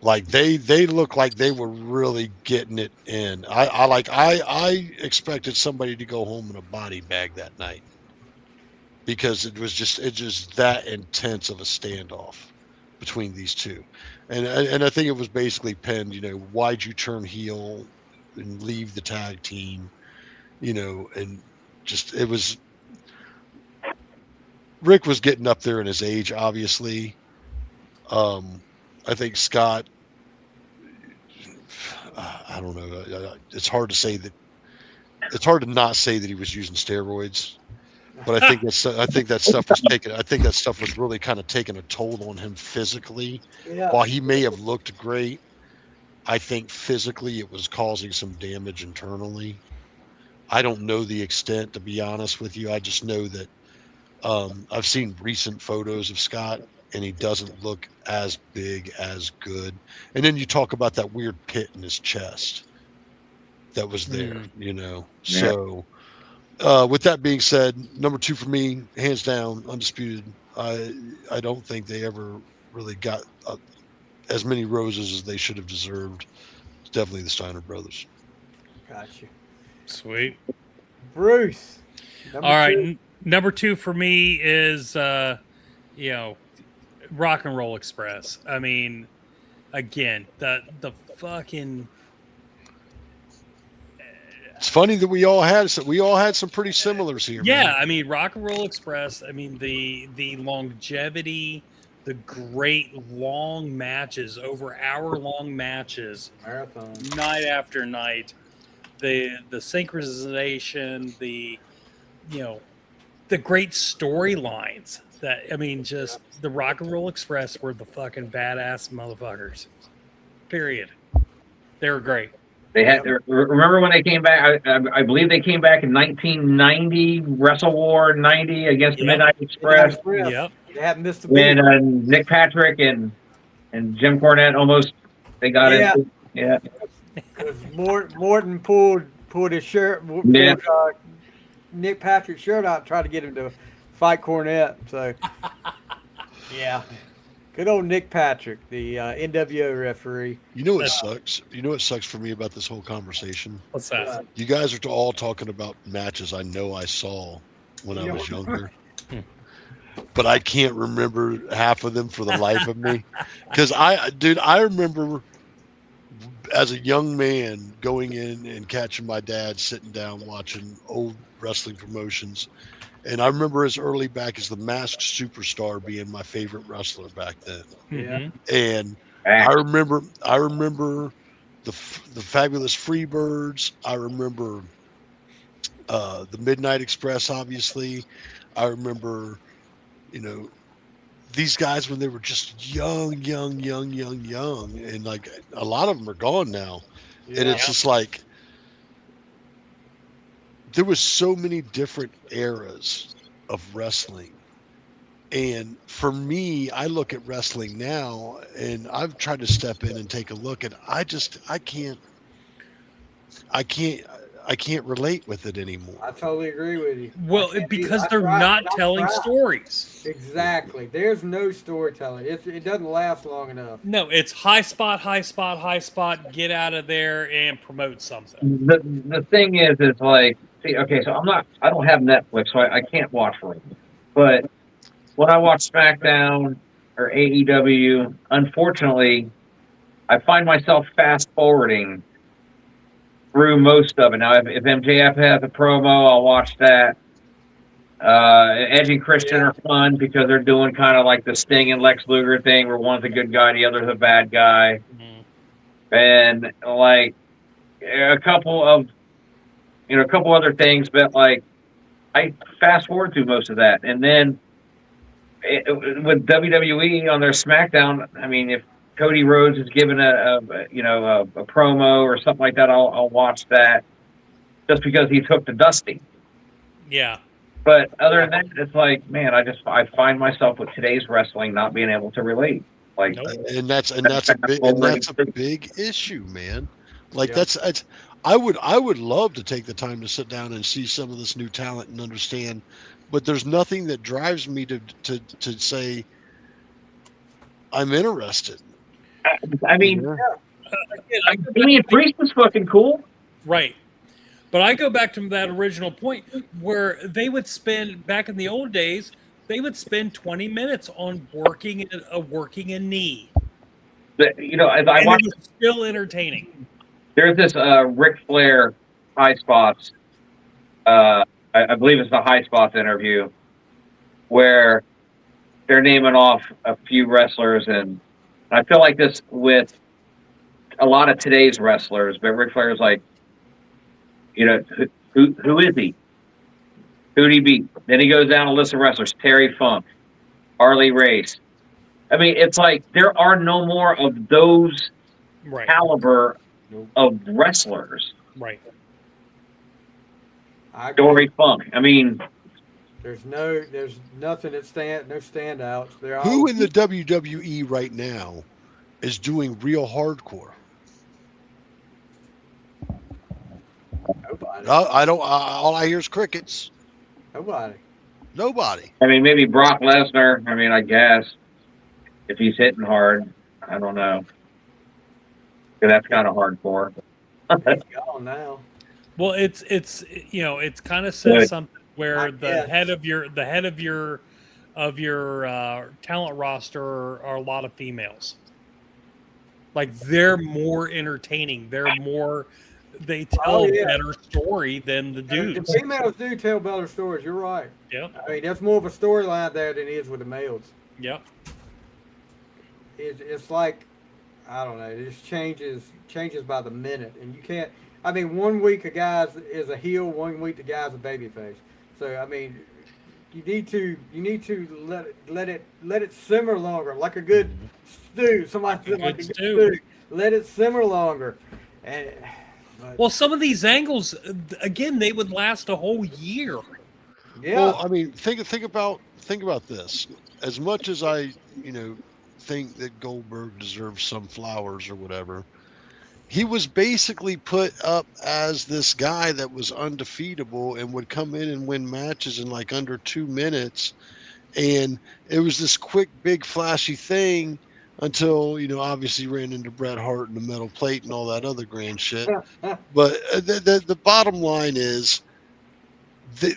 Like they look like they were really getting it in. I expected somebody to go home in a body bag that night because it was just that intense of a standoff between these two. And I think it was basically penned, why'd you turn heel and leave the tag team, and just, it was, Rick was getting up there in his age, obviously. I think Scott, I don't know. It's hard to not say that he was using steroids, but I think that stuff was really kind of taking a toll on him physically. Yeah. While he may have looked great, I think physically it was causing some damage internally. I don't know the extent, to be honest with you. I just know that I've seen recent photos of Scott, and he doesn't look as big, as good. And then you talk about that weird pit in his chest that was there, you know. Yeah. So, with that being said, number 2 for me, hands down, undisputed. I don't think they ever really got as many roses as they should have deserved. It's definitely the Steiner brothers. Got you. Sweet. Bruce. All right. Number 2 for me is, you know, Rock and Roll Express. I mean, again, the fucking. It's funny that we all had some pretty similars here. Yeah, man. I mean, Rock and Roll Express. I mean, the longevity, the great long matches, over hour-long matches, Marathon, night after night. The synchronization, the great storylines. That, I mean, just the Rock and Roll Express were the fucking badass motherfuckers. Period. They were great. They had. Remember when they came back? I believe they came back in 1990, Wrestle War 90 against the Midnight Express. Yep. They haven't missed a beat. When Nick Patrick and Jim Cornette almost got into. Yeah. Because Morton pulled his shirt, Nick Patrick's shirt out, and tried to get him to fight Cornette. So, yeah, good old Nick Patrick, the NWO referee. You know what sucks? You know what sucks for me about this whole conversation? What's that? You guys are all talking about matches I know I saw when I was younger. But I can't remember half of them for the life of me. Because I remember as a young man going in and catching my dad sitting down watching old wrestling promotions. And I remember as early back as the Masked Superstar being my favorite wrestler back then. Yeah. And I remember the Fabulous Freebirds. I remember the Midnight Express, obviously. I remember, these guys when they were just young, and like a lot of them are gone now. Yeah. And it's just like there was so many different eras of wrestling. And for me, I look at wrestling now and I've tried to step in and take a look, and I can't relate with it anymore. I totally agree with you. Well, because they're not telling stories. Exactly. There's no storytelling. It doesn't last long enough. No, it's high spot, get out of there and promote something. The thing is like, see, okay, so I don't have Netflix, so I can't watch it. But when I watch SmackDown or AEW, unfortunately, I find myself fast forwarding through most of it. Now, if MJF has a promo, I'll watch that. Edge and Christian are fun because they're doing kind of like the Sting and Lex Luger thing, where one's a good guy, the other's a bad guy. Mm-hmm. And like a couple other things, but like I fast forward through most of that. And then with WWE on their SmackDown, I mean, if Cody Rhodes is given a promo or something like that, I'll watch that just because he's hooked to Dusty. Yeah. But other than that, it's like, man, I find myself with today's wrestling not being able to relate. Like, and that's a big issue, man. Like I would love to take the time to sit down and see some of this new talent and understand, but there's nothing that drives me to say I'm interested. I mean, Damian Priest is fucking cool. Right. But I go back to that original point where they would spend, back in the old days, they would spend 20 minutes on working a knee. But, as I watch, it was still entertaining. There's this Ric Flair High Spots, I believe it's the High Spots interview, where they're naming off a few wrestlers, and I feel like this with a lot of today's wrestlers, but Ric Flair's like, who is he? Who'd he beat? Then he goes down a list of wrestlers: Terry Funk, Harley Race. I mean, it's like there are no more of those caliber of wrestlers. Right. Dory Funk. I mean, there's nothing no standouts. They're all, who in the WWE right now is doing real hardcore? Nobody. I don't. All I hear is crickets. Nobody. I mean, maybe Brock Lesnar. I mean, I guess if he's hitting hard, I don't know. That's kind of hardcore. He's gone now. Well, it's kind of says something where the guess. head of your talent roster are a lot of females. Like they're more entertaining. They tell a better story than the dudes. The females do tell better stories. You're right. Yeah. I mean, there's more of a storyline there than it is with the males. Yep. It's like, I don't know. It just changes by the minute, and you can't. I mean, 1 week a guy is a heel, 1 week the guy's a babyface. So I mean, you need to let it simmer longer, like a good stew. Somebody said like a good stew. Let it simmer longer, and. Well, some of these angles, again, they would last a whole year. Yeah. Well, I mean, think about this. As much as I, think that Goldberg deserves some flowers or whatever, he was basically put up as this guy that was undefeatable and would come in and win matches in like under 2 minutes, and it was this quick, big, flashy thing. Until, obviously ran into Bret Hart and the metal plate and all that other grand shit. But the bottom line is that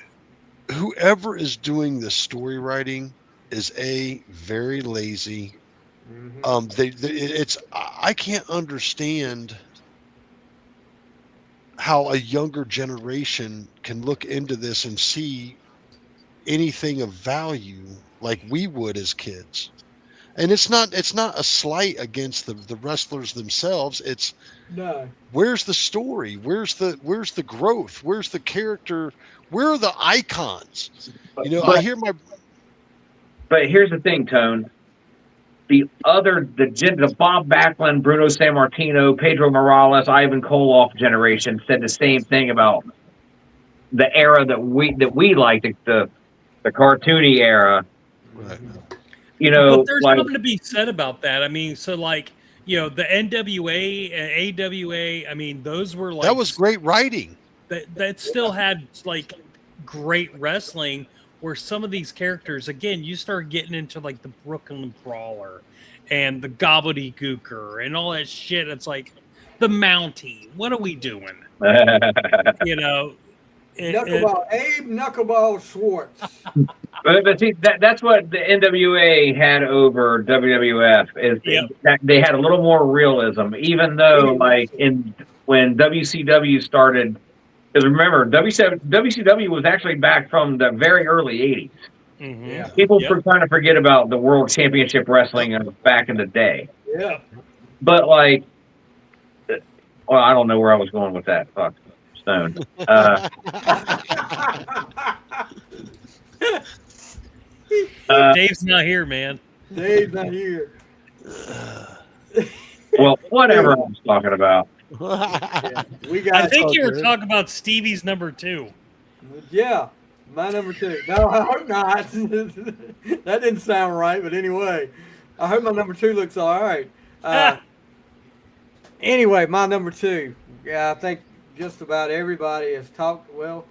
whoever is doing the story writing is very lazy. Mm-hmm. I can't understand how a younger generation can look into this and see anything of value like we would as kids. And it's not a slight against the wrestlers themselves. It's where's the story? Where's the growth? Where's the character? Where are the icons? I hear my. But here's the thing, Tone. The Bob Backlund, Bruno Sammartino, Pedro Morales, Ivan Koloff generation said the same thing about the era that we liked, the cartoony era. Right. But there's something to be said about that. I mean, so like, the NWA and AWA, I mean, those were like... That was great writing. That still had, like, great wrestling, where some of these characters, again, you start getting into, like, the Brooklyn Brawler and the Gobbledygooker and all that shit. It's like, the Mountie. What are we doing? Knuckleball, Abe Knuckleball Schwartz. But see, that's what the NWA had over WWF is that they had a little more realism, even though when WCW started, because remember WCW was actually back from the very early 80s. Mm-hmm. Yeah. People kind of forget about the World Championship Wrestling back in the day. Yeah. But I don't know where I was going with that. Fuck. Stone. Dave's not here, man. Dave's not here. Well, whatever I was talking about. Yeah, I think you were talking about Stevie's number 2. Yeah, my number 2. No, I hope not. That didn't sound right, but anyway, I hope my number 2 looks all right. Anyway, my number 2. Yeah, I think just about everybody has talked. Well,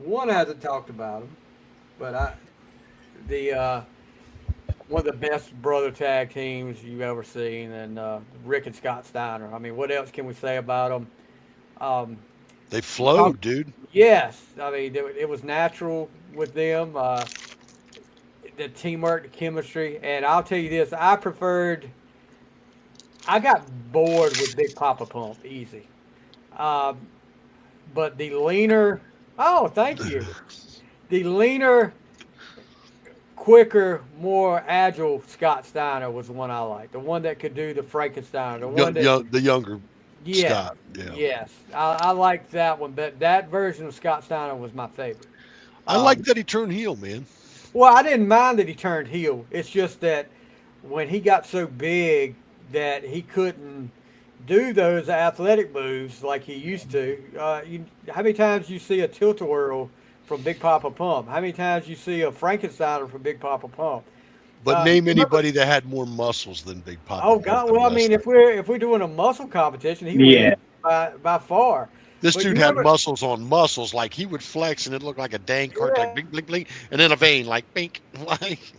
one hasn't talked about him, but one of the best brother tag teams you've ever seen, and Rick and Scott Steiner. I mean, what else can we say about them? They flowed, dude. Yes, I mean it was natural with them. The teamwork, the chemistry, and I'll tell you this: I got bored with Big Papa Pump easy. But the leaner, thank you. The leaner, quicker, more agile Scott Steiner was the one I liked. The one that could do the Frankenstein. The younger Scott. Yeah. Yes. I liked that one, but that version of Scott Steiner was my favorite. I like that he turned heel, man. Well, I didn't mind that he turned heel. It's just that when he got so big that he couldn't, do those athletic moves like he used to. How many times you see a tilt-a-whirl from Big Papa Pump? How many times you see a Frankensteiner from Big Papa Pump? But name Remember, anybody that had more muscles than Big Papa. oh Pump God, in well, I mean, wrestling. if we're doing a muscle competition, he Yeah. wins by far. This But dude you had remember, muscles on muscles. Like he would flex and it looked like a dang cart, like yeah. blink, blink, blink, and then a vein, like bink. Like,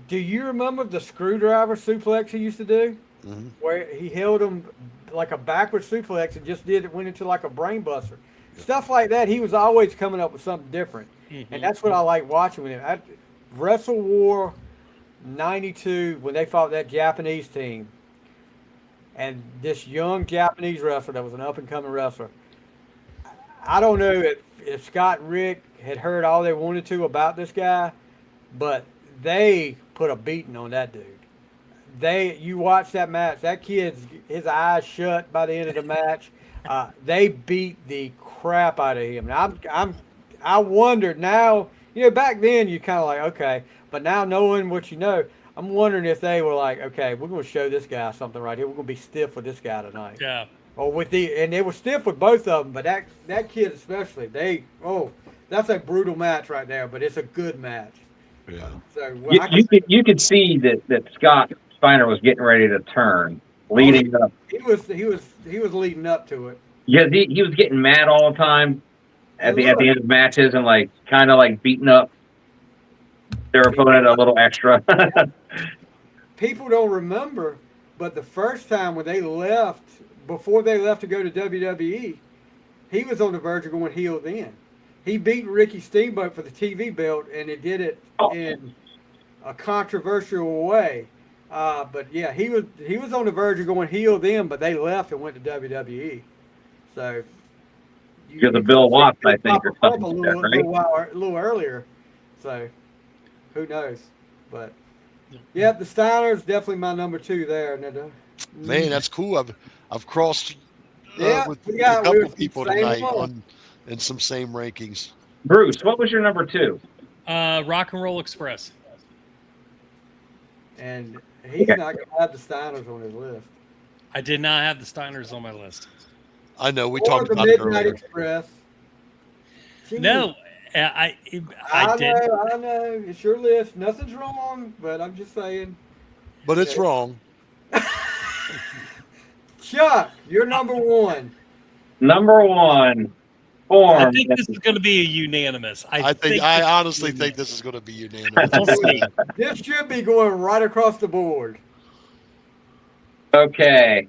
Do you remember the screwdriver suplex he used to do, mhm. where he held him like a backward suplex and just went into like a brain buster, stuff like that. He was always coming up with something different, and that's what I like watching with him. Wrestle War '92 when they fought that Japanese team, and this young Japanese wrestler that was an up and coming wrestler. I don't know if Scott and Rick had heard all they wanted to about this guy, but they put a beating on that dude. You watch that match, that kid's his eyes shut by the end of the match. They beat the crap out of him. And I wondered now, back then you kind of like, okay, but now knowing what you know, I'm wondering if they were like, okay, we're going to show this guy something right here. We're going to be stiff with this guy tonight. Yeah. Or and they were stiff with both of them, but that kid especially, that's a brutal match right there, but it's a good match. Yeah. So You could see that Scott Steiner was getting ready to turn, leading up. He was leading up to it. Yeah, he was getting mad all the time at the end of matches and like kind of like beating up their opponent a little extra. People don't remember, but the first time when they left, before they left to go to WWE, he was on the verge of going heel then. He beat Ricky Steamboat for the TV belt, and it did it in a controversial way. But yeah, he was on the verge of going heel then, but they left and went to WWE. So Because of Bill Watts, I think, or something a little earlier. So who knows? But yeah, the Steiner's definitely my number 2 there. Man, that's cool. I've crossed with a we're couple people same tonight one. in some same rankings. Bruce, what was your number 2? Rock and Roll Express. And he's not going to have the Steiners on his list. I did not have the Steiners on my list. I know we Or talked the about it Midnight earlier. Express. Jeez. No, I did. I know. It's your list. Nothing's wrong, but I'm just saying. But it's wrong. Chuck, you're number 1. Number 1. I Form. think this is going to be a unanimous. I honestly think this is going to be unanimous. We'll see. This should be going right across the board. Okay.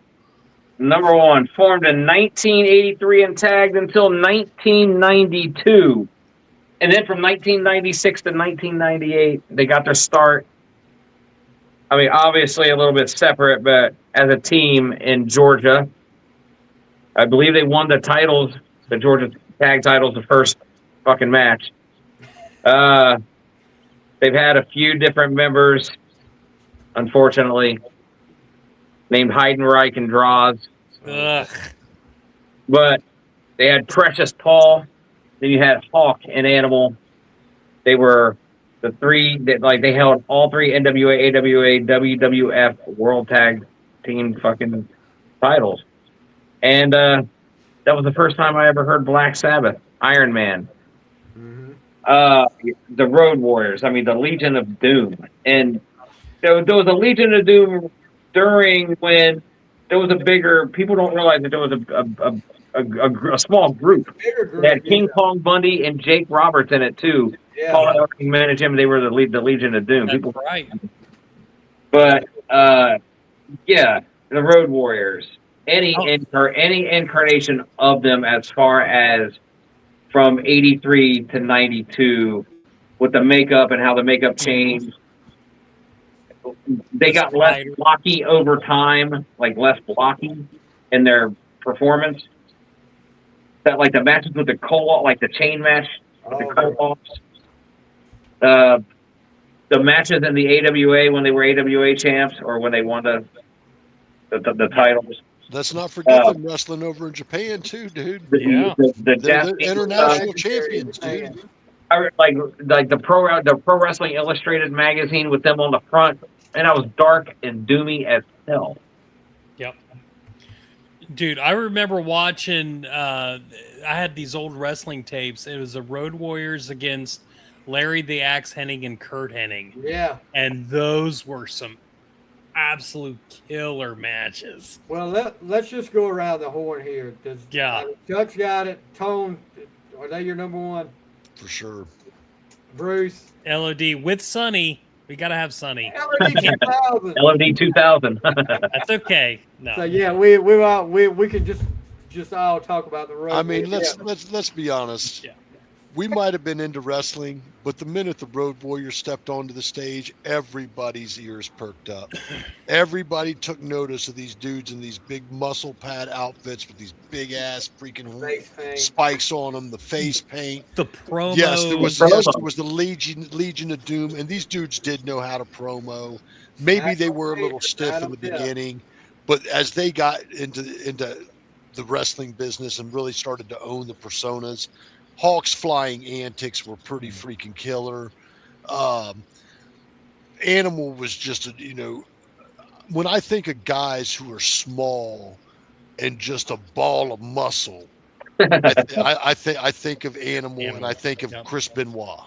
Number 1, formed in 1983 and tagged until 1992. And then from 1996 to 1998, they got their start. I mean, obviously a little bit separate, but as a team in Georgia. I believe they won the titles, the Georgia tag titles, the first fucking match. They've had a few different members, unfortunately, named Heidenreich and Draws. Ugh. But they had Precious Paul. Then you had Hawk and Animal. They were the 3 that they held all 3 NWA, AWA, WWF World Tag Team fucking titles. And that was the first time I ever heard Black Sabbath, Iron Man. The Road Warriors, I mean, the Legion of Doom. And there was a Legion of Doom during when there was a bigger, people don't realize that there was a small group. They had King Kong Bundy and Jake Roberts in it too. Yeah. Paul managed him. They were the Legion of Doom. That's People, right. but yeah, the Road Warriors. Any incarnation of them, as far as from 83 to 92, with the makeup and how the makeup changed. They got less blocky over time, like less blocky in their performance. That like the matches with the like the chain match with the co-ops. The matches in the AWA when they were AWA champs or when they won the titles. Let's not forget them wrestling over in Japan too, dude. Yeah. They're international champions, dude. Like the Pro Wrestling Illustrated magazine with them on the front, and I was dark and doomy as hell. Yep. Dude, I remember watching. I had these old wrestling tapes. It was the Road Warriors against Larry the Axe Hennig and Kurt Hennig. Yeah. And those were some absolute killer matches. Well, let's just go around the horn here. Chuck's got it. Tone, are they your number one? For sure. Bruce. LOD with Sonny. We got to have Sonny. LOD 2000. LOD 2000. That's okay. No. So yeah, we can just all talk about the road. I mean, let's be honest. Yeah. We might have been into wrestling, but the minute the Road Warriors stepped onto the stage, everybody's ears perked up. Everybody took notice of these dudes in these big muscle pad outfits with these big ass freaking spikes on them, the face paint. The promo. Yes, there was the Legion of Doom, and these dudes did know how to promo. Maybe they were a little stiff in the beginning, but as they got into the wrestling business and really started to own the personas, Hawk's flying antics were pretty freaking killer. Animal was just when I think of guys who are small and just a ball of muscle, I think of Animal, and I think of Chris Benoit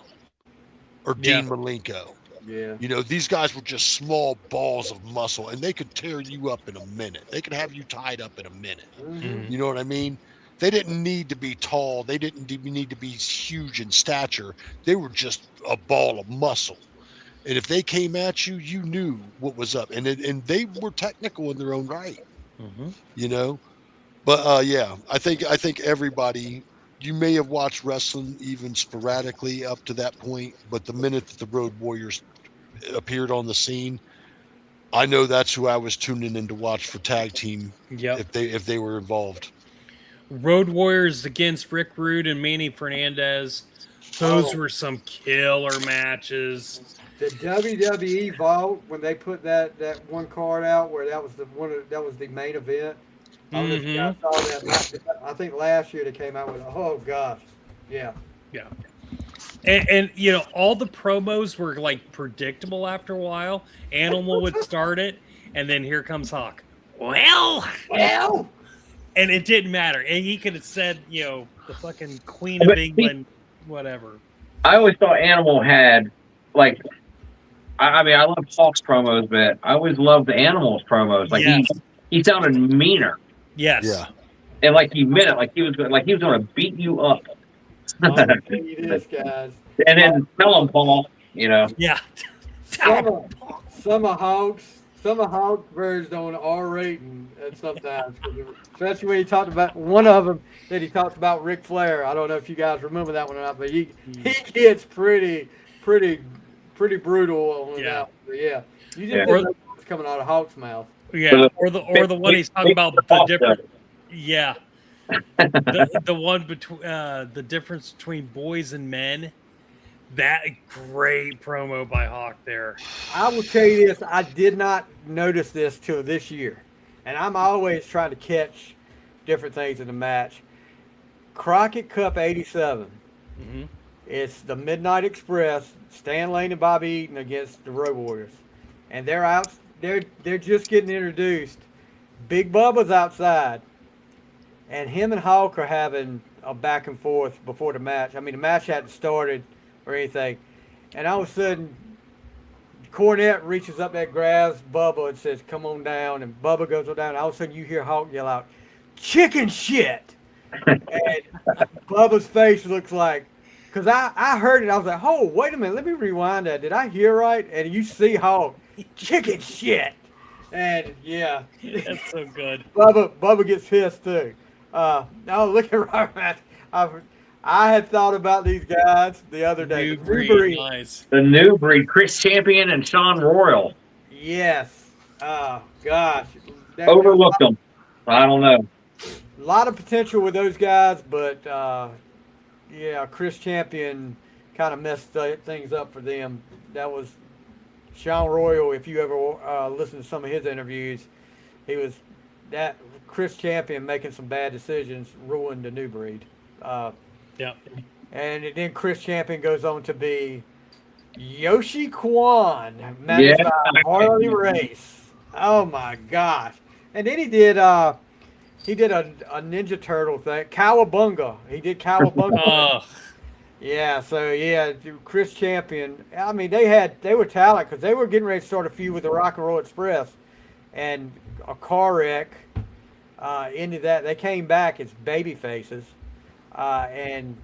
or Dean Malenko. Yeah. These guys were just small balls of muscle, and they could tear you up in a minute. They could have you tied up in a minute. Mm-hmm. You know what I mean? They didn't need to be tall. They didn't need to be huge in stature. They were just a ball of muscle. And if they came at you, you knew what was up. And they were technical in their own right. Mm-hmm. But I think everybody, you may have watched wrestling even sporadically up to that point, but the minute that the Road Warriors appeared on the scene, I know that's who I was tuning in to watch for tag team. Yep. If they were involved. Road Warriors against Rick Rude and Manny Fernandez. Those were some killer matches. The WWE Vault, when they put that one card out where that was the main event. I don't know if you guys saw that. I think last year they came out with oh gosh. Yeah. Yeah. And all the promos were like predictable after a while. Animal would start it, and then here comes Hawk. Well. And it didn't matter. And he could have said, the fucking Queen of England, whatever. I always thought Animal had, like, I love Hawk's promos, but I always loved the Animal's promos. Like, he sounded meaner. Yes. Yeah. And, like, he meant it. Like, he was going to beat you up. I'll tell you this, guys. And then tell him, Paul, Yeah. Some of Hawk's versions on R rating sometimes, especially when he talked about one of them that he talked about Ric Flair. I don't know if you guys remember that one or not, but he gets pretty brutal on that. Yeah, you didn't know what's coming out of Hawk's mouth. Yeah, or the one he's talking about the different. Yeah, the one between the difference between boys and men. That great promo by Hawk there. I will tell you this, I did not notice this till this year. And I'm always trying to catch different things in the match. Crockett Cup 87. Mm-hmm. It's the Midnight Express, Stan Lane and Bobby Eaton against the Road Warriors. And they're just getting introduced. Big Bubba's outside. And him and Hawk are having a back and forth before the match. I mean, the match hadn't started or anything. And all of a sudden, Cornette reaches up there, grabs Bubba and says, come on down. And Bubba goes on down. And all of a sudden, you hear Hawk yell out, chicken shit. And Bubba's face looks like, because I heard it. I was like, oh, wait a minute. Let me rewind that. Did I hear right? And you see Hawk, chicken shit. And yeah. That's so good. Bubba gets pissed too. Now look at Robert. I had thought about these guys the other day. New breed, nice. The new breed, Chris Champion and Sean Royal. Yes. Oh, gosh. Overlooked them. I don't know. A lot of potential with those guys, but, Chris Champion kind of messed things up for them. That was Sean Royal. If you ever listen to some of his interviews, he was that Chris Champion making some bad decisions ruined the new breed. Yeah. And then Chris Champion goes on to be Yoshi Kwan, managed by Harley Race. Oh my gosh! And then he did he did a Ninja Turtle thing. Cowabunga. He did Cowabunga. Yeah, so yeah, Chris Champion. I mean, they were talented because they were getting ready to start a feud with the Rock and Roll Express, and a car wreck ended that. They came back as baby faces, and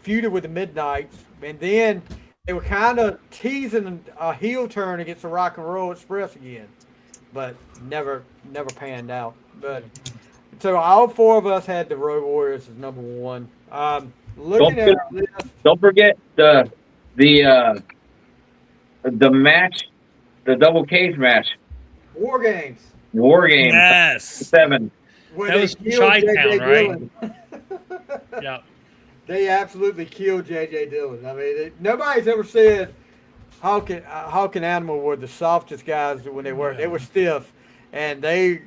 feuded with the Midnights, and then they were kind of teasing a heel turn against the Rock and Roll Express again, but never panned out. But so all four of us had the Road Warriors as number one. Looking at our list, don't forget the match, the double cage match. War Games. Yes. 7. Where That was they killed Chi-Town, J.J. right? Dillon. Yeah. They absolutely killed J.J. Dillon. I mean, nobody's ever said Hawk and Animal were the softest guys when they were. They were stiff. And they,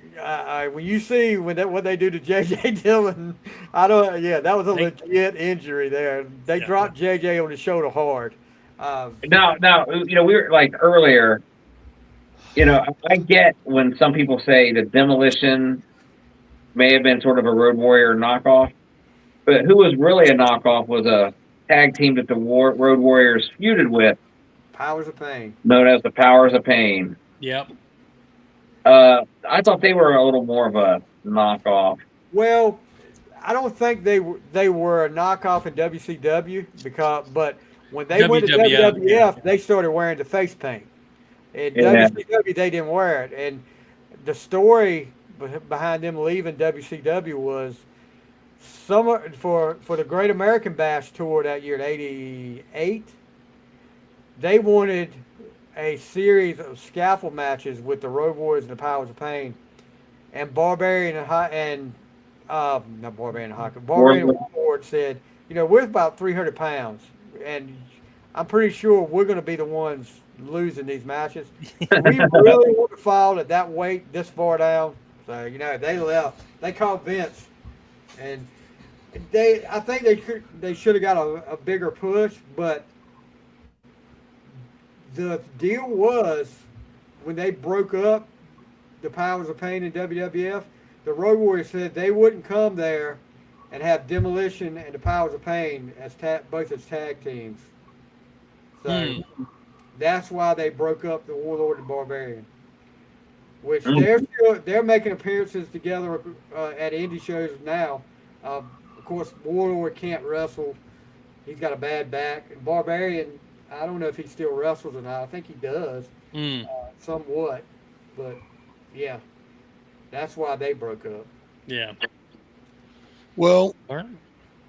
when you see what they do to J.J. Dillon, that was a legit injury there. They dropped J.J. on the shoulder hard. Now, we were like earlier, I get when some people say that Demolition may have been sort of a Road Warrior knockoff, but who was really a knockoff was a tag team that the Road Warriors feuded with. Powers of Pain. Known as the Powers of Pain. Yep. I thought they were a little more of a knockoff. Well, I don't think they were a knockoff in WCW but when they went to WWF, they started wearing the face paint. In WCW, they didn't wear it, and the story behind them leaving WCW was for the Great American Bash tour that year in '88. They wanted a series of scaffold matches with the Road Warriors and the Powers of Pain, and Barbarian and Warlord said, we're about 300 pounds, and I'm pretty sure we're going to be the ones losing these matches. We really want to fall at that weight this far down. So, they left. They called Vince, and I think they should have got a bigger push, but the deal was when they broke up the Powers of Pain in WWF, the Road Warriors said they wouldn't come there and have Demolition and the Powers of Pain as both as tag teams. So that's why they broke up the Warlord and Barbarian. Which they're making appearances together at indie shows now. Of course, Warlord can't wrestle; he's got a bad back. And Barbarian, I don't know if he still wrestles or not. I think he does, somewhat. But yeah, that's why they broke up. Yeah. Well,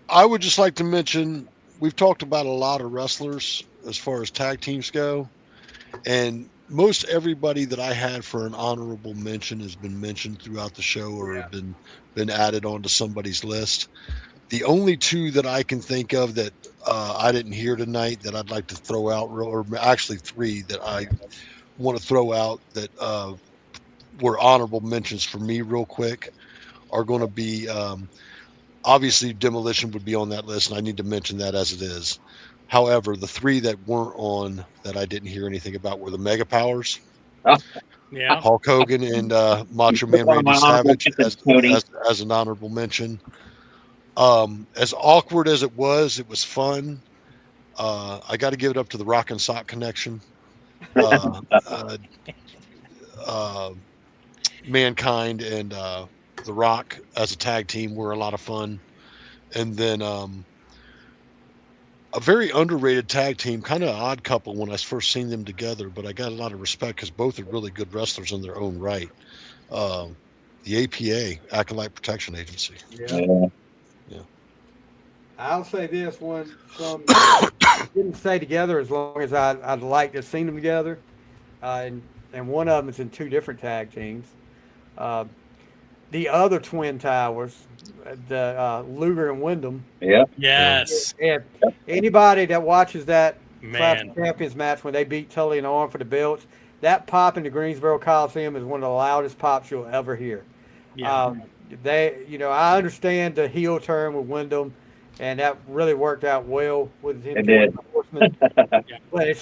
I would just like to mention we've talked about a lot of wrestlers as far as tag teams go, and most everybody that I had for an honorable mention has been mentioned throughout the show or have been added onto somebody's list. The only two that I can think of that I didn't hear tonight that I'd like to throw out, or actually three that I want to throw out that were honorable mentions for me real quick, are going to be obviously Demolition would be on that list, and I need to mention that as it is. However, the three that weren't on that I didn't hear anything about were the Mega Powers. Yeah. Hulk Hogan and Macho Man Randy Savage as an honorable mention. As awkward as it was fun. I got to give it up to the Rock and Sock Connection. Mankind and The Rock as a tag team were a lot of fun. And then a very underrated tag team, kind of an odd couple when I first seen them together, but I got a lot of respect because both are really good wrestlers in their own right. The APA, Acolyte Protection Agency. Yeah. I'll say this one: didn't stay together as long as I'd like to have seen them together, and one of them is in two different tag teams. The other Twin Towers, the Luger and Wyndham. Yeah. Yes. And anybody that watches that Clash of Champions match when they beat Tully and Arm for the belts, that pop in the Greensboro Coliseum is one of the loudest pops you'll ever hear. Yeah. I understand the heel turn with Wyndham, and that really worked out well with him. It did. But it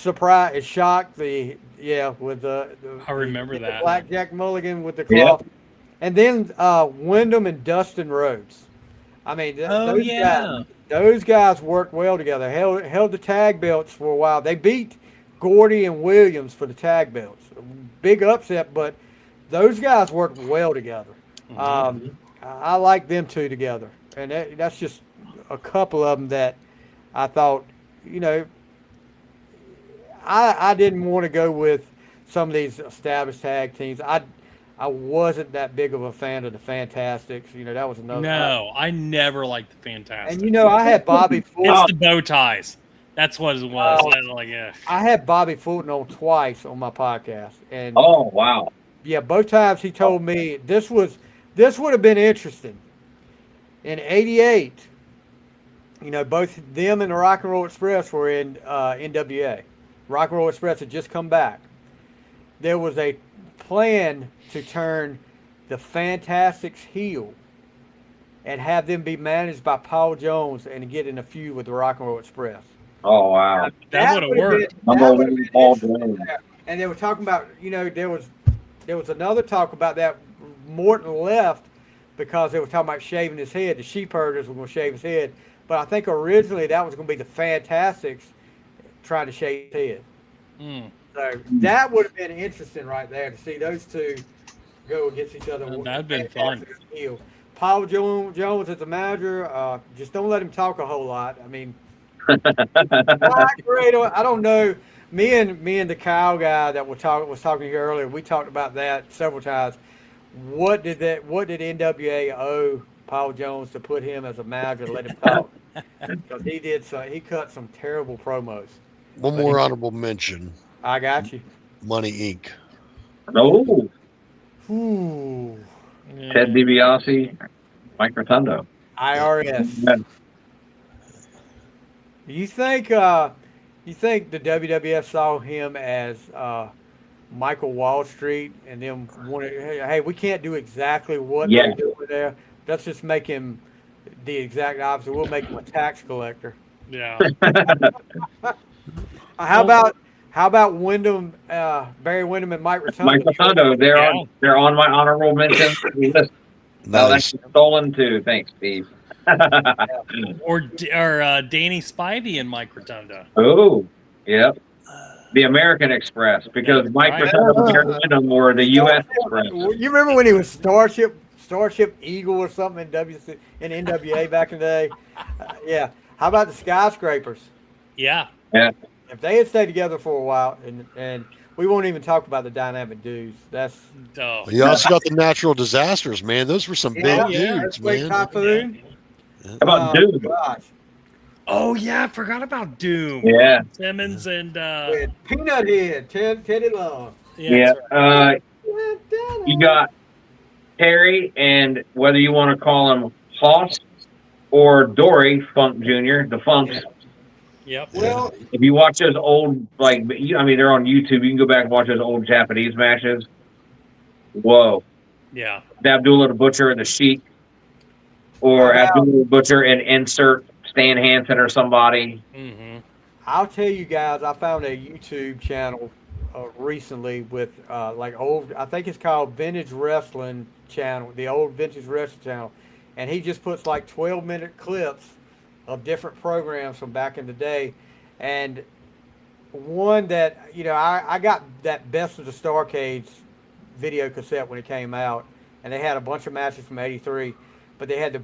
shocked with the I remember that Blackjack Mulligan with the cloth. Yeah. And then Wyndham and Dustin Rhodes. I mean, those guys worked well together. Held the tag belts for a while. They beat Gordy and Williams for the tag belts. Big upset, but those guys worked well together. I like them two together, and that's just a couple of them that I thought, I didn't want to go with some of these established tag teams. I wasn't that big of a fan of the Fantastics. That was another. No, I never liked the Fantastics. And I had Bobby Fulton. It's the bow ties. That's what it was. I had Bobby Fulton on twice on my podcast, and oh wow, yeah, both times he told me this would have been interesting. In '88, both them and the Rock and Roll Express were in NWA. Rock and Roll Express had just come back. There was a plan to turn the Fantastics heel and have them be managed by Paul Jones and get in a feud with the Rock and Roll Express. Oh wow, that would have worked. And they were talking about, there was another talk about that. Morton left because they were talking about shaving his head. The sheep herders were going to shave his head, but I think originally that was going to be the Fantastics trying to shave his head. So that would have been interesting right there to see those two go against each other. That'd been fun. Paul Jones as the manager, just don't let him talk a whole lot. I mean, I don't know. Me and the Kyle guy that was talking to you earlier, we talked about that several times. What did NWA owe Paul Jones to put him as a manager and let him talk? Because he cut some terrible promos. One more honorable mention. I got you. Money Inc. Oh. Ooh. Ted DiBiase, Mike Rotundo. IRS. Yeah. You think the WWF saw him as Michael Wall Street and then wanted, hey, we can't do exactly what they're doing there. Let's just make him the exact opposite. We'll make him a tax collector. Yeah. How about Wyndham, Barry Windham and Mike Rotundo? Mike Rotundo, they're on my honorable mention list. No, that's stolen too. Thanks, Steve. Or Danny Spivey and Mike Rotundo. Oh, yep. The American Express, because Mike Rotundo and Barry Windham were the U.S. Express. You remember when he was Starship Eagle or something in NWA back in the day? Yeah. How about the Skyscrapers? Yeah. Yeah. If they had stayed together for a while, and we won't even talk about the Dynamic Dudes. That's you also got the Natural Disasters, man. Those were some big dudes, man. Typhoon. How about Doom? Gosh. Oh yeah, I forgot about Doom. Yeah. Simmons and Peanut Head, Teddy Long. Yeah. You got Terry, and whether you want to call him Hoss or Dory Funk Jr., the Funks. Yep. Well, if you watch those old, they're on YouTube. You can go back and watch those old Japanese matches. Whoa. Yeah. Abdullah the Butcher and the Sheik, or Abdullah the Butcher and insert Stan Hansen or somebody. Mm-hmm. I'll tell you guys, I found a YouTube channel recently with old. I think it's called Vintage Wrestling Channel, the old Vintage Wrestling Channel, and he just puts 12-minute clips of different programs from back in the day. And one that, I got that Best of the Starcades video cassette when it came out, and they had a bunch of matches from '83, but they had the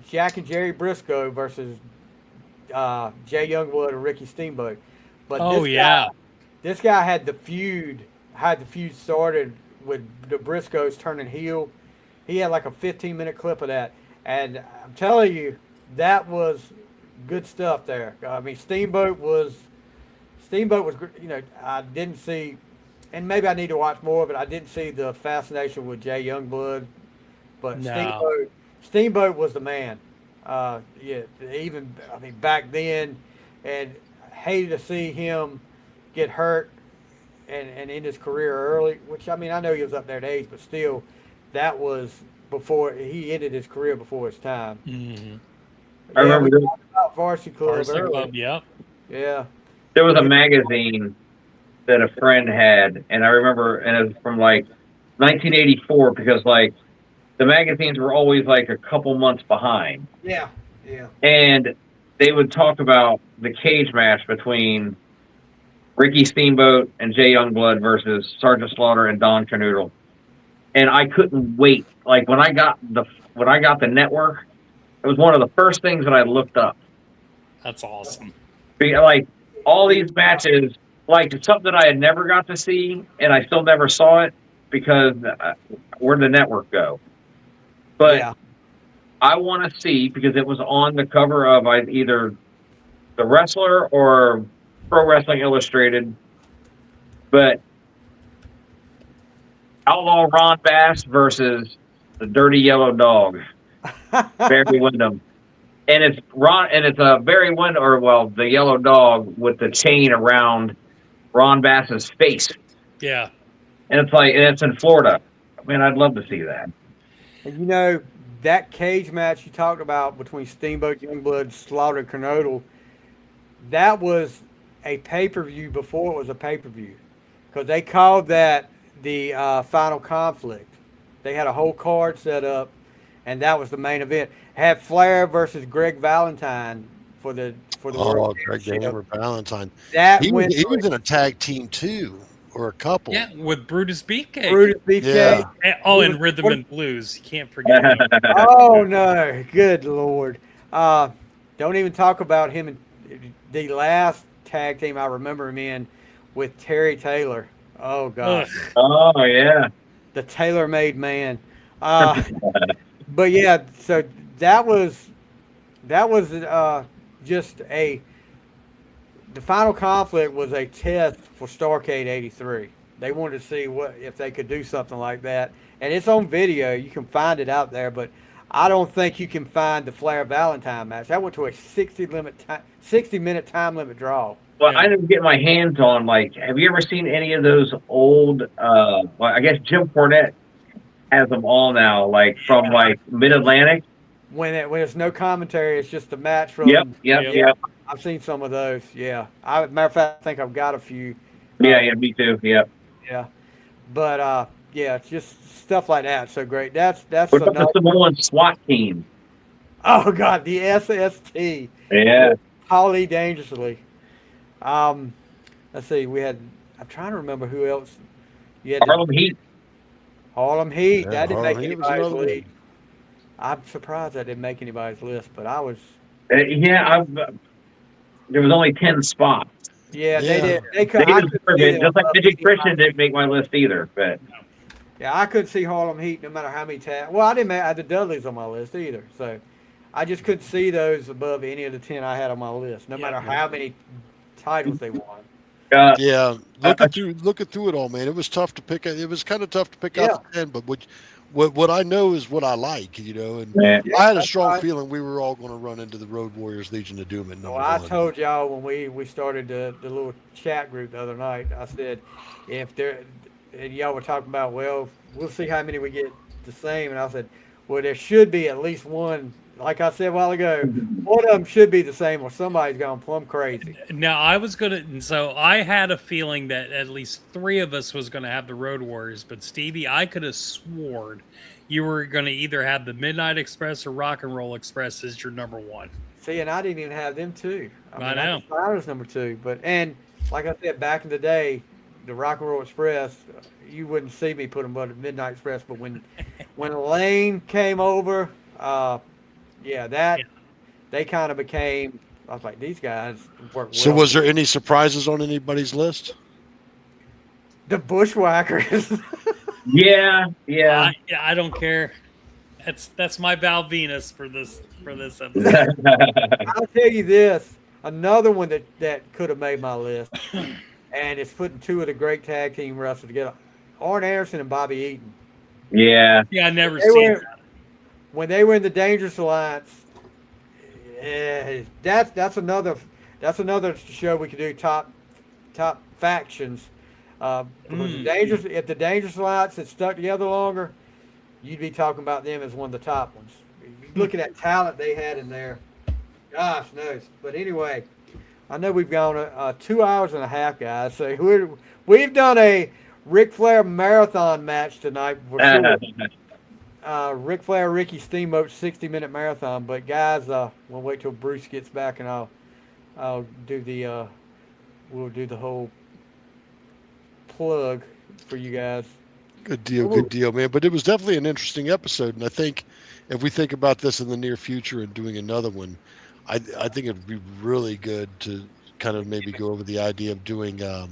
Jack and Jerry Briscoe versus Jay Youngblood and Ricky Steamboat. But this guy had the feud started with the Briscoes turning heel. He had a 15-minute clip of that, and I'm telling you, that was good stuff there. I mean, Steamboat was, I didn't see, and maybe I need to watch more of it. I didn't see the fascination with Jay Youngblood, but no. Steamboat was the man. Back then, and hated to see him get hurt and end his career early, which, I know he was up there in age, but still, that was before he ended his career before his time. Mm-hmm. I remember about Varsity Club. Yep. Yeah. There was a magazine that a friend had, and I remember, and it was from 1984 because like the magazines were always like a couple months behind. Yeah. And they would talk about the cage match between Ricky Steamboat and Jay Youngblood versus Sergeant Slaughter and Don Canoodle. And I couldn't wait. Like when I got the network, it was one of the first things that I looked up. That's awesome. Like all these matches, like it's something that I had never got to see, and I still never saw it because where'd the network go? But Yeah. I want to see because it was on the cover of either The Wrestler or Pro Wrestling Illustrated. But Outlaw Ron Bass versus the Dirty Yellow Dog, Barry Windham. And it's a Barry Windham, the Yellow Dog with the chain around Ron Bass's face. Yeah. And it's in Florida. Man, I'd love to see that. And you know, that cage match you talked about between Steamboat, Youngblood, Slaughter, and Canoodle, that was a pay-per-view before it was a pay-per-view. Because they called that the Final Conflict. They had a whole card set up, and that was the main event. Had Flair versus Greg Valentine for the World Greg Championship. Valentine. That He went was in a tag team too, or a couple. Yeah, with Brutus Beefcake. Brutus Beefcake. Yeah. And Rhythm and Blues. You can't forget him. Oh no, good Lord. Don't even talk about him in the last tag team I remember him in with Terry Taylor. Oh God. Ugh. Oh, yeah. The tailor-made man. But yeah, so that was just the Final Conflict was a test for Starrcade '83. They wanted to see if they could do something like that, and it's on video. You can find it out there, but I don't think you can find the Flair Valentine match. That went to a 60-minute time limit draw. Well, I didn't get my hands on, have you ever seen any of those old, I guess Jim Cornette has them all now, from Mid-Atlantic? When there's no commentary, it's just the match from. Yep. I've seen some of those. Yeah, matter of fact, I think I've got a few. Yeah, me too. Yep. Yeah, but yeah, it's just stuff like that. So great. That's What about the Samoan SWAT team? Oh God, the SST. Yeah. Holly Dangerously. Let's see. I'm trying to remember who else. You had Harlem Heat. Harlem Heat. Yeah, That didn't make Harlem Heat was anybody's another list. I'm surprised that didn't make anybody's list, but I was. There was only 10 spots. Yeah, Yeah. they did. They They I deserve couldn't see it. them Just like above Midget anybody. Christian didn't make my list either. But Yeah, I couldn't see Harlem Heat no matter how many tags. Well, I didn't have the Dudleys on my list either, so I just couldn't see those above any of the 10 I had on my list, no matter how many titles they won. Yeah, looking through it all, man, it was tough to pick. It was kind of tough to pick out the 10, but what I know is what I like, and yeah. I had a that's strong right. feeling we were all going to run into the Road Warriors Legion of Doom at number Well, I one. told y'all when we started the little chat group the other night, I said, and y'all were talking about, well, we'll see how many we get the same, and I said, well, there should be at least one. Like I said a while ago, one of them should be the same, or somebody's gone plumb crazy. Now, so I had a feeling that at least 3 of us was going to have the Road Warriors, but Stevie, I could have sworn you were going to either have the Midnight Express or Rock and Roll Express as your number 1. See, and I didn't even have them too. I know. I was number 2, and like I said, back in the day, the Rock and Roll Express, you wouldn't see me put them on the Midnight Express, but when Lane came over, they kind of became. I was like, these guys work well. So, was there any surprises on anybody's list? The Bushwhackers? Yeah. I don't care. That's my Val Venus for this episode. I'll tell you this: another one that could have made my list, and it's putting 2 of the great tag team wrestlers together: Arn Anderson and Bobby Eaton. Yeah. Yeah, I never seen that. When they were in the Dangerous Alliance, that's another show we could do, top factions. Because if the Dangerous Alliance had stuck together longer, you'd be talking about them as one of the top ones. Look at that talent they had in there. Gosh knows. But anyway, I know we've gone 2 hours and a half, guys. So we've done a Ric Flair marathon match tonight for sure. Ric Flair, Ricky Steamboat 60-minute marathon. But guys, we'll wait till Bruce gets back and I'll do the we'll do the whole plug for you guys. Good deal, man. But it was definitely an interesting episode, and I think if we think about this in the near future and doing another one, I think it'd be really good to kind of maybe go over the idea of doing the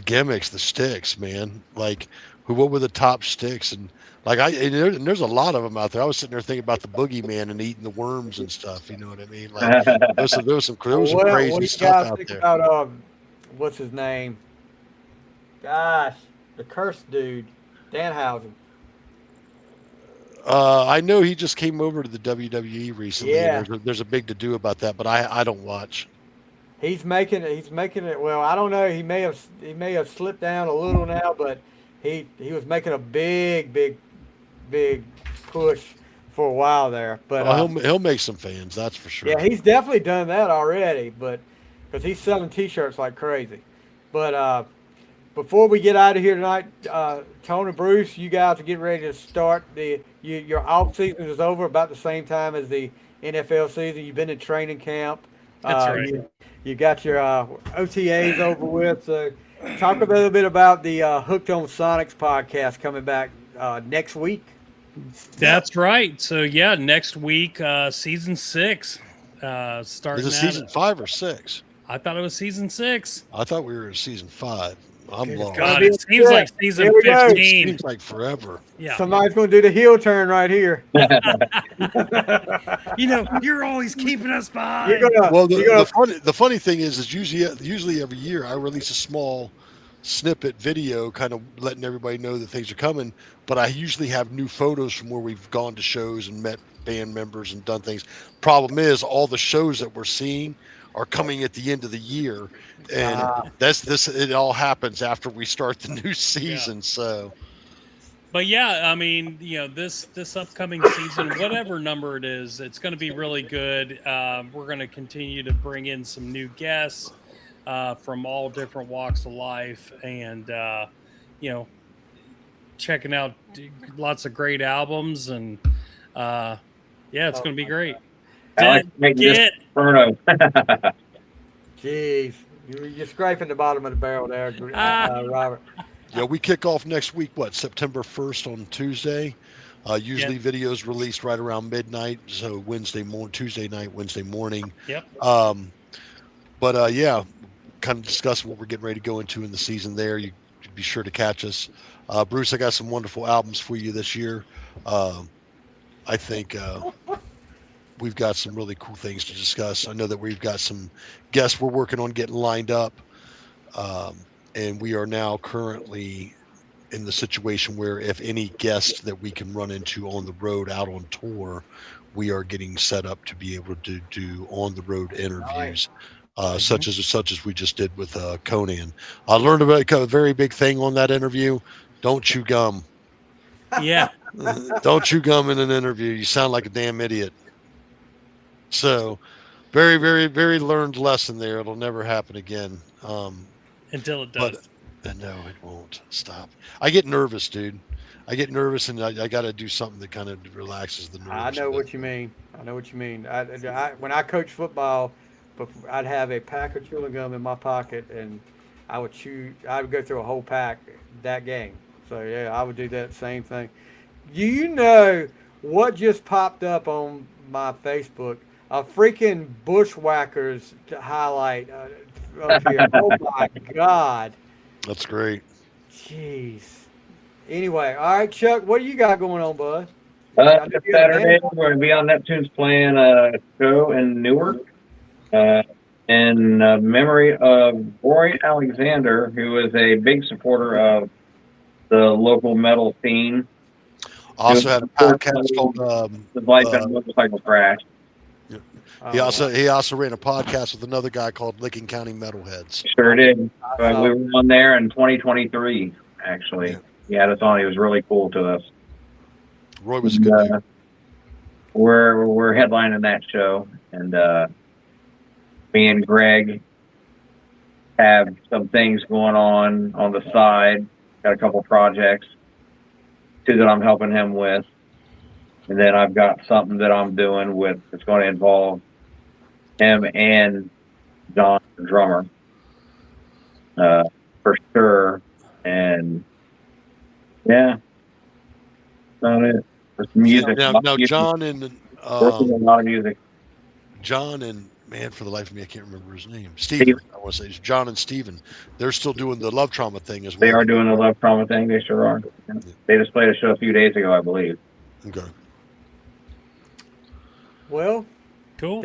gimmicks, the sticks, man. Like, what were the top sticks? And like and there's a lot of them out there. I was sitting there thinking about the boogeyman and eating the worms and stuff. You know what I mean? Like, there was some crazy stuff out there. About, what's his name? Gosh, the cursed dude, Danhausen. I know he just came over to the WWE recently. Yeah. There's a big to do about that, but I don't watch. He's making it. Well, I don't know. He may have slipped down a little now, but he was making a big push for a while there. But he'll make some fans, that's for sure. Yeah, he's definitely done that already. But because he's selling T-shirts like crazy. But before we get out of here tonight, Tony, Bruce, you guys are getting ready to start your off season is over about the same time as the NFL season. You've been in training camp. That's right. You got your OTAs over with. So talk a little bit about the Hooked On Sonix podcast coming back next week. That's right. So yeah, next week, season 6 starting. Is it season 5 or 6? I thought it was season 6. I thought we were in season 5. I'm lost. God, it seems like season 15. It seems like forever. Yeah. Somebody's going to do the heel turn right here. You're always keeping us behind. The funny thing is usually every year I release a small snippet video kind of letting everybody know that things are coming, but I usually have new photos from where we've gone to shows and met band members and done things. Problem is, all the shows that we're seeing are coming at the end of the year, and it all happens after we start the new season. Yeah. So, but yeah, I mean, this upcoming season, whatever number it is, it's going to be really good. We're going to continue to bring in some new guests from all different walks of life, and checking out lots of great albums, and it's going to be great. Jeez, you're scraping the bottom of the barrel there, Robert. Yeah, we kick off next week, September 1st on Tuesday. Usually videos released right around midnight, so Tuesday night, Wednesday morning. Yep. Kind of discuss what we're getting ready to go into in the season there. You be sure to catch us. Bruce, I got some wonderful albums for you this year. I think we've got some really cool things to discuss. I know that we've got some guests we're working on getting lined up. And we are now currently in the situation where if any guest that we can run into on the road out on tour, we are getting set up to be able to do on the road interviews, such as we just did with Conan. I learned about a very big thing on that interview. Don't chew gum. Yeah. Don't chew gum in an interview. You sound like a damn idiot. So very, very, very learned lesson there. It'll never happen again. Until it does. But, no, it won't. Stop. I get nervous, dude. I get nervous, and I got to do something that kind of relaxes the nerves. I know what you mean. When I coached football, I'd have a pack of chewing gum in my pocket, and I would go through a whole pack that game. So, yeah, I would do that same thing. Do you know what just popped up on my Facebook? A freaking Bushwhackers highlight up here. Oh, my God. That's great. Jeez. Anyway, all right, Chuck, what do you got going on, bud? This Saturday, we're going to be on Neptune's playing a show in Newark in memory of Roy Alexander, who is a big supporter of the local metal scene. Also had a podcast called The Life and Motorcycle Crash. He also ran a podcast with another guy called Licking County Metalheads. Sure did. We were on there in 2023, actually. Yeah. He had us on. He was really cool to us. Roy was a good dude. We're headlining that show, and me and Greg have some things going on the side. Got a couple projects, 2 that I'm helping him with, and then I've got something that I'm doing with. It's going to involve him and John, the drummer, for sure. And yeah, that's about it. For some music. Now John and Working on a lot of music. John and man, for the life of me, I can't remember his name. Steven. I want to say it's John and Steven. They're still doing the Love Trauma thing as well. They are doing the Love Trauma thing. They sure are. Yeah. They just played a show a few days ago, I believe. Okay. Well, Cool.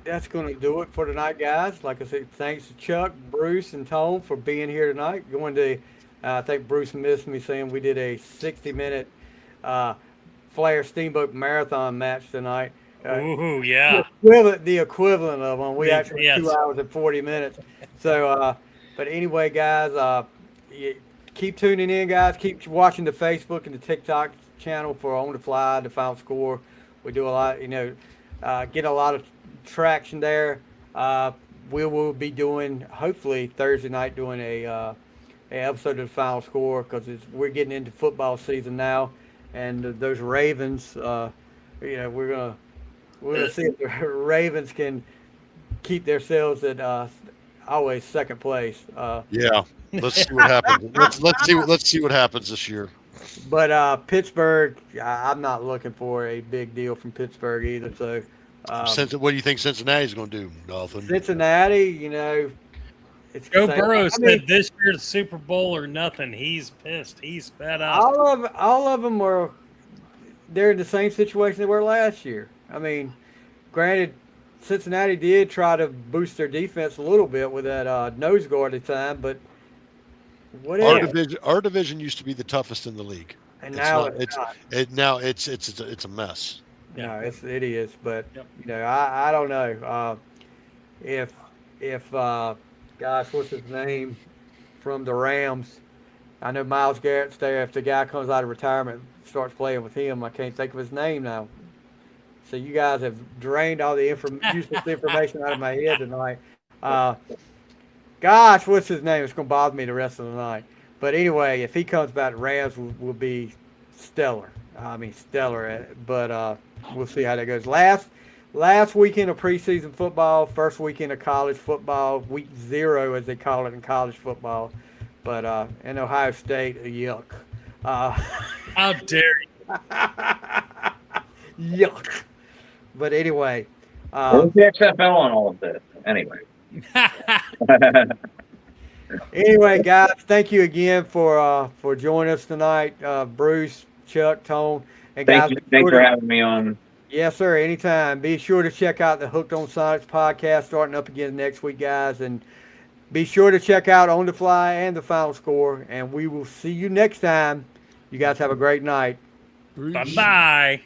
That's going to do it for tonight, guys. Like I said, thanks to Chuck, Bruce, and Tone for being here tonight. Going to, I think Bruce missed me saying we did a 60-minute Flair Steamboat Marathon match tonight. Ooh, yeah. The equivalent of them. We actually Yes. 2 hours and 40 minutes. So, but anyway, guys, keep tuning in, guys. Keep watching the Facebook and the TikTok channel for On the Fly, the Final Score. We do a lot, get a lot of traction there. We will be doing, hopefully Thursday night, doing a episode of the Final Score because we're getting into football season now, and those Ravens, we're gonna see if the Ravens can keep themselves at always second place. Yeah, let's see what happens. Let's see what happens this year. But Pittsburgh, I'm not looking for a big deal from Pittsburgh either. So, What do you think Cincinnati's going to do? Nothing. Cincinnati, it's Joe the same. Burrow I said mean, this year's Super Bowl or nothing. He's pissed. He's fed up. all of them they're in the same situation they were last year. I mean, granted, Cincinnati did try to boost their defense a little bit with that nose guard at the time, but whatever. Our division used to be the toughest in the league, And now it's a mess. No, it is. But Yep. I don't know if gosh, what's his name from the Rams? I know Myles Garrett's there. If the guy comes out of retirement, starts playing with him, I can't think of his name now. So you guys have drained all the useless information out of my head tonight. Gosh, what's his name? It's going to bother me the rest of the night. But anyway, if he comes back, Rams will be stellar. I mean, stellar. But we'll see how that goes. Last weekend of preseason football, first weekend of college football, week 0 as they call it in college football. But in Ohio State, yuck. How dare you? Yuck. But anyway. Where's the XFL on all of this? Anyway. Anyway, guys, thank you again for joining us tonight, Bruce, Chuck, Tone, and guys. Thanks for having me on. Yes, sir. Anytime. Be sure to check out the Hooked On Sonix podcast starting up again next week, guys, and be sure to check out On the Fly and the Final Score. And we will see you next time. You guys have a great night. Bye-bye.